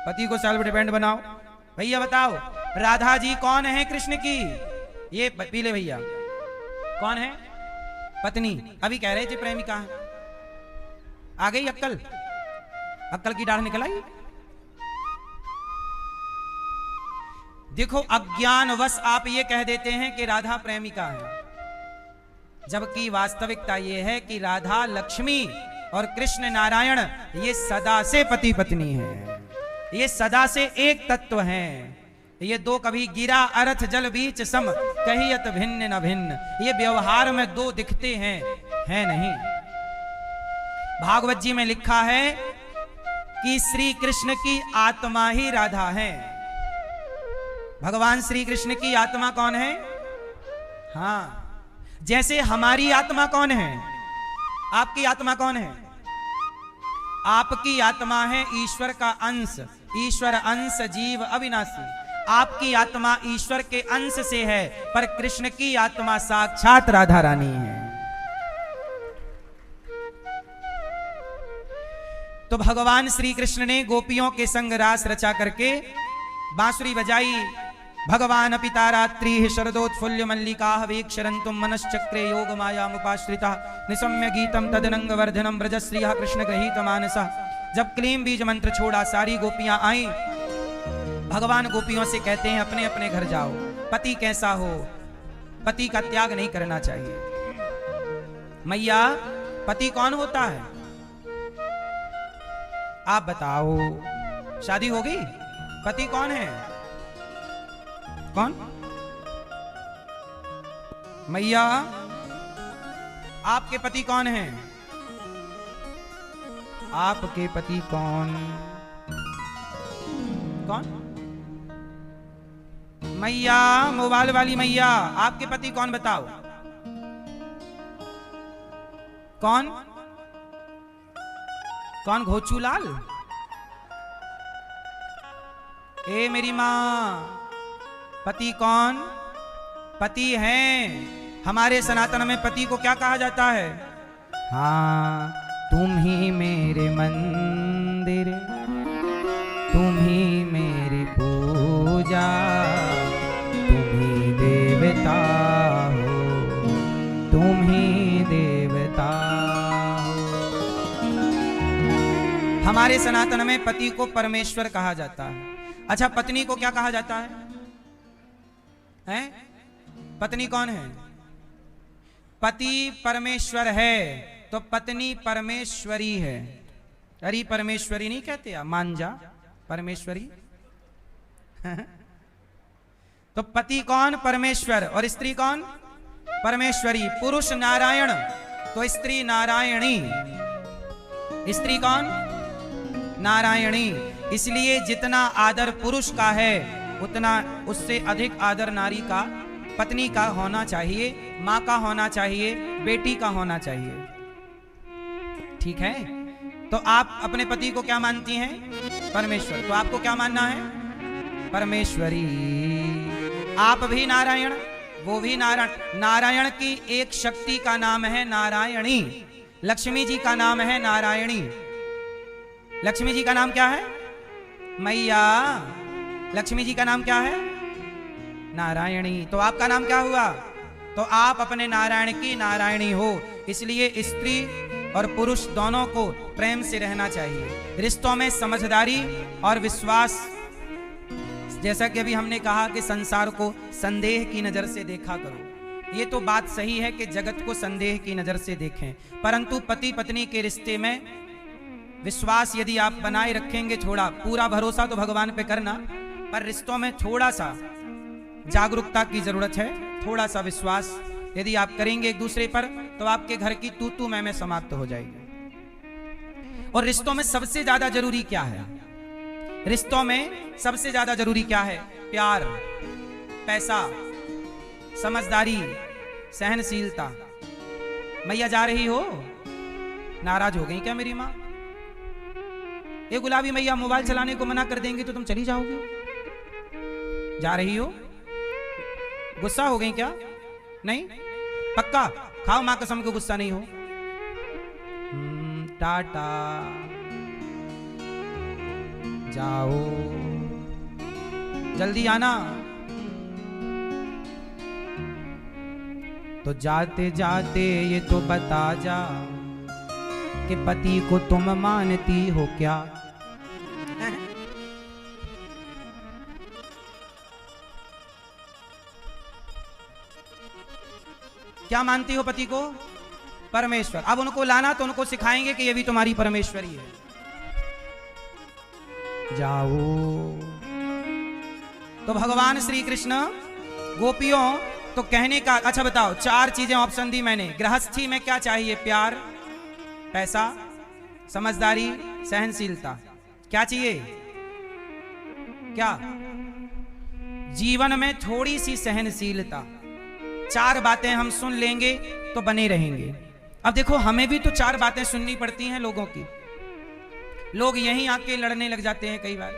पति को सेल्फ डिपेंड बनाओ। भैया बताओ, राधा जी कौन है कृष्ण की? ये पीले भैया कौन है? पत्नी। अभी कह रहे थे प्रेमिका है। आ गई अक्कल? अक्कल की डाढ़ निकल आई? देखो, अज्ञानवश आप ये कह देते हैं कि राधा प्रेमिका है, जबकि वास्तविकता ये है कि राधा लक्ष्मी और कृष्ण नारायण ये सदा से पति पत्नी है, ये सदा से एक तत्व हैं। ये दो कभी गिरा अर्थ जल बीच सम, कहियत भिन्न न भिन्न। ये व्यवहार में दो दिखते हैं, है नहीं। भागवत जी में लिखा है कि श्री कृष्ण की आत्मा ही राधा है। भगवान श्री कृष्ण की आत्मा कौन है? हाँ, जैसे हमारी आत्मा कौन है? आपकी आत्मा कौन है? आपकी आत्मा है ईश्वर का अंश, ईश्वर अंश जीव अविनाशी। आपकी आत्मा ईश्वर के अंश से है, पर कृष्ण की आत्मा साक्षात राधा रानी है। तो भगवान श्री कृष्ण ने गोपियों के संग रास रचा करके बांसुरी बजाई। भगवान पिता रात्रि शरदोत्फुल्य मल्लिका वीक्षरंतुम मनश्चक्रे योग माया मुपाश्रिता निसम्य गीतम तदनंग वर्धनम ब्रजश्रिया कृष्ण गृहीत मानसा। जब क्लीम बीज मंत्र छोड़ा, सारी गोपियां आई। भगवान गोपियों से कहते हैं अपने अपने घर जाओ। पति कैसा हो, पति का त्याग नहीं करना चाहिए। मैया, पति कौन होता है? आप बताओ, शादी हो गई, पति कौन है? कौन? मैया, आपके पति कौन है? आपके पति कौन? कौन? मैया, मोबाइल वाली मैया, आपके पति कौन बताओ? कौन? कौन? घोचूलाल? ए मेरी मां, पति कौन? पति हैं। हमारे सनातन में पति को क्या कहा जाता है? हाँ, तुम ही मेरे मंदिर, तुम ही मेरी पूजा, तुम ही देवता हो, तुम ही देवता हो। हमारे सनातन में पति को परमेश्वर कहा जाता है। अच्छा, पत्नी को क्या कहा जाता है? हैं? पत्नी कौन है? पति परमेश्वर है, तो पत्नी परमेश्वरी है। अरे परमेश्वरी नहीं कहते आप, मांजा परमेश्वरी। तो पति कौन? परमेश्वर। और स्त्री कौन? परमेश्वरी। पुरुष नारायण, तो स्त्री नारायणी। स्त्री कौन? नारायणी। इसलिए जितना आदर पुरुष का है, उतना उससे अधिक आदर नारी का, पत्नी का होना चाहिए, मां का होना चाहिए, बेटी का होना चाहिए। ठीक है? तो आप अपने पति को क्या मानती हैं? परमेश्वर। तो आपको क्या मानना है? परमेश्वरी। आप भी नारायण, वो भी नारायण। नारायण की एक शक्ति का नाम है नारायणी। लक्ष्मी जी का नाम है नारायणी। लक्ष्मी जी का नाम क्या है? मैया। लक्ष्मी जी का नाम क्या है? नारायणी। तो आपका नाम क्या हुआ? तो आप अपने नारायण की नारायणी हो। इसलिए स्त्री और पुरुष दोनों को प्रेम से रहना चाहिए। रिश्तों में समझदारी और विश्वास, जैसा कि अभी हमने कहा कि संसार को संदेह की नजर से देखा करो। ये तो बात सही है कि जगत को संदेह की नजर से देखें, परंतु पति पत्नी के रिश्ते में विश्वास यदि आप बनाए रखेंगे, थोड़ा, पूरा भरोसा तो भगवान पे करना, पर रिश्तों में थोड़ा सा जागरूकता की जरूरत है। थोड़ा सा विश्वास यदि आप करेंगे एक दूसरे पर, तो आपके घर की तू तू मैं समाप्त हो जाएगी। और रिश्तों में सबसे ज्यादा जरूरी क्या है? रिश्तों में सबसे ज्यादा जरूरी क्या है? प्यार, पैसा, समझदारी, सहनशीलता। मैया जा रही हो? नाराज हो गई क्या मेरी माँ? ये गुलाबी मैया मोबाइल चलाने को मना कर देंगे तो तुम चली जाओगी? जा रही हो? गुस्सा हो गई क्या? नहीं? पक्का खाओ मां कसम को गुस्सा नहीं हो। टाटा, जाओ, जल्दी आना। तो जाते जाते ये तो बता जा कि पति को तुम मानती हो क्या? क्या मानती हो पति को? परमेश्वर। अब उनको लाना तो उनको सिखाएंगे कि ये भी तुम्हारी परमेश्वरी है। जाओ। तो भगवान श्री कृष्ण गोपियों तो कहने का, अच्छा बताओ, 4 चीजें ऑप्शन दी मैंने। गृहस्थी में क्या चाहिए? प्यार, पैसा, समझदारी, सहनशीलता। क्या चाहिए? क्या? जीवन में थोड़ी सी सहनशीलता। 4 बातें हम सुन लेंगे तो बने रहेंगे। अब देखो, हमें भी तो 4 बातें सुननी पड़ती हैं लोगों की। लोग यहीं आके लड़ने लग जाते हैं कई बार।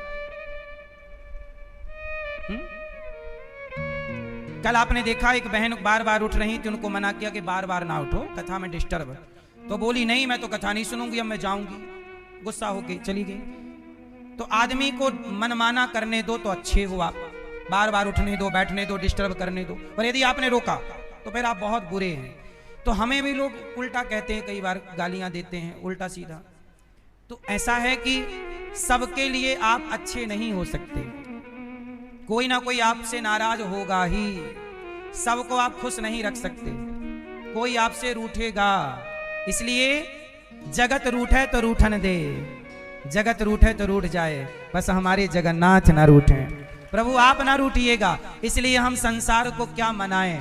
कल आपने देखा एक बहन बार बार उठ रही थी, उनको मना किया कि बार बार ना उठो, कथा में डिस्टर्ब। तो बोली नहीं, मैं तो कथा नहीं सुनूंगी, अब मैं जाऊंगी। गुस्सा होके चली गई। तो आदमी को मनमाना करने दो तो अच्छे हो आप, बार बार उठने दो, बैठने दो, डिस्टर्ब करने दो। पर यदि आपने रोका तो फिर आप बहुत बुरे हैं। तो हमें भी लोग उल्टा कहते हैं, कई बार गालियां देते हैं उल्टा सीधा। तो ऐसा है कि सबके लिए आप अच्छे नहीं हो सकते, कोई ना कोई आपसे नाराज होगा ही। सबको आप खुश नहीं रख सकते, कोई आपसे रूठेगा। इसलिए जगत रूठे तो रूठन दे, जगत रूठे तो रूठ जाए, बस हमारे जगन्नाथ ना रूठे। प्रभु आप ना रूठिएगा। इसलिए हम संसार को क्या मनाएं,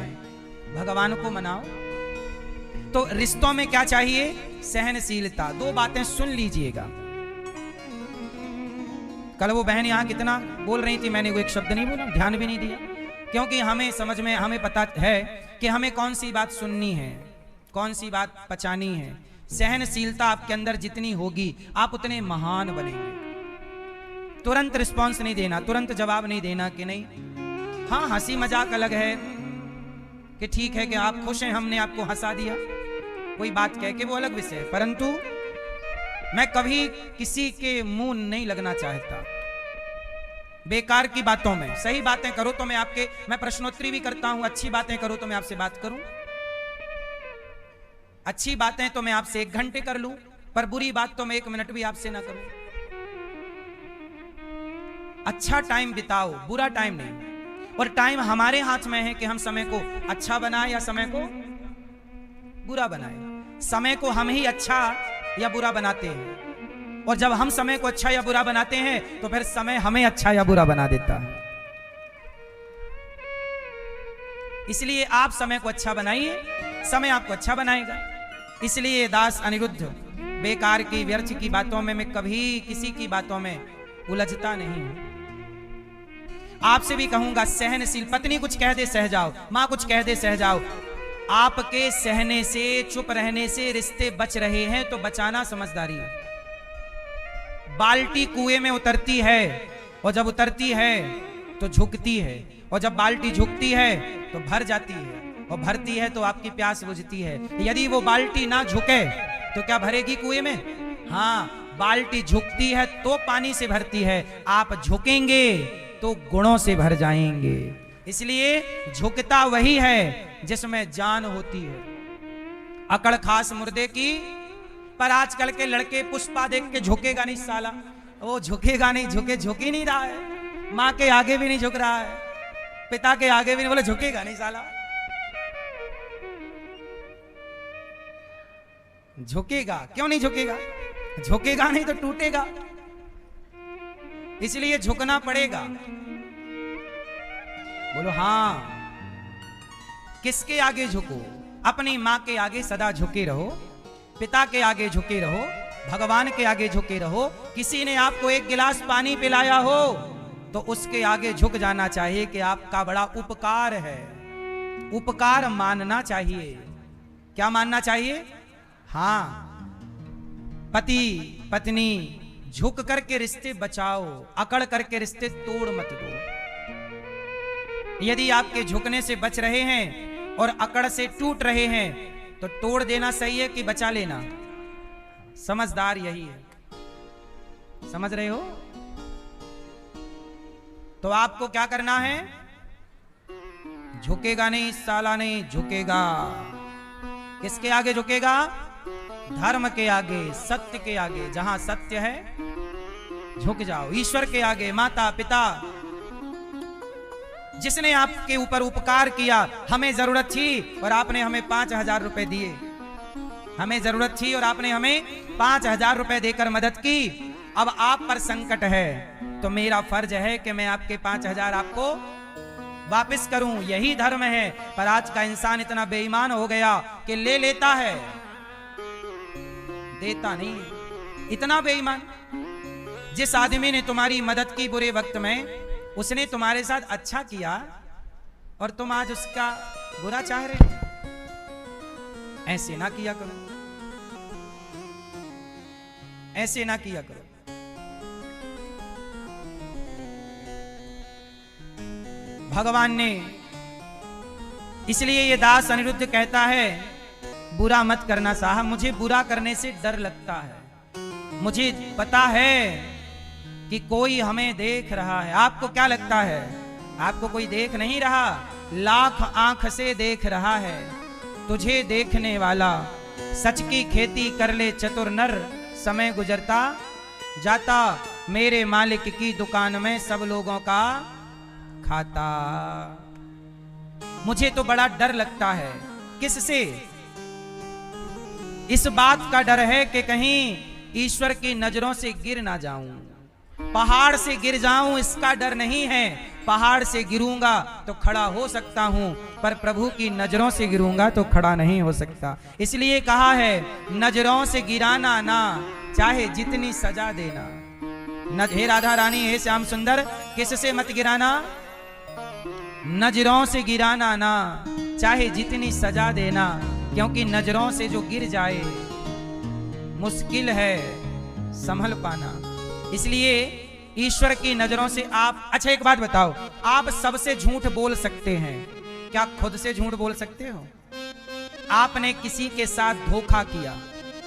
भगवान को मनाओ। तो रिश्तों में क्या चाहिए? सहनशीलता। 2 बातें सुन लीजिएगा। कल वो बहन यहां कितना बोल रही थी, मैंने वो एक शब्द नहीं बोला, ध्यान भी नहीं दिया, क्योंकि हमें समझ में, हमें पता है कि हमें कौन सी बात सुननी है, कौन सी बात पचानी है। सहनशीलता आपके अंदर जितनी होगी आप उतने महान बनेंगे। तुरंत रिस्पॉन्स नहीं देना, तुरंत जवाब नहीं देना कि नहीं। हाँ, हंसी मजाक अलग है कि ठीक है कि आप खुश हैं, हमने आपको हंसा दिया, कोई बात कह के, वो अलग विषय है। परंतु मैं कभी किसी के मुंह नहीं लगना चाहता बेकार की बातों में। सही बातें करो तो मैं प्रश्नोत्तरी भी करता हूं। अच्छी बातें करो तो मैं आपसे बात करूं, अच्छी बातें तो मैं आपसे 1 घंटे कर लूं, पर बुरी बात तो मैं 1 मिनट भी आपसे ना करूं। अच्छा टाइम बिताओ, बुरा टाइम नहीं। और टाइम हमारे हाथ में है कि हम समय को अच्छा बनाए या समय को बुरा बनाए। समय को हम ही अच्छा या बुरा बनाते हैं, और जब हम समय को अच्छा या बुरा बनाते हैं तो फिर समय हमें अच्छा या बुरा बना देता है। इसलिए आप समय को अच्छा बनाइए, समय आपको अच्छा बनाएगा। इसलिए दास अनिरुद्ध, बेकार की व्यर्थ की बातों में मैं कभी किसी की बातों में उलझता नहीं हूं। आपसे भी कहूंगा, सहनशील। पत्नी कुछ कह दे सह जाओ, मां कुछ कह दे सह जाओ। आपके सहने से, चुप रहने से रिश्ते बच रहे हैं तो बचाना समझदारी है। बाल्टी कुएं में उतरती है, और जब उतरती है तो झुकती है, और जब बाल्टी झुकती है तो भर जाती है, और भरती है तो आपकी प्यास बुझती है। यदि वो बाल्टी ना झुके तो क्या भरेगी कुएं में? हाँ, बाल्टी झुकती है तो पानी से भरती है, आप झुकेंगे तो गुणों से भर जाएंगे। इसलिए झुकता वही है जिसमें जान होती है। अकड़ खास मुर्दे की, पर आजकल के लड़के पुष्पा देख के झुकेगा नहीं साला, वो झुकेगा नहीं, झुक ही नहीं रहा है। माँ के आगे भी नहीं झुक रहा है, पिता के आगे भी नहीं, बोले झुकेगा नहीं साला। झुकेगा क्यों नहीं झुकेगा? झुकेगा नहीं तो टूटेगा, इसलिए झुकना पड़ेगा। बोलो हाँ। किसके आगे झुको? अपनी मां के आगे सदा झुके रहो, पिता के आगे झुके रहो, भगवान के आगे झुके रहो। किसी ने आपको एक गिलास पानी पिलाया हो तो उसके आगे झुक जाना चाहिए कि आपका बड़ा उपकार है। उपकार मानना चाहिए। क्या मानना चाहिए? हाँ, पति पत्नी झुक करके रिश्ते बचाओ, अकड़ करके रिश्ते तोड़ मत दो। यदि आपके झुकने से बच रहे हैं और अकड़ से टूट रहे हैं तो तोड़ देना सही है कि बचा लेना? समझदार यही है। समझ रहे हो? तो आपको क्या करना है? झुकेगा नहीं साला, नहीं झुकेगा। किसके आगे झुकेगा? धर्म के आगे, सत्य के आगे। जहां सत्य है झुक जाओ। ईश्वर के आगे, माता पिता, जिसने आपके ऊपर उपकार किया। हमें जरूरत थी और आपने हमें 5,000 रुपए दिए। हमें जरूरत थी और आपने हमें 5,000 रुपए देकर मदद की। अब आप पर संकट है तो मेरा फर्ज है कि मैं आपके 5,000 आपको वापस करूं। यही धर्म है। पर आज का इंसान इतना बेईमान हो गया कि ले लेता है, देता नहीं। इतना बेईमान। जिस आदमी ने तुम्हारी मदद की बुरे वक्त में, उसने तुम्हारे साथ अच्छा किया और तुम आज उसका बुरा चाह रहे हो। ऐसे ना किया करो, ऐसे ना किया करो। भगवान ने, इसलिए ये दास अनिरुद्ध कहता है, बुरा मत करना साहब, मुझे बुरा करने से डर लगता है। मुझे पता है कि कोई हमें देख रहा है। आपको क्या लगता है? आपको कोई देख नहीं रहा, लाख आंख से देख रहा है। तुझे देखने वाला सच की खेती कर ले चतुर नर, समय गुजरता जाता मेरे मालिक की दुकान में सब लोगों का खाता। मुझे तो बड़ा डर लगता है। किससे? इस बात का डर है कि कहीं ईश्वर की नजरों से गिर ना जाऊं, पहाड़ से गिर जाऊं, इसका डर नहीं है। पहाड़ से गिरूंगा तो खड़ा हो सकता हूं, पर प्रभु की नजरों से गिरूंगा तो खड़ा नहीं हो सकता। इसलिए कहा है, नजरों से गिराना ना, चाहे जितनी सजा देना। हे राधा रानी, हे श्याम सुंदर, किससे मत गिराना? नजरों से गिराना ना, चाहे जितनी सजा देना। क्योंकि नजरों से जो गिर जाए मुश्किल है संभल पाना। इसलिए ईश्वर की नजरों से आप, अच्छा एक बात बताओ, आप सबसे झूठ बोल सकते हैं, क्या खुद से झूठ बोल सकते हो? आपने किसी के साथ धोखा किया,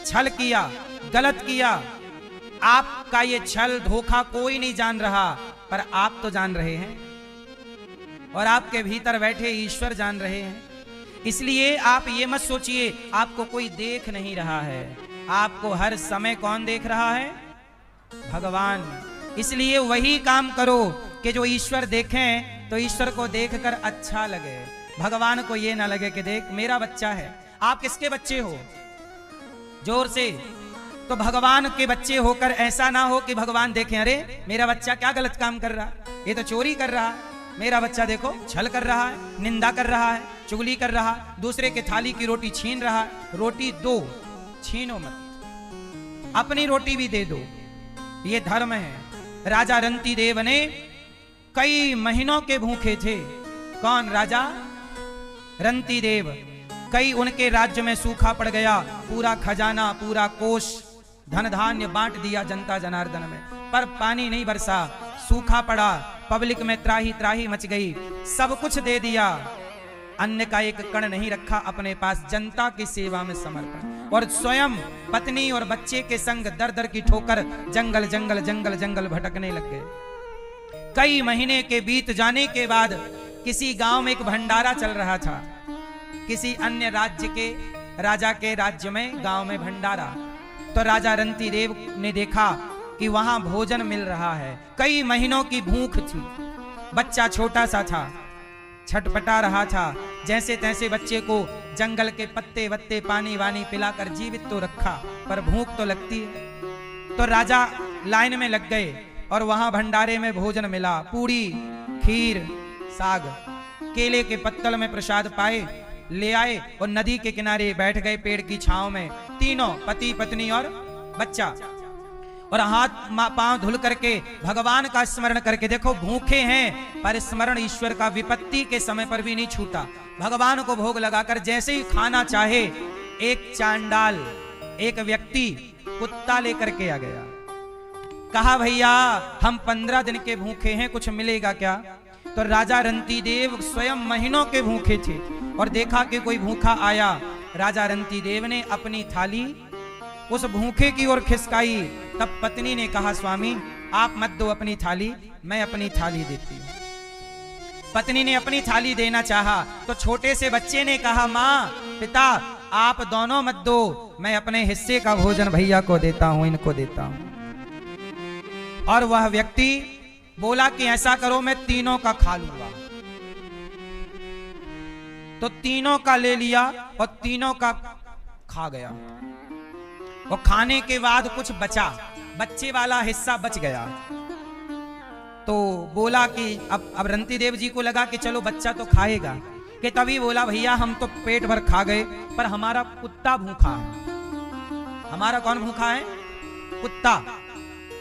छल किया, गलत किया। आपका ये छल धोखा कोई नहीं जान रहा, पर आप तो जान रहे हैं और आपके भीतर बैठे ईश्वर जान रहे हैं। इसलिए आप ये मत सोचिए आपको कोई देख नहीं रहा है। आपको हर समय कौन देख रहा है? भगवान। इसलिए वही काम करो कि जो ईश्वर देखें तो ईश्वर को देखकर अच्छा लगे, भगवान को ये ना लगे कि देख मेरा बच्चा है। आप किसके बच्चे हो? जोर से। तो भगवान के बच्चे होकर ऐसा ना हो कि भगवान देखें, अरे मेरा बच्चा क्या गलत काम कर रहा है, ये तो चोरी कर रहा है, मेरा बच्चा देखो छल कर रहा है, निंदा कर रहा है, चुगली कर रहा, दूसरे के थाली की रोटी छीन रहा है। रोटी दो, छीनो मत, अपनी रोटी भी दे दो, ये धर्म है। राजा रंती देव ने कई महीनों के भूखे थे। कौन? राजा रंती देव। कई उनके राज्य में सूखा पड़ गया, पूरा खजाना, पूरा कोष धन धान्य बांट दिया जनता जनार्दन में, पर पानी नहीं बरसा, सूखा पड़ा, पब्लिक में त्राही त्राही मच गई। सब कुछ दे दिया, अन्न का एक कण नहीं रखा अपने पास, जनता की सेवा में समर्पण। और स्वयं पत्नी और बच्चे के संग दर दर की ठोकर जंगल जंगल जंगल जंगल भटकने लग गए। कई महीने के बीत जाने के बाद किसी गांव में एक भंडारा चल रहा था। किसी अन्य राज्य के राजा के राज्य में गांव में भंडारा। तो राजा रंतीदेव ने देखा कि वहां भोजन मिल रहा है। कई महीनों की भूख थी। बच्चा छोटा सा था, छटपटा रहा था। जैसे तैसे बच्चे को जंगल के पत्ते वत्ते पानी वानी पिलाकर जीवित तो रखा, पर भूख तो लगती है। तो राजा लाइन में लग गए और वहां भंडारे में भोजन मिला। पूरी, खीर, साग, केले के पत्तल में प्रसाद पाए, ले आए और नदी के किनारे बैठ गए पेड़ की छांव में। तीनों, पति पत्नी और बच्चा, और हाथ पांव धुल करके भगवान का स्मरण करके, देखो भूखे हैं पर स्मरण ईश्वर का विपत्ति के समय पर भी नहीं छूटा। भगवान को भोग लगाकर जैसे ही खाना चाहे, एक चांडाल, एक व्यक्ति कुत्ता लेकर के आ गया। कहा भैया हम 15 दिन के भूखे हैं, कुछ मिलेगा क्या? तो राजा रंतीदेव स्वयं महीनों के भूखे थे और देखा कि कोई भूखा आया। राजा रंतीदेव ने अपनी थाली उस भूखे की ओर खिसकाई। तब पत्नी ने कहा स्वामी आप मत दो अपनी थाली, मैं अपनी थाली देती हूं। पत्नी ने अपनी थाली देना चाहा तो छोटे से बच्चे ने कहा मां, पिता आप दोनों मत दो, मैं अपने हिस्से का भोजन भैया को देता हूं, इनको देता हूं। और वह व्यक्ति बोला कि ऐसा करो मैं तीनों का खा लूंगा। तो तीनों का ले लिया और तीनों का खा गया। और खाने के बाद कुछ बचा, बच्चे वाला हिस्सा बच गया। तो बोला कि अब रंतीदेव जी को लगा कि चलो बच्चा तो खाएगा, कि तभी बोला भैया हम तो पेट भर खा गए पर हमारा कुत्ता भूखा है। हमारा कौन भूखा है? कुत्ता।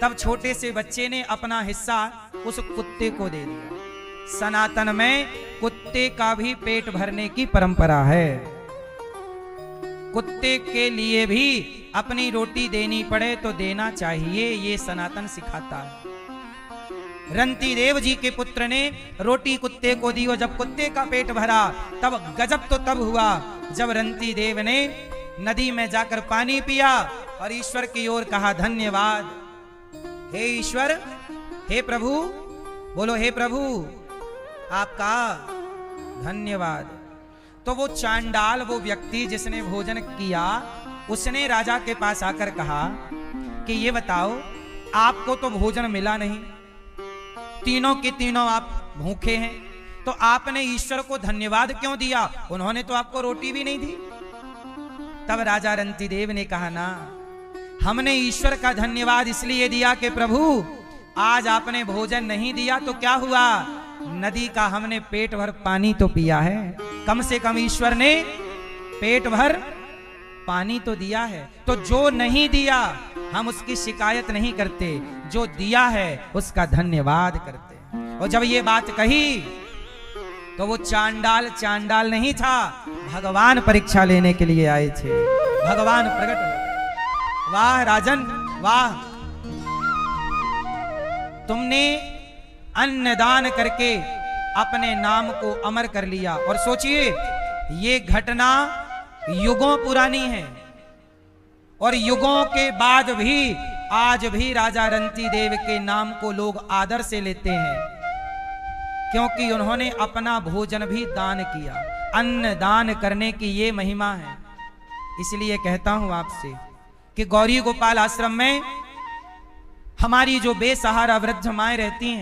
तब छोटे से बच्चे ने अपना हिस्सा उस कुत्ते को दे दिया। सनातन में कुत्ते का भी पेट भरने की परंपरा है। कुत्ते के लिए भी अपनी रोटी देनी पड़े तो देना चाहिए, ये सनातन सिखाता है। रंतीदेव जी के पुत्र ने रोटी कुत्ते को दी और जब कुत्ते का पेट भरा तब गजब तो तब हुआ जब रंतीदेव ने नदी में जाकर पानी पिया और ईश्वर की ओर कहा धन्यवाद, हे ईश्वर, हे प्रभु, बोलो हे प्रभु आपका धन्यवाद। तो वो चांडाल, वो व्यक्ति जिसने भोजन किया, उसने राजा के पास आकर कहा कि ये बताओ आपको तो भोजन मिला नहीं, तीनों के तीनों आप भूखे हैं, तो आपने ईश्वर को धन्यवाद क्यों दिया? उन्होंने तो आपको रोटी भी नहीं दी। तब राजा रंतीदेव ने कहा ना, हमने ईश्वर का धन्यवाद इसलिए दिया कि प्रभु आज आपने भोजन नहीं दिया तो क्या हुआ, नदी का हमने पेट भर पानी तो पिया है, कम से कम ईश्वर ने पेट भर पानी तो दिया है। तो जो नहीं दिया हम उसकी शिकायत नहीं करते, जो दिया है उसका धन्यवाद करते। और जब ये बात कही तो वो चांडाल चांडाल नहीं था, भगवान परीक्षा लेने के लिए आए थे। भगवान प्रकट हो। वाह राजन वाह, तुमने अन्नदान करके अपने नाम को अमर कर लिया। और सोचिए ये घटना युगों पुरानी है और युगों के बाद भी आज भी राजा रंतीदेव के नाम को लोग आदर से लेते हैं, क्योंकि उन्होंने अपना भोजन भी दान किया। अन्न दान करने की ये महिमा है। इसलिए कहता हूं आपसे कि गौरी गोपाल आश्रम में हमारी जो बेसहारा वृद्ध माएं रहती हैं,